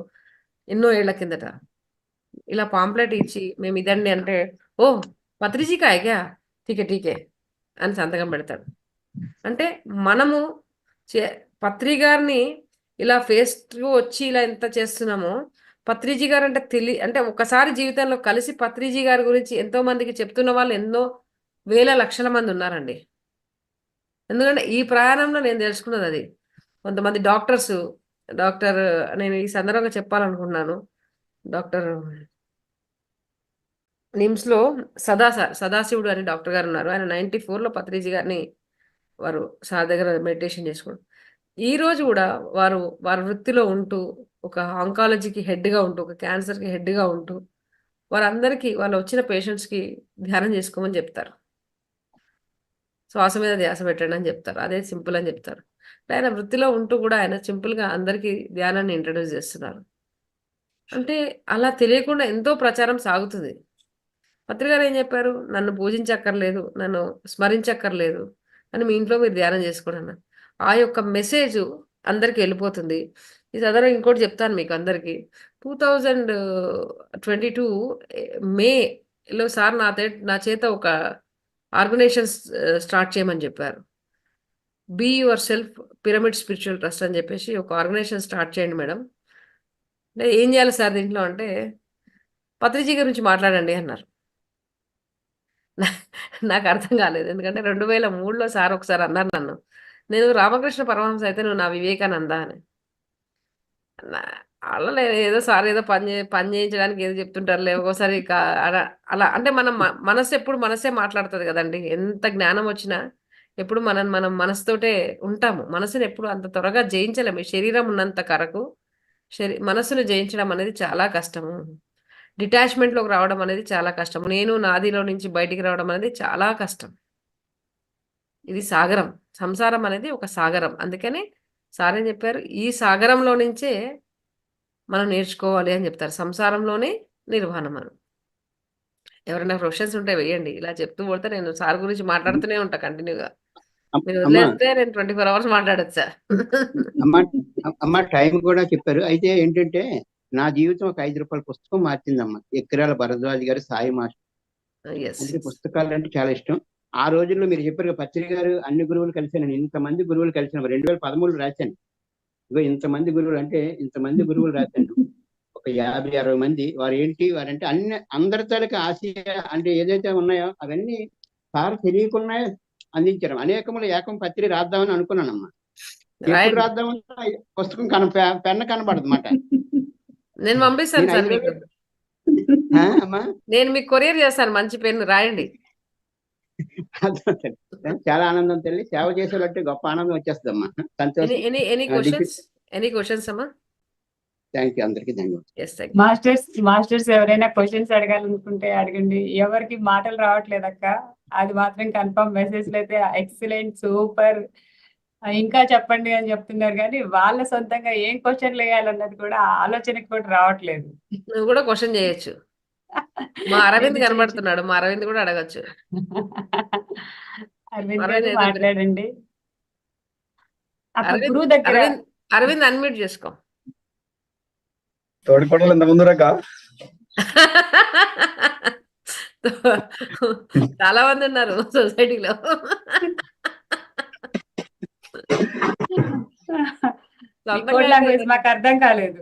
ఎన్నో ఏళ్ల కిందట ఇలా పాంప్లెట్ ఇచ్చి మేము ఇదండి అంటే, ఓ పత్రిజీ కాయగా ఠీకే ఠీకే అని సంతకం పెడతాడు. అంటే మనము పత్రి గారిని ఇలా ఫేస్ టు వచ్చి ఇలా ఎంత చేస్తున్నామో, పత్రిజీ గారు అంటే ఒకసారి జీవితంలో కలిసి పత్రిజీ గారి గురించి ఎంతో మందికి చెప్తున్న వాళ్ళు ఎన్నో వేల లక్షల మంది ఉన్నారండి. ఎందుకంటే ఈ ప్రయాణంలో నేను తెలుసుకున్నది అది. కొంతమంది డాక్టర్ నేను ఈ సందర్భంగా చెప్పాలనుకుంటున్నాను. డాక్టర్ నిమ్స్లో సదాశివుడు అని డాక్టర్ గారు ఉన్నారు. ఆయన 94లో పత్రిజీ గారిని వారు సార్ దగ్గర మెడిటేషన్ చేసుకోవడం. ఈ రోజు కూడా వారి వృత్తిలో ఉంటూ, ఒక ఆంకాలజీకి హెడ్గా ఉంటూ, ఒక క్యాన్సర్కి హెడ్గా ఉంటూ, వారందరికీ వాళ్ళు వచ్చిన పేషెంట్స్కి ధ్యానం చేసుకోమని చెప్తారు. శ్వాస మీద ధ్యాస పెట్టండి అని చెప్తారు. అదే సింపుల్ అని చెప్తారు. ఆయన వృత్తిలో ఉంటూ కూడా ఆయన సింపుల్గా అందరికీ ధ్యానాన్ని ఇంట్రడ్యూస్ చేస్తున్నారు. అంటే అలా తెలియకుండా ఎంతో ప్రచారం సాగుతుంది. పత్రి గారు ఏం చెప్పారు? నన్ను పూజించక్కర్లేదు, నన్ను స్మరించక్కర్లేదు అని మీ ఇంట్లో మీరు ధ్యానం చేసుకోండి అన్నారు. ఆ యొక్క మెసేజ్ అందరికి వెళ్ళిపోతుంది. ఈ సందర్భంగా ఇంకోటి చెప్తాను మీకు అందరికీ. 2022 మేలో సార్ నా చేత ఒక ఆర్గనైజేషన్ స్టార్ట్ చేయమని చెప్పారు. Be yourself pyramid spiritual trust అని చెప్పేసి ఒక ఆర్గనైజేషన్ స్టార్ట్ చేయండి మేడం. అంటే ఏం చేయాలి సార్ దీంట్లో అంటే, పత్రిజీ గురించి మాట్లాడండి అన్నారు. నాకు అర్థం కాలేదు. ఎందుకంటే 2003లో సార్ ఒకసారి అన్నారు నన్ను, నేను రామకృష్ణ పరమహంస అయితే నువ్వు నా వివేకానంద అని. అలా ఏదో సార్ ఏదో పని చేయించడానికి ఏదో చెప్తుంటారులే ఒక్కోసారి. అలా అంటే మనం మనసు ఎప్పుడు మనసే మాట్లాడుతుంది కదండి. ఎంత జ్ఞానం వచ్చినా ఎప్పుడు మనం మనసుతోటే ఉంటాము. మనసుని ఎప్పుడు అంత త్వరగా జయించలేము. శరీరం ఉన్నంత కరకు మనసును జయించడం అనేది చాలా కష్టము. డిటాచ్మెంట్లోకి రావడం అనేది చాలా కష్టం. నేను నాదిలో నుంచి బయటికి రావడం అనేది చాలా కష్టం. ఇది సాగరం. సంసారం అనేది ఒక సాగరం. అందుకని సార్ ఏం చెప్పారు, ఈ సాగరంలో నుంచే మనం నేర్చుకోవాలి అని చెప్తారు. సంసారంలోనే నిర్వాణం అని. ఎవరైనా క్వశ్చన్స్ ఉంటే వేయండి. ఇలా చెప్తూ పోతే నేను సార్ గురించి మాట్లాడుతూనే ఉంటా కంటిన్యూగా. మీరు వదిలేస్తే నేను 24 అవర్స్ మాట్లాడచ్చు సార్. అమ్మ టైం కూడా చెప్పారు. అయితే ఏంటంటే నా జీవితం ఒక ₹5 పుస్తకం మార్చిందమ్మా. ఎక్కిరాల భరద్వాజ్ గారు సాయి మాస్టర్. అందుకే పుస్తకాలు అంటే చాలా ఇష్టం. ఆ రోజుల్లో మీరు చెప్పారు పత్రి గారు అన్ని గురువులు కలిసాను, ఇంతమంది గురువులు కలిసాను. 2013 రాశాను. ఇగో ఇంతమంది గురువులు అంటే ఇంతమంది గురువులు రాశాను. ఒక 50-60 మంది. వారంటే అందరి తాలూకా ఆశయ అంటే ఏదైతే ఉన్నాయో అవన్నీ సార్ తెలియకుండా అందించారు. అనేకములు ఏకం పత్రి రాద్దామని అనుకున్నానమ్మా. ఎప్పుడు రాద్దామన్నా పుస్తకం పెన్ను కనబడదు మాట. నేను పంపిస్తాను సార్ మీకు. నేను మీకు కొరియర్ చేస్తాను. మంచి పెన్ను రాయండి. చాలా ఆనందం తల్లి. సేవ చేసేటట్టు గొప్ప ఆనందం వచ్చేస్తుందమ్మా. సంతోషం. ఎనీ క్వశ్చన్స్ అమ్మా? థ్యాంక్ యూ, అందరికీ ధన్యవాదాలు. ఎస్ మాస్టర్స్ ఎవరైనా క్వశ్చన్స్ అడగాలనుకుంటే అడగండి. ఎవరికి మాటలు రావట్లేదు అక్క, అది మాత్రం కన్ఫర్మ్. మెసేజ్లు అయితే ఎక్సలెంట్, సూపర్, ఇంకా చెప్పండి అని చెప్తున్నారు, కానీ వాళ్ళ సొంతంగా ఏం క్వశ్చన్లు వేయాలన్నది కూడా ఆలోచనకి కూడా రావట్లేదు. నువ్వు కూడా క్వశ్చన్ చేయొచ్చు. మా అరవింద్ నేను కనబడుతున్నాడు, మా అరవింద్ కూడా అడగచ్చు. అరవింద్ అరవింద్ గారు ఏదో మాట్లాడండి. అక్క అరవింద్ గురువు దగ్గర అరవింద్ అన్మ్యూట్ చేసుకో. తోడికోడలు ఎంతమంది రాక చాలా మంది ఉన్నారు సొసైటీలో. కోడ్ లాంగ్వేజ్ మాకు అర్థం కాలేదు.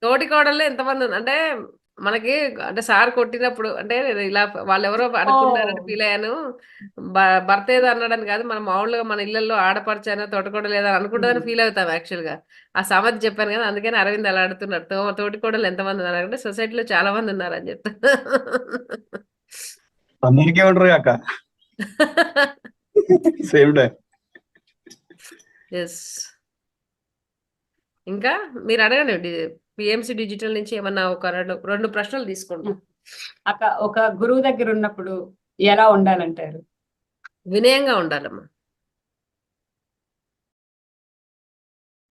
తోటి కోడల్లో ఎంతమంది ఉన్నారు అంటే మనకి, అంటే సార్ కొట్టినప్పుడు అంటే ఇలా వాళ్ళు ఎవరో అనుకున్నారని ఫీల్ అయ్యాను. భర్త ఏదో అన్నాడని కాదు, మనం మామూలుగా మన ఇళ్లలో ఆడపరిచానో తోటకోడలు ఏదో అనుకుంటుందని ఫీల్ అవుతాం యాక్చువల్ గా. ఆ సామెత చెప్పాను కదా, అందుకని అరవింద్ అలా అడుగుతున్నారు. తోటి కోడలు ఎంతమంది ఉన్నారు అంటే సొసైటీలో చాలా మంది ఉన్నారని చెప్తాను. అందరికీ ఉండరు కాక సేమ్ డే. ఎస్, ఇంకా మీరు అడగండి. పిఎంసి డిజిటల్ నుంచి ఏమన్నా ఒక రెండు ప్రశ్నలు తీసుకుంటాం. అక్క ఒక గురువు దగ్గర ఉన్నప్పుడు ఎలా ఉండాలంటారు? వినయంగా ఉండాలమ్మా.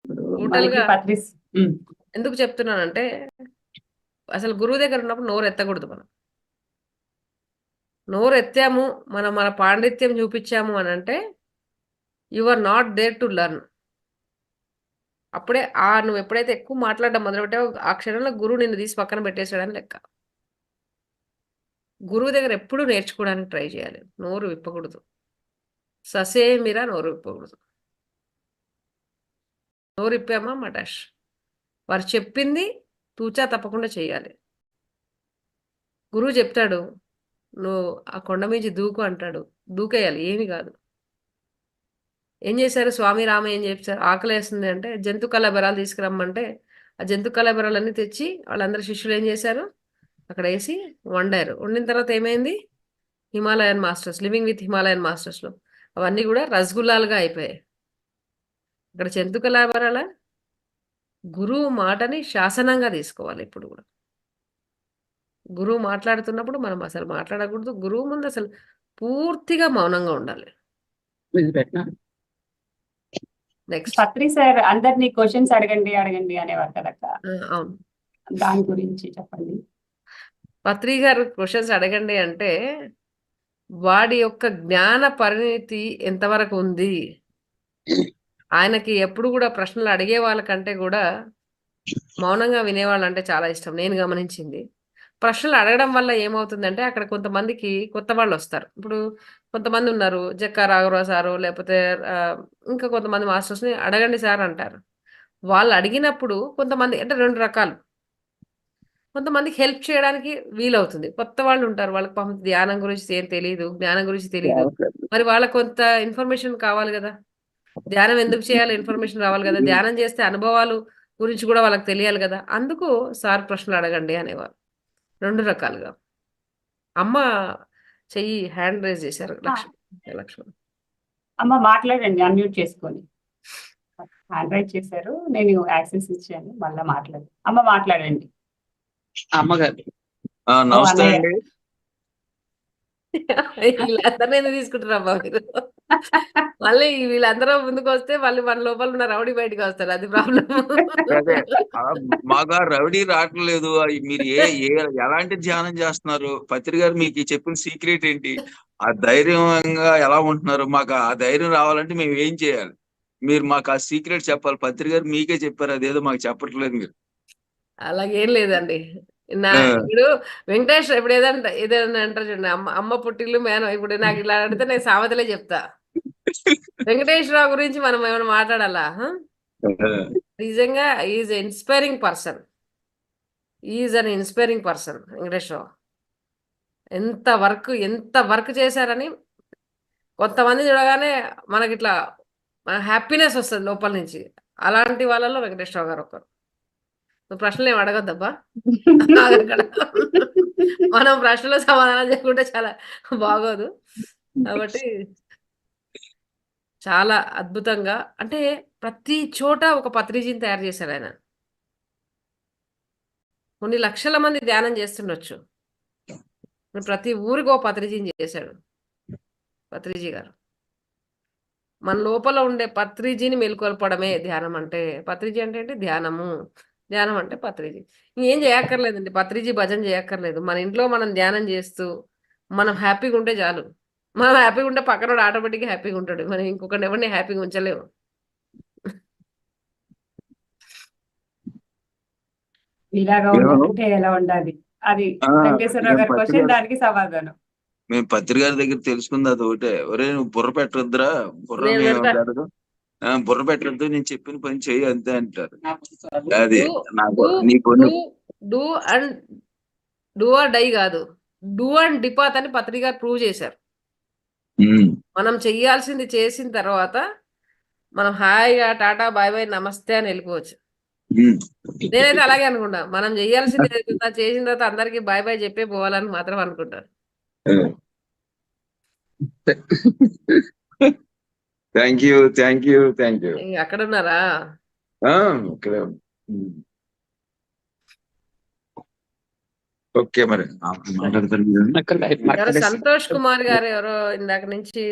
టోటల్ గా ఎందుకు చెప్తున్నానంటే, అసలు గురువు దగ్గర ఉన్నప్పుడు నోరు ఎత్తకూడదు. మనం నోరు ఎత్తాము, మన పాండిత్యం చూపించాము అని అంటే you are not there to learn. అప్పుడే నువ్వు ఎప్పుడైతే ఎక్కువ మాట్లాడడం మొదలుపెట్టావో ఆ క్షణంలో గురువు నిన్ను తీసి పక్కన పెట్టేసాడని లెక్క. గురువు దగ్గర ఎప్పుడూ నేర్చుకోవడానికి ట్రై చేయాలి. నోరు విప్పకూడదు, ససేమిరా నోరు విప్పకూడదు. నోరు విప్పామా మటాష్, వారు చెప్పింది తూచా తప్పకుండా చేయాలి. గురువు చెప్తాడు నువ్వు ఆ కొండ మీద దూకు అంటాడు, దూకేయాలి, ఏమి కాదు. ఏం చేశారు స్వామి రామ, ఏం చేశారు? ఆకలి వేస్తుంది అంటే జంతు కళాబరాలు తీసుకురమ్మంటే ఆ జంతు కళాబరాలన్నీ తెచ్చి వాళ్ళందరూ శిష్యులు ఏం చేశారు, అక్కడ వేసి వండారు. వండిన తర్వాత ఏమైంది, Himalayan masters, living with Himalayan మాస్టర్స్లో అవన్నీ కూడా రసగుల్లాలుగా అయిపోయాయి. అక్కడ జంతు కళాబరాల గురువు మాటని శాసనంగా తీసుకోవాలి. ఇప్పుడు కూడా గురువు మాట్లాడుతున్నప్పుడు మనం అసలు మాట్లాడకూడదు. గురువు ముందు అసలు పూర్తిగా మౌనంగా ఉండాలి. నెక్స్ట్ పత్రి సార్ అందరినీ క్వశ్చన్స్ అడగండి అనేవారు కదక్క, అవును, దాని గురించి చెప్పండి. పత్రి గారు క్వశ్చన్స్ అడగండి అంటే వాడి యొక్క జ్ఞాన పరిణితి ఎంతవరకు ఉంది. ఆయనకి ఎప్పుడు కూడా ప్రశ్నలు అడిగే వాళ్ళకంటే కూడా మౌనంగా వినేవాళ్ళు అంటే చాలా ఇష్టం. నేను గమనించింది, ప్రశ్నలు అడగడం వల్ల ఏమవుతుందంటే అక్కడ కొంతమందికి కొత్త వాళ్ళు వస్తారు. ఇప్పుడు కొంతమంది ఉన్నారు, జక్కా రాఘవరావు సారు లేకపోతే ఇంకా కొంతమంది మాస్టర్స్ని అడగండి సార్ అంటారు. వాళ్ళు అడిగినప్పుడు కొంతమంది అంటే రెండు రకాలు, కొంతమందికి హెల్ప్ చేయడానికి వీలవుతుంది. కొత్త వాళ్ళు ఉంటారు, వాళ్ళకి పాపం ధ్యానం గురించి ఏం తెలియదు, జ్ఞానం గురించి తెలియదు. మరి వాళ్ళకి కొంత ఇన్ఫర్మేషన్ కావాలి కదా, ధ్యానం ఎందుకు చేయాలి ఇన్ఫర్మేషన్ రావాలి కదా, ధ్యానం చేస్తే అనుభవాలు గురించి కూడా వాళ్ళకి తెలియాలి కదా. అందుకు సార్ ప్రశ్నలు అడగండి అనేవారు. రెండు రకాలుగా. అమ్మ చెయ్యి హ్యాండ్ రైజ్ చేశారు. లక్ష్మణ్ అమ్మ మాట్లాడండి, అన్మ్యూట్ చేసుకొని. హ్యాండ్ రైజ్ చేశారు, నేను యాక్సెస్ ఇచ్చాను, మళ్ళీ అమ్మ మాట్లాడండి. అమ్మగారు నమస్తే అండి. వీళ్ళందరినీ ఎందుకు తీసుకుంటారమ్మా మీరు? మళ్ళీ వీళ్ళందరూ ముందుకు వస్తే మళ్ళీ మన లోపల ఉన్న రౌడీ బయటకు వస్తారు, అది ప్రాబ్లం. అదే మాగా రౌడీ రావట్లేదు. మీరు ఎలాంటి ధ్యానం చేస్తున్నారు? పత్రి గారు మీకు చెప్పిన సీక్రెట్ ఏంటి? ఆ ధైర్యంగా ఎలా ఉంటున్నారు? మాకు ఆ ధైర్యం రావాలంటే మేము ఏం చేయాలి? మీరు మాకు ఆ సీక్రెట్ చెప్పాలి. పత్రి గారు మీకే చెప్పారు, అదేదో మాకు చెప్పట్లేదు మీరు. అలాగేం లేదండి. ఇప్పుడు వెంకటేష్ ఇప్పుడు ఏదైనా అంటారు చూడండి, అమ్మ పుట్టిల్లు మేనం. ఇప్పుడు నాకు ఇలా అడిగితే నేను సామెతలే చెప్తా. వెంకటేశ్వరరావు గురించి మనం ఏమైనా మాట్లాడాలా? నిజంగా is inspiring person, is an inspiring person Venkateswararao. ఎంత వర్క్ చేశారని కొంతమంది చూడగానే మనకి ఇట్లా హ్యాపీనెస్ వస్తుంది లోపల నుంచి. అలాంటి వాళ్ళలో వెంకటేశ్వరరావు గారు ఒకరు. నువ్వు ప్రశ్నలు ఏమి అడగద్దబ్బా, మనం ప్రశ్నలో సమాధానం చేయకుంటే చాలా బాగోదు. కాబట్టి చాలా అద్భుతంగా, అంటే ప్రతి చోట ఒక పత్రిజీని తయారు చేశాడు ఆయన. కొన్ని లక్షల మంది ధ్యానం చేస్తుండొచ్చు, ప్రతి ఊరికి ఒక పత్రిజీని చేశాడు పత్రిజీ గారు. మన లోపల ఉండే పత్రిజీని మేల్కొల్పడమే ధ్యానం అంటే. పత్రిజీ అంటే ఏంటి? ధ్యానము. ధ్యానం అంటే పత్రిజీ. ఇంకేం చేయక్కర్లేదండి, పత్రిజీ భజన చేయక్కర్లేదు. మన ఇంట్లో మనం ధ్యానం చేస్తూ మనం హ్యాపీగా ఉంటే చాలు. మనం హ్యాపీగా ఉంటే పక్కన ఆటోమేటిక్గా హ్యాపీగా ఉంటాడు. మనం ఇంకొకటి ఎవరిని హ్యాపీగా ఉంచలేము. ఇలాగా ఉండాలంటే ఎలా ఉండాలి? అది వెంకటేశ్వరరావు గారి క్వశ్చన్, దానికి సమాధానం. మేము పత్రిక గారి దగ్గర తెలుసుకుంది అది ఒకటే. ఒరే నువ్వు బుర్ర పెట్టొద్దురా, బుర్ర నేను మేము పెడతా. పెడదు. బుర్ర పెట్టొద్దు, నేను చెప్పిన పని చెయ్యి అంతే అంటారు. అది నాకు నీకు do and do or die కాదు, డూ అండ్ డిపాత్ అని పత్రిక గారు ప్రూవ్ చేశారు. మనం చెయ్యాల్సింది చేసిన తర్వాత మనం హాయిగా టాటా బాయ్ బాయ్ నమస్తే అని వెళ్ళిపోవచ్చు. నేనైతే అలాగే అనుకుంటా. మనం చెయ్యాల్సింది చేసిన తర్వాత అందరికి బాయ్ బాయ్ చెప్పే పోవాలని మాత్రం అనుకుంటాను. Thank you, thank you, thank you. అక్కడ ఉన్నారా? ఇక్కడ ఓకే. మరి ఎవరో సంతోష్ కుమార్ గారు ఎవరో ఇందాక నుంచి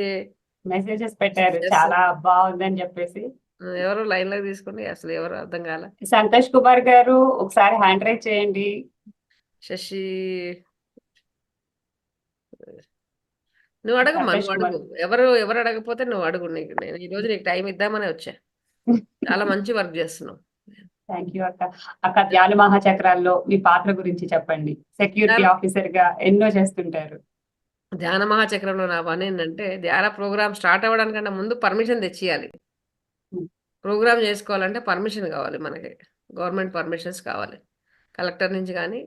మెసేజెస్ పెట్టారు చాలా బాగుందని చెప్పేసి. ఎవరో లైన్ లోకి తీసుకుని అసలు ఎవరు అర్థం కాల. సంతోష్ కుమార్ గారు ఒకసారి హ్యాండ్ రైజ్ చేయండి. శశి నువ్వు అడగమ్మా, నువ్వు అడుగు. ఎవరు అడగపోతే నువ్వు అడుగు. నేను ఈ రోజు నీకు టైం ఇద్దామని వచ్చా. చాలా మంచి వర్క్ చేస్తున్నావు. థ్యాంక్ యూ అక్క. అక్క, ధ్యాన మహాచక్రాల్లో మీ పాత్ర గురించి చెప్పండి. సెక్యూరిటీ ఆఫీసర్ గా ఎన్నో చేస్తుంటారు. ధ్యాన మహాచక్రంలో నా పని ఏంటంటే, ధ్యాన ప్రోగ్రామ్ స్టార్ట్ అవ్వడానికన్నా ముందు పర్మిషన్ తెచ్చియాలి. ప్రోగ్రామ్ చేసుకోవాలంటే పర్మిషన్ కావాలి మనకి, గవర్నమెంట్ పర్మిషన్స్ కావాలి. కలెక్టర్ నుంచి కానీ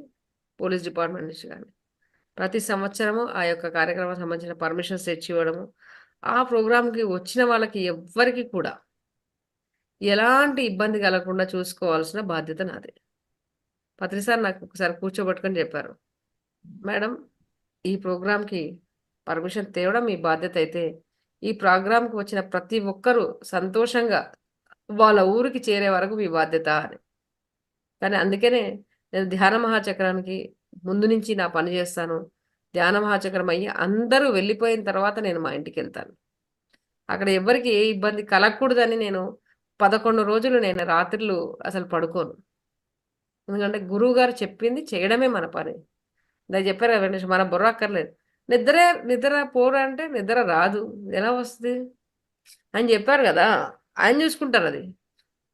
పోలీస్ డిపార్ట్మెంట్ నుంచి కానీ ప్రతి సంవత్సరము ఆ యొక్క కార్యక్రమం సంబంధించిన పర్మిషన్స్ తెచ్చి ఇవ్వడము. ఆ ప్రోగ్రామ్కి వచ్చిన వాళ్ళకి ఎవ్వరికి కూడా ఎలాంటి ఇబ్బంది కలగకుండా చూసుకోవాల్సిన బాధ్యత నాది. పత్రిసారి నాకు ఒకసారి కూర్చోబెట్టుకొని చెప్పారు, మేడం ఈ ప్రోగ్రామ్కి పర్మిషన్ తేవడం మీ బాధ్యత అయితే, ఈ ప్రోగ్రామ్కి వచ్చిన ప్రతి ఒక్కరూ సంతోషంగా వాళ్ళ ఊరికి చేరే వరకు మీ బాధ్యత అని. కానీ అందుకనే నేను ధ్యాన మహాచక్రానికి ముందు నుంచి నా పని చేస్తాను. ధ్యాన మహాచక్రం అయ్యి అందరూ వెళ్ళిపోయిన తర్వాత నేను మా ఇంటికి వెళ్తాను. అక్కడ ఎవరికి ఏ ఇబ్బంది కలగకూడదని నేను 11 రోజులు నేను రాత్రులు అసలు పడుకోను. ఎందుకంటే గురువు గారు చెప్పింది చేయడమే మన పని. నాకు చెప్పారు కదా వెంకటేష్, మన బుర్ర అక్కర్లేదు. నిద్ర పోరా అంటే నిద్ర రాదు, ఎలా వస్తుంది అని చెప్పారు కదా. ఆయన చూసుకుంటారు. అది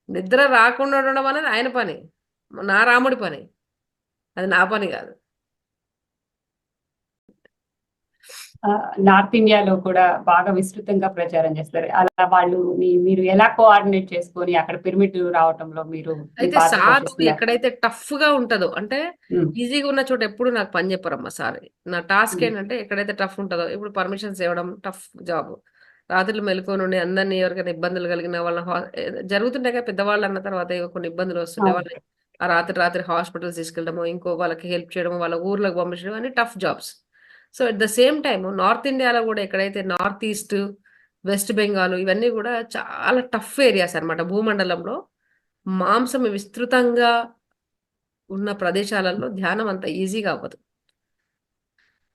నిద్ర రాకుండా ఉండడం అనేది ఆయన పని, నా రాముడి పని, అది నా పని కాదు. నార్త్ ఇండియాలో కూడా బాగా విస్తృతంగా ప్రచారం చేస్తారు. అలా వాళ్ళు మీరు ఎలా కోఆర్డినేట్ చేసుకొని అక్కడ పిరమిడ్ రావటంలో మీరు అయితే సార్ ఎక్కడైతే టఫ్ గా ఉంటుందో, అంటే ఈజీగా ఉన్న చోట ఎప్పుడు నాకు పని చెప్పరమ్మా సార్. నా టాస్క్ ఏంటంటే ఎక్కడైతే టఫ్ ఉంటుందో, ఇప్పుడు పర్మిషన్స్ ఇవ్వడం టఫ్ జాబ్. రాత్రులు మెలుకొని అందరినీ ఎవరికైనా ఇబ్బందులు కలిగిన వాళ్ళని జరుగుతుంటాయి కదా, పెద్దవాళ్ళు అన్న తర్వాత కొన్ని ఇబ్బందులు వస్తుంటాయి. వాళ్ళని ఆ రాత్రి హాస్పిటల్స్ తీసుకెళ్ళడము, ఇంకో వాళ్ళకి హెల్ప్ చేయడం, వాళ్ళ ఊర్లకు పంపించడం అన్ని tough jobs. So at the same time north ఇండియాలో కూడా ఎక్కడైతే నార్త్ ఈస్ట్, వెస్ట్ బెంగాల్ ఇవన్నీ కూడా చాలా టఫ్ ఏరియాస్ అన్నమాట. భూమండలంలో మాంసం విస్తృతంగా ఉన్న ప్రదేశాలలో ధ్యానం అంత ఈజీగా అవ్వదు.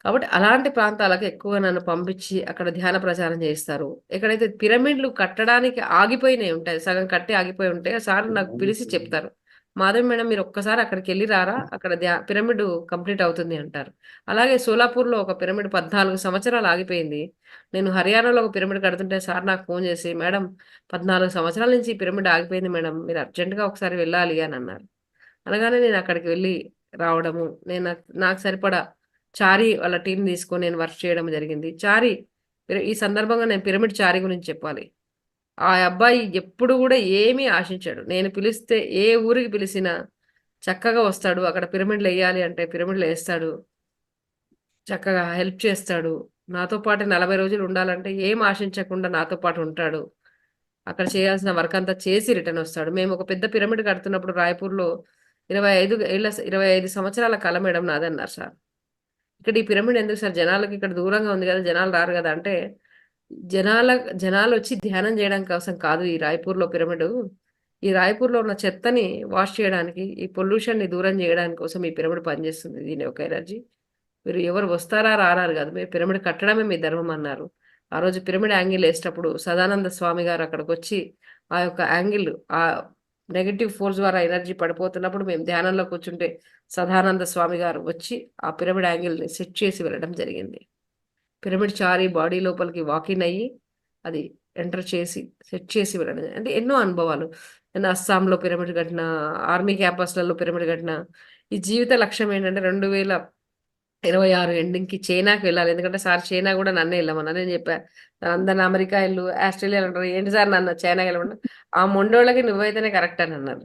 కాబట్టి అలాంటి ప్రాంతాలకు ఎక్కువ నన్ను పంపించి అక్కడ ధ్యాన ప్రచారం చేస్తారు. ఎక్కడైతే పిరమిడ్లు కట్టడానికి ఆగిపోయినాయి ఉంటాయి, సగం కట్టి ఆగిపోయి ఉంటాయి, సార్ నాకు పిలిచి చెప్తారు, మాధవి మేడం మీరు ఒక్కసారి అక్కడికి వెళ్ళి రారా, అక్కడ పిరమిడ్ కంప్లీట్ అవుతుంది అంటారు. అలాగే సోలాపూర్లో ఒక పిరమిడ్ 14 సంవత్సరాలు ఆగిపోయింది. నేను హర్యానాలో ఒక పిరమిడ్ కడుతుంటే సార్ నాకు ఫోన్ చేసి, మేడం 14 సంవత్సరాల నుంచి ఈ పిరమిడ్ ఆగిపోయింది మేడం, మీరు అర్జెంటుగా ఒకసారి వెళ్ళాలి అని అన్నారు. అనగానే నేను అక్కడికి వెళ్ళి రావడము, నాకు సరిపడా చారి వాళ్ళ టీం తీసుకొని నేను వర్క్ చేయడం జరిగింది. చారి, ఈ సందర్భంగా నేను పిరమిడ్ చారి గురించి చెప్పాలి. ఆ అబ్బాయి ఎప్పుడు కూడా ఏమీ ఆశించాడు. నేను పిలిస్తే ఏ ఊరికి పిలిచినా చక్కగా వస్తాడు. అక్కడ పిరమిడ్లు వేయాలి అంటే పిరమిడ్లు వేస్తాడు, చక్కగా హెల్ప్ చేస్తాడు. నాతో పాటు 40 రోజులు ఉండాలంటే ఏం ఆశించకుండా నాతో పాటు ఉంటాడు. అక్కడ చేయాల్సిన వర్క్ అంతా చేసి రిటర్న్ వస్తాడు. మేము ఒక పెద్ద పిరమిడ్ కడుతున్నప్పుడు రాయపూర్లో 25 సంవత్సరాల కళ మేడం నాదన్నారు సార్. ఇక్కడ ఈ పిరమిడ్ ఎందుకు సార్, జనాలకి ఇక్కడ దూరంగా ఉంది కదా, జనాలు రారు కదా అంటే, జనాలు వచ్చి ధ్యానం చేయడం కోసం కాదు ఈ రాయ్పూర్లో పిరమిడ్. ఈ రాయ్పూర్లో ఉన్న చెత్తని వాష్ చేయడానికి, ఈ పొల్యూషన్ ని దూరం చేయడానికి కోసం ఈ పిరమిడ్ పనిచేస్తుంది. దీని యొక్క ఎనర్జీ. మీరు ఎవరు వస్తారా రారారు కాదు, మీరు పిరమిడ్ కట్టడమే మీ ధర్మం అన్నారు. ఆ రోజు పిరమిడ్ యాంగిల్ వేసేటప్పుడు సదానంద స్వామి గారు అక్కడికి వచ్చి ఆ యొక్క యాంగిల్, ఆ నెగటివ్ ఫోర్స్ ద్వారా ఎనర్జీ పడిపోతున్నప్పుడు మేము ధ్యానంలో కూర్చుంటే సదానంద స్వామి గారు వచ్చి ఆ పిరమిడ్ యాంగిల్ని సెట్ చేసి వెళ్ళడం జరిగింది. పిరమిడ్ చారి బాడీ లోపలికి వాకిన్ అయ్యి అది ఎంటర్ చేసి సెట్ చేసి వెళ్ళడం. అంటే ఎన్నో అనుభవాలు. నేను అస్సాంలో పిరమిడ్ కట్టిన, ఆర్మీ క్యాంపస్లలో పిరమిడ్ కట్టిన. ఈ జీవిత లక్ష్యం ఏంటంటే 2026 ఎండింగ్కి చైనాకి వెళ్ళాలి. ఎందుకంటే సార్ చైనా కూడా నన్నే వెళ్ళమన్నా. నేను చెప్పా అందరిని అమెరికా వెళ్ళు, ఆస్ట్రేలియా అంటారు, ఏంటి సార్ నన్ను చైనాకి వెళ్ళమన్నా. ఆ మొండోళ్ళకి నువ్వైతేనే కరెక్ట్ అని అన్నారు.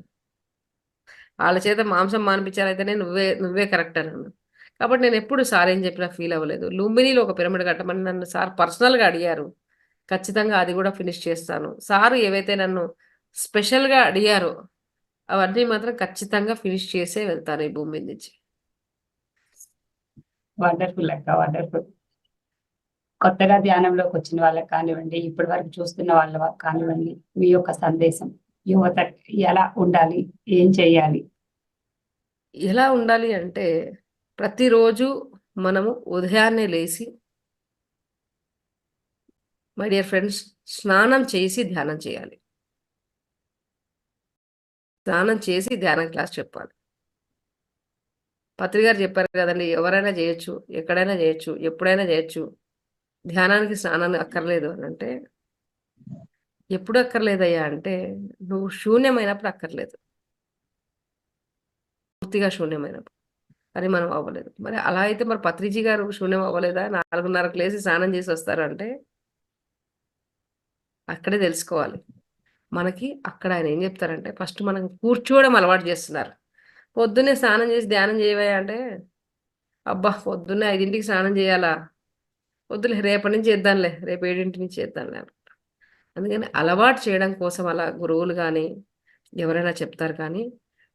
వాళ్ళ చేత మాంసం మానిపించాలైతేనే నువ్వే కరెక్ట్ అని అన్నాను. కాబట్టి నేను ఎప్పుడు సార్ ఏం చెప్పినా ఫీల్ అవ్వలేదు. లుంబినీలో ఒక పిరమిడ్ కట్టమని నన్ను సార్ పర్సనల్గా అడిగారు. ఖచ్చితంగా అది కూడా ఫినిష్ చేస్తాను. సారు ఏవైతే నన్ను స్పెషల్గా అడిగారో అవన్నీ మాత్రం ఖచ్చితంగా ఫినిష్ చేసే వెళ్తాను ఈ భూమి మీద నుంచి. వండర్ఫుల్ అక్క, వండర్ఫుల్. కొత్తగా ధ్యానంలోకి వచ్చిన వాళ్ళకి కానివ్వండి, ఇప్పటి వరకు చూస్తున్న వాళ్ళ కానివ్వండి, మీ యొక్క సందేశం యువత ఎలా ఉండాలి, ఏం చేయాలి? ఎలా ఉండాలి అంటే ప్రతిరోజు మనము ఉదయాన్నే లేచి, మై డియర్ ఫ్రెండ్స్, స్నానం చేసి ధ్యానం చేయాలి. స్నానం చేసి ధ్యానం క్లాస్ చెప్పాలి. పత్రిక గారు చెప్పారు కదండి, ఎవరైనా చేయొచ్చు, ఎక్కడైనా చేయొచ్చు, ఎప్పుడైనా చేయొచ్చు, ధ్యానానికి స్నానాన్ని అక్కర్లేదు అని. అంటే ఎప్పుడు అక్కర్లేదయ్యా అంటే నువ్వు శూన్యమైనప్పుడు అక్కర్లేదు, పూర్తిగా శూన్యమైనప్పుడు. అని మనం అవ్వలేదు. మరి అలా అయితే మరి పత్రిజీ గారు శూన్యం అవ్వలేదా? 4:30కు లేసి స్నానం చేసి వస్తారు అంటే అక్కడే తెలుసుకోవాలి. మనకి అక్కడ ఆయన ఏం చెప్తారంటే ఫస్ట్ మనం కూర్చోవడం అలవాటు చేస్తున్నారు. పొద్దున్నే స్నానం చేసి ధ్యానం చేయవా అంటే, అబ్బా పొద్దున్నే 5ంటికి స్నానం చేయాలా, వద్దులే రేపటి నుంచి చేద్దాంలే, రేపు 7ంటి నుంచి చేద్దాంలే. అందుకని అలవాటు చేయడం కోసం అలా గురువులు కానీ ఎవరైనా చెప్తారు. కానీ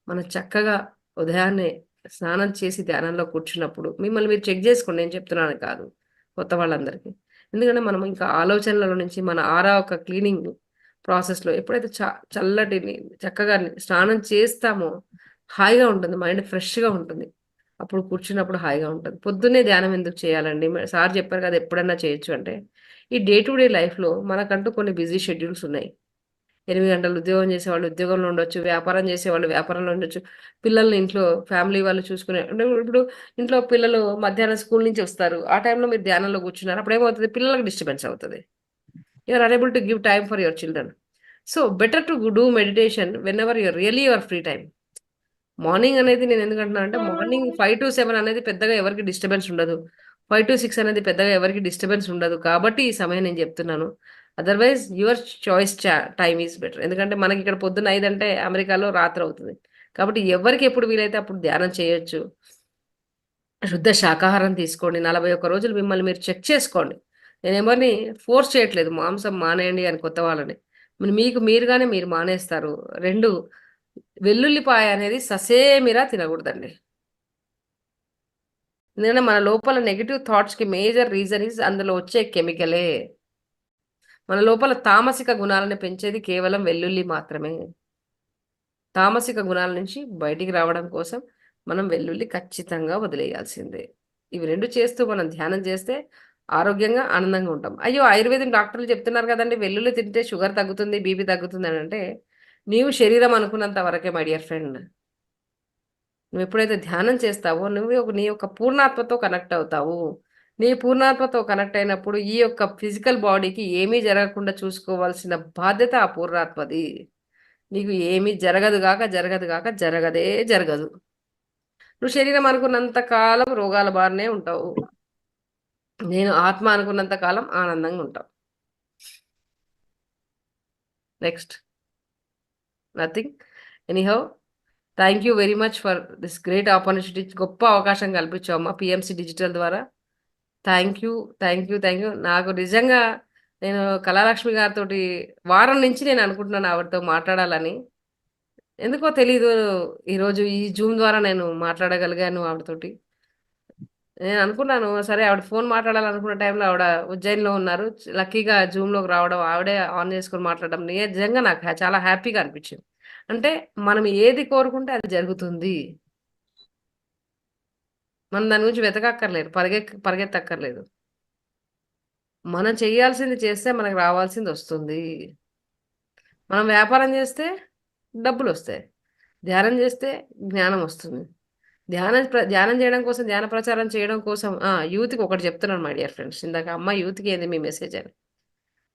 మనం చక్కగా ఉదయాన్నే స్నానం చేసి ధ్యానంలో కూర్చున్నప్పుడు మిమ్మల్ని మీరు చెక్ చేసుకోండి, నేను చెప్తున్నాను కాదు, కొత్త వాళ్ళందరికీ. ఎందుకంటే మనం ఇంకా ఆలోచనల నుంచి మన ఆరా ఒక క్లీనింగ్ ప్రాసెస్లో ఎప్పుడైతే చల్లటి చక్కగా స్నానం చేస్తామో హాయిగా ఉంటుంది, మైండ్ ఫ్రెష్గా ఉంటుంది. అప్పుడు కూర్చున్నప్పుడు హాయిగా ఉంటుంది. పొద్దున్నే ధ్యానం ఎందుకు చేయాలండి? సార్ చెప్పారు కదా ఎప్పుడన్నా చేయొచ్చు అంటే, ఈ డే టు డే లైఫ్లో మనకంటూ కొన్ని బిజీ షెడ్యూల్స్ ఉన్నాయి. 8 గంటలు ఉద్యోగం చేసేవాళ్ళు ఉద్యోగంలో ఉండొచ్చు, వ్యాపారం చేసేవాళ్ళు వ్యాపారంలో ఉండొచ్చు, పిల్లల్ని ఇంట్లో ఫ్యామిలీ వాళ్ళు చూసుకునే అంటే ఇప్పుడు ఇంట్లో పిల్లలు మధ్యాహ్నం స్కూల్ నుంచి వస్తారు, ఆ టైంలో మీరు ధ్యానంలో కూర్చున్నారు, అప్పుడు ఏమవుతుంది, పిల్లలకు డిస్టర్బెన్స్ అవుతుంది. You are unable to give time for your children. So better to do meditation whenever your really your free time. Morning అనేది నేను ఎందుకంటున్నా అంటే మార్నింగ్ 5 to 7 అనేది పెద్దగా ఎవరికి డిస్టర్బెన్స్ ఉండదు, 5 to 6 అనేది పెద్దగా ఎవరికి డిస్టర్బెన్స్ ఉండదు. కాబట్టి ఈ సమయం నేను చెప్తున్నాను. Otherwise your choice time is better. ఎందుకంటే మనకి ఇక్కడ పొద్దున్న 5 అంటే అమెరికాలో రాత్రి అవుతుంది. కాబట్టి ఎవరికి ఎప్పుడు వీలైతే అప్పుడు ధ్యానం చేయొచ్చు. శుద్ధ శాకాహారం తీసుకోండి. 41 రోజులు మిమ్మల్ని మీరు చెక్ చేసుకోండి. నేను ఎవరిని ఫోర్స్ చేయట్లేదు మాంసం మానేయండి అని కొత్త వాళ్ళని. మీకు మీరుగానే మీరు మానేస్తారు. 2 వెల్లుల్లిపాయ అనేది ససేమిరా తినకూడదండి. ఎందుకంటే మన లోపల నెగిటివ్ థాట్స్కి మేజర్ రీజన్ ఇస్ అందులో వచ్చే కెమికలే. మన లోపల తామసిక గుణాలను పెంచేది కేవలం వెల్లుల్లి మాత్రమే. తామసిక గుణాల నుంచి బయటికి రావడం కోసం మనం వెల్లుల్లి ఖచ్చితంగా వదిలేయాల్సిందే. ఇవి 2 చేస్తూ మనం ధ్యానం చేస్తే ఆరోగ్యంగా ఆనందంగా ఉంటాం. అయ్యో ఆయుర్వేదం డాక్టర్లు చెప్తున్నారు కదండి వెల్లుల్లి తింటే షుగర్ తగ్గుతుంది, బీపీ తగ్గుతుంది అని అంటే, నీవు శరీరం అనుకున్నంత వరకే మై డియర్ ఫ్రెండ్. నువ్వు ఎప్పుడైతే ధ్యానం చేస్తావో నీ యొక్క పూర్ణాత్మతో కనెక్ట్ అవుతావు. నీ పూర్ణాత్మతో కనెక్ట్ అయినప్పుడు ఈ యొక్క ఫిజికల్ బాడీకి ఏమీ జరగకుండా చూసుకోవాల్సిన బాధ్యత ఆ పూర్ణాత్మది. నీకు ఏమీ జరగదే జరగదు. నువ్వు శరీరం అనుకున్నంత కాలం రోగాల బారినే ఉంటావు. నేను ఆత్మ అనుకున్నంత కాలం ఆనందంగా ఉంటావు. Next nothing. Anyhow, thank you very much for this great opportunity. గొప్ప అవకాశం కల్పించావమ్మా పిఎంసి డిజిటల్ ద్వారా. Thank you. నాకు నిజంగా నేను కళాలక్ష్మి గారితో వారం నుంచి నేను అనుకుంటున్నాను ఆవిడతో మాట్లాడాలని. ఎందుకో తెలీదు, ఈరోజు ఈ జూమ్ ద్వారా నేను మాట్లాడగలిగాను ఆవిడతోటి. నేను అనుకున్నాను సరే ఆవిడ ఫోన్ మాట్లాడాలనుకున్న టైంలో ఆవిడ ఉజ్జయిన్లో ఉన్నారు. లక్కీగా జూమ్లోకి రావడం, ఆవిడే ఆన్ చేసుకొని మాట్లాడడం నిజంగా నాకు చాలా హ్యాపీగా అనిపించింది. అంటే మనం ఏది కోరుకుంటే అది జరుగుతుంది. మనం దాని గురించి వెతకక్కర్లేదు, పరిగెత్తక్కర్లేదు. మనం చేయాల్సింది చేస్తే మనకు రావాల్సింది వస్తుంది. మనం వ్యాపారం చేస్తే డబ్బులు వస్తాయి, ధ్యానం చేస్తే జ్ఞానం వస్తుంది. ధ్యానం చేయడం కోసం, ధ్యాన ప్రచారం చేయడం కోసం యూత్కి ఒకటి చెప్తున్నాను మై డియర్ ఫ్రెండ్స్. ఇందాక అమ్మ యూత్కి ఏంది మీ మెసేజ్ అని.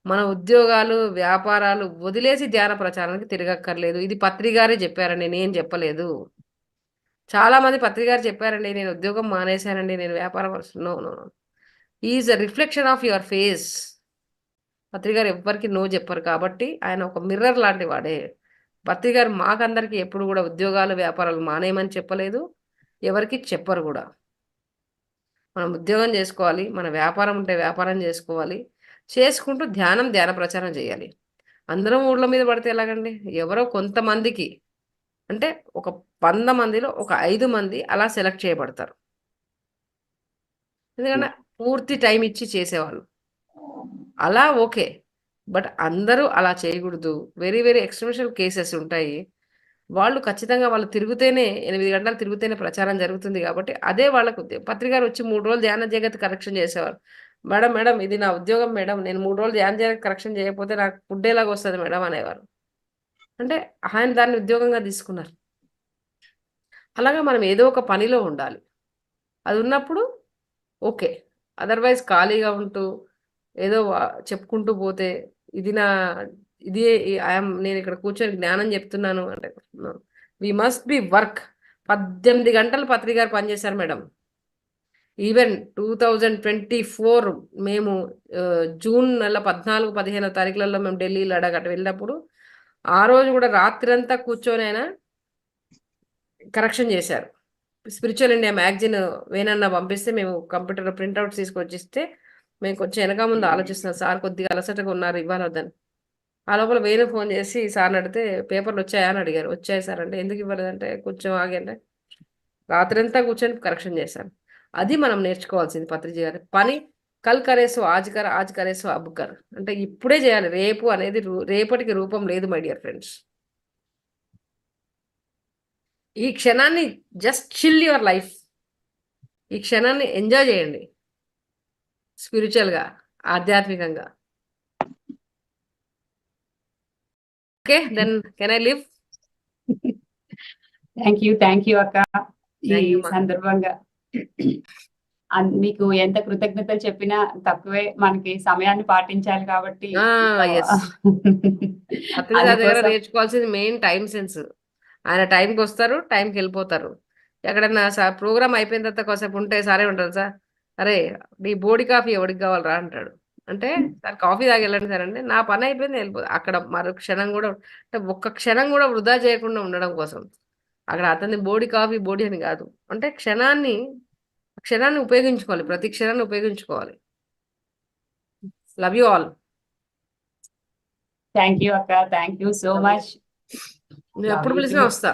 మన ఉద్యోగాలు వ్యాపారాలు వదిలేసి ధ్యాన ప్రచారానికి తిరగక్కర్లేదు. ఇది పత్రి గారే చెప్పారండి, నేను చెప్పలేదు. చాలా మంది పత్రి గారు చెప్పారండి, నేను ఉద్యోగం మానేశానండి, నేను వ్యాపారం no no is a reflection of your face. Patri గారు ఎవ్వరికి నో చెప్పరు కాబట్టి ఆయన ఒక మిర్రర్ లాంటి వాడే. పత్రి గారు మాకందరికి ఎప్పుడు కూడా ఉద్యోగాలు వ్యాపారాలు మానేయమని చెప్పలేదు, ఎవరికి చెప్పరు కూడా. మనం ఉద్యోగం చేసుకోవాలి, మన వ్యాపారం ఉంటే వ్యాపారం చేసుకోవాలి, చేసుకుంటూ ధ్యాన ప్రచారం చేయాలి. అందరం ఊళ్ళ మీద పడితే ఎలాగండి? ఎవరో కొంతమందికి, అంటే ఒక 100 మందిలో ఒక 5 మంది అలా సెలెక్ట్ చేయబడతారు. ఎందుకంటే పూర్తి టైం ఇచ్చి చేసేవాళ్ళు అలా ఓకే, బట్ అందరూ అలా చేయకూడదు. వెరీ వెరీ ఎక్స్ట్రీమిషల్ కేసెస్ ఉంటాయి. వాళ్ళు ఖచ్చితంగా వాళ్ళు తిరుగుతేనే 8 గంటలు తిరుగుతేనే ప్రచారం జరుగుతుంది కాబట్టి అదే వాళ్ళకు పత్రికారు వచ్చి 3 రోజులు ధ్యాన జగత్ కరెక్షన్ చేసేవారు. మేడం ఇది నా ఉద్యోగం మేడం, నేను 3 రోజులు ధ్యాన జగత్ కరెక్షన్ చేయకపోతే నాకు ఫుడ్ ఎలాగ వస్తుంది మేడం అనేవారు. అంటే ఆయన దాన్ని ఉద్యోగంగా తీసుకున్నారు. అలాగా మనం ఏదో ఒక పనిలో ఉండాలి. అది ఉన్నప్పుడు ఓకే, అదర్వైజ్ ఖాళీగా ఉంటూ ఏదో చెప్పుకుంటూ పోతే నేను ఇక్కడ కూర్చొని జ్ఞానం చెప్తున్నాను అంటే వి మస్ట్ బి వర్క్. 18 గంటలు పత్రిక గారు పనిచేశారు మేడం. ఈవెన్ 2024 మేము జూన్ నెల 14-15 తారీఖులలో మేము ఢిల్లీ లడాక్ అటు వెళ్ళినప్పుడు ఆ రోజు కూడా రాత్రంతా కూర్చొని ఆయన కరెక్షన్ చేశారు. స్పిరిచువల్ ఇండియా మ్యాగజైన్ వేనన్నా పంపిస్తే మేము కంప్యూటర్ ప్రింట్అవుట్స్ తీసుకొచ్చిస్తే మేము కొంచెం వెనక ముందు ఆలోచిస్తున్నాం, సార్ కొద్దిగా అలసటగా ఉన్నారు ఇవ్వాలి వద్దని. ఆ లోపల వేణు ఫోన్ చేసి సార్ని అడిగితే పేపర్లు వచ్చాయా అని అడిగారు. వచ్చాయి సార్ అంటే ఎందుకు ఇవ్వలేదంటే కొంచెం ఆగంటే రాత్రి అంతా కూర్చొని కరెక్షన్ చేశాను. అది మనం నేర్చుకోవాల్సింది పత్రిజీ గారి పని. కల్ కరేసు ఆజ్కర్, ఆజ్ కరేసు అబ్కర్ అంటే ఇప్పుడే చేయాలి. రేపు అనేది రేపటికి రూపం లేదు మై డియర్ ఫ్రెండ్స్. ఈ క్షణాన్ని జస్ట్ చిల్ యువర్ లైఫ్. ఈ క్షణాన్ని ఎంజాయ్ చేయండి స్పిరిచువల్గా, ఆధ్యాత్మికంగా. Okay then can I leave? Thank you అక్క. ఈ Thank you, ma. సందర్భంగా మీకు ఎంత కృతజ్ఞతలు చెప్పినా తక్కువే. మనకి సమయాన్ని పాటించాలి కాబట్టి yes. పత్రిక గారి దగ్గర నేర్చుకోవాల్సింది మెయిన్ టైం సెన్స్. ఆయన టైంకి వస్తారు, టైంకి వెళ్ళిపోతారు. ఎక్కడన్నా ప్రోగ్రామ్ అయిపోయిన తర్వాత కాసేపు ఉంటే సారే ఉంటారు, సార్ అరే నీ బోడి కాఫీ ఎవరికి కావాలరా అంటాడు. అంటే సార్ కాఫీ తాగి వెళ్ళండి సార్ అంటే నా పని అయిపోయింది వెళ్ళిపోతుంది. అక్కడ మరో క్షణం కూడా అంటే ఒక్క క్షణం కూడా వృధా చేయకుండా ఉండడం కోసం అక్కడ అతని బోడి కాఫీ బోడి అని కాదు, అంటే క్షణాన్ని ఉపయోగించుకోవాలి, ప్రతి క్షణాన్ని ఉపయోగించుకోవాలి. Love you all. Thank you అక్క. Thank you so much. నువ్వు ఎప్పుడు పిలిచినా వస్తా.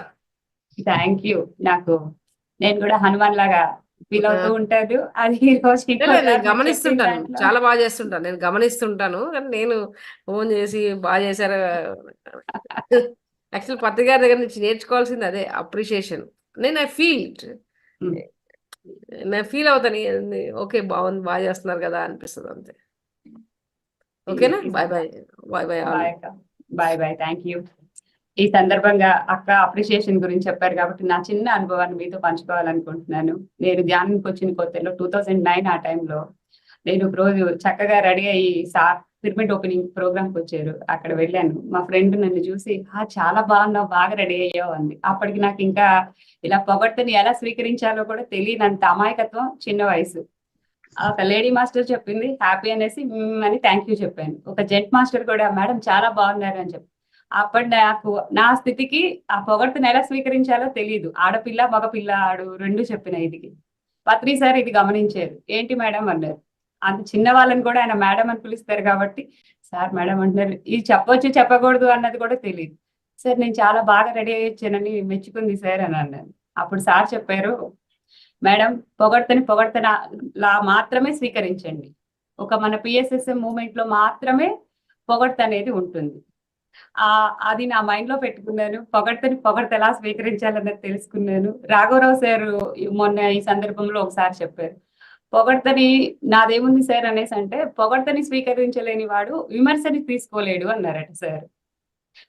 Thank you. నేను కూడా హనుమాన్ లాగా ఫీల్ అవుతూ ఉంటాను. అది ఈ రోజు నేను గమనిస్తుంటాను, చాలా బాగా చేస్తుంటాను, నేను గమనిస్తుంటాను. కానీ నేను ఫోన్ చేసి బాగా చేశారు. యాక్చువల్ పత్రిక గారి దగ్గర నుంచి నేర్చుకోవాల్సింది అదే, అప్రిషియేషన్. నేను ఫీల్ అవుతాను, ఓకే బాగుంది, బాగా చేస్తున్నారు కదా అనిపిస్తుంది అంతే. ఓకేనా? Bye bye. Bye. Thank you. ఈ సందర్భంగా అక్క అప్రిషియేషన్ గురించి చెప్పారు కాబట్టి నా చిన్న అనుభవాన్ని మీతో పంచుకోవాలనుకుంటున్నాను. నేను ధ్యానానికి వచ్చిన కొత్తలో 2009 ఆ టైంలో నేను ఒక రోజు చక్కగా రెడీ అయ్యి సార్ పిరమిడ్ ఓపెనింగ్ ప్రోగ్రామ్కి వచ్చారు. అక్కడ వెళ్ళాను. మా ఫ్రెండ్ నన్ను చూసి చాలా బాగున్నావు, బాగా రెడీ అయ్యావు అంది. అప్పటికి నాకు ఇంకా ఇలా పొగడ్తని ఎలా స్వీకరించాలో కూడా తెలియనంత అమాయకత్వం, చిన్న వయసు. ఒక లేడీ మాస్టర్ చెప్పింది హ్యాపీ అనేసి అని థ్యాంక్ యూ చెప్పాను. ఒక జెంట్ మాస్టర్ కూడా మేడం చాలా బాగున్నారు అని చెప్పి. అప్పటి నాకు నా స్థితికి ఆ పొగడ్తను ఎలా స్వీకరించాలో తెలియదు. ఆడపిల్ల మగపిల్ల ఆడు రెండు చెప్పిన ఇదికి పత్రి సార్ ఇది గమనించారు. ఏంటి మేడం అన్నారు. అంత చిన్న వాళ్ళని కూడా ఆయన మేడం అని పిలుస్తారు కాబట్టి సార్ మేడం అంటున్నారు. ఇది చెప్పొచ్చు చెప్పకూడదు అన్నది కూడా తెలియదు. సార్ నేను చాలా బాగా రెడీ అయ్యి వచ్చానని మెచ్చుకుంది సార్ అని అన్నాను. అప్పుడు సార్ చెప్పారు, మేడం పొగడ్తలా మాత్రమే స్వీకరించండి. ఒక మన పిఎస్ఎస్ఎం మూమెంట్ లో మాత్రమే పొగడ్త అనేది ఉంటుంది. అది నా మైండ్ లో పెట్టుకున్నాను. పొగడ్త ఎలా స్వీకరించాలన్నది తెలుసుకున్నాను. రాఘవరావు సార్ మొన్న ఈ సందర్భంలో ఒకసారి చెప్పారు, పొగడ్తని నాదేముంది సార్ అనేసి అంటే, పొగడ్తని స్వీకరించలేని వాడు విమర్శని తీసుకోలేడు అన్నారట సార్.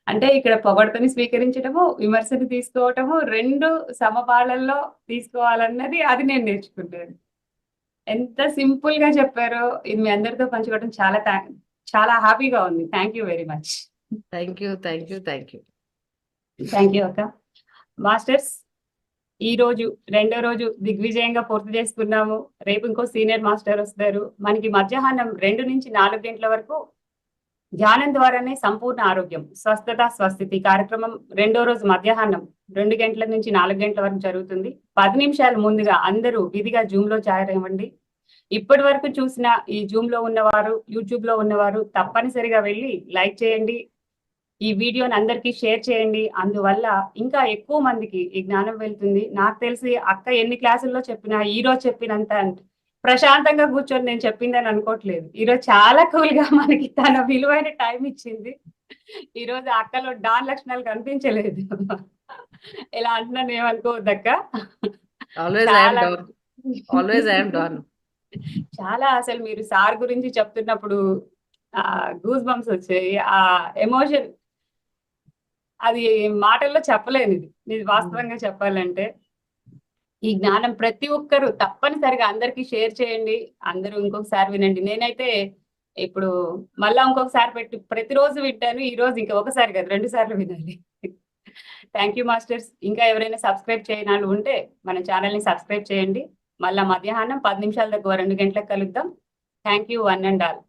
అంటే ఇక్కడ పొగడ్తని స్వీకరించడము, విమర్శని తీసుకోవటము 2 సమపాళల్లో తీసుకోవాలన్నది అది నేను నేర్చుకున్నాను. ఎంత సింపుల్ గా చెప్పారో ఇది మీ అందరితో పంచుకోవడం చాలా హ్యాపీగా ఉంది. Thank you very much. Thank you thank you అక్క. మాస్టర్స్, ఈ రోజు 2వ రోజు దిగ్విజయంగా పూర్తి చేసుకున్నాము. రేపు ఇంకో సీనియర్ మాస్టర్ వస్తారు. మనకి మధ్యాహ్నం 2 నుంచి 4 గంటల వరకు ధ్యానం ద్వారానే సంపూర్ణ ఆరోగ్యం, స్వస్థత, స్వస్థితి కార్యక్రమం 2వ రోజు మధ్యాహ్నం 2 గంటల నుంచి 4 గంటల వరకు జరుగుతుంది. 10 నిమిషాలు ముందుగా అందరూ విధిగా జూమ్ లో చేరవ్వండి. ఇప్పటి వరకు చూసిన ఈ జూమ్ లో ఉన్నవారు, యూట్యూబ్ లో ఉన్నవారు తప్పనిసరిగా వెళ్ళి లైక్ చేయండి. ఈ వీడియోని అందరికీ షేర్ చేయండి. అందువల్ల ఇంకా ఎక్కువ మందికి ఈ జ్ఞానం వెళ్తుంది. నాకు తెలిసి అక్క ఎన్ని క్లాసుల్లో చెప్పినా ఈ రోజు చెప్పినంత ప్రశాంతంగా కూర్చొని నేను చెప్పిందని అనుకోవట్లేదు. ఈరోజు చాలా కూల్ గా మనకి తన విలువైన టైం ఇచ్చింది. ఈ రోజు అక్కలో డాన్ లక్షణాలు కనిపించలేదు. ఇలా అంటున్నాను, ఏమనుకోవద్దక్క. చాలా అసలు మీరు సార్ గురించి చెప్తున్నప్పుడు గూస్ బంప్స్ వచ్చాయి. ఆ ఎమోషన్ అది మాటల్లో చెప్పలేనిది. ఇది వాస్తవంగా చెప్పాలంటే ఈ జ్ఞానం ప్రతి ఒక్కరు తప్పనిసరిగా అందరికీ షేర్ చేయండి. అందరూ ఇంకొకసారి వినండి. నేనైతే ఇప్పుడు మళ్ళా ఇంకొకసారి ప్రతిరోజు వింటాను. ఈ రోజు ఇంకా ఒకసారి కాదు 2 సార్లు వినాలి. Thank you masters. ఇంకా ఎవరైనా సబ్స్క్రైబ్ చేయని వాళ్ళు ఉంటే మన ఛానల్ ని సబ్స్క్రైబ్ చేయండి. మళ్ళా మధ్యాహ్నం 10 నిమిషాల దగ్గర 2 గంటలకు కలుద్దాం. Thank you one and all.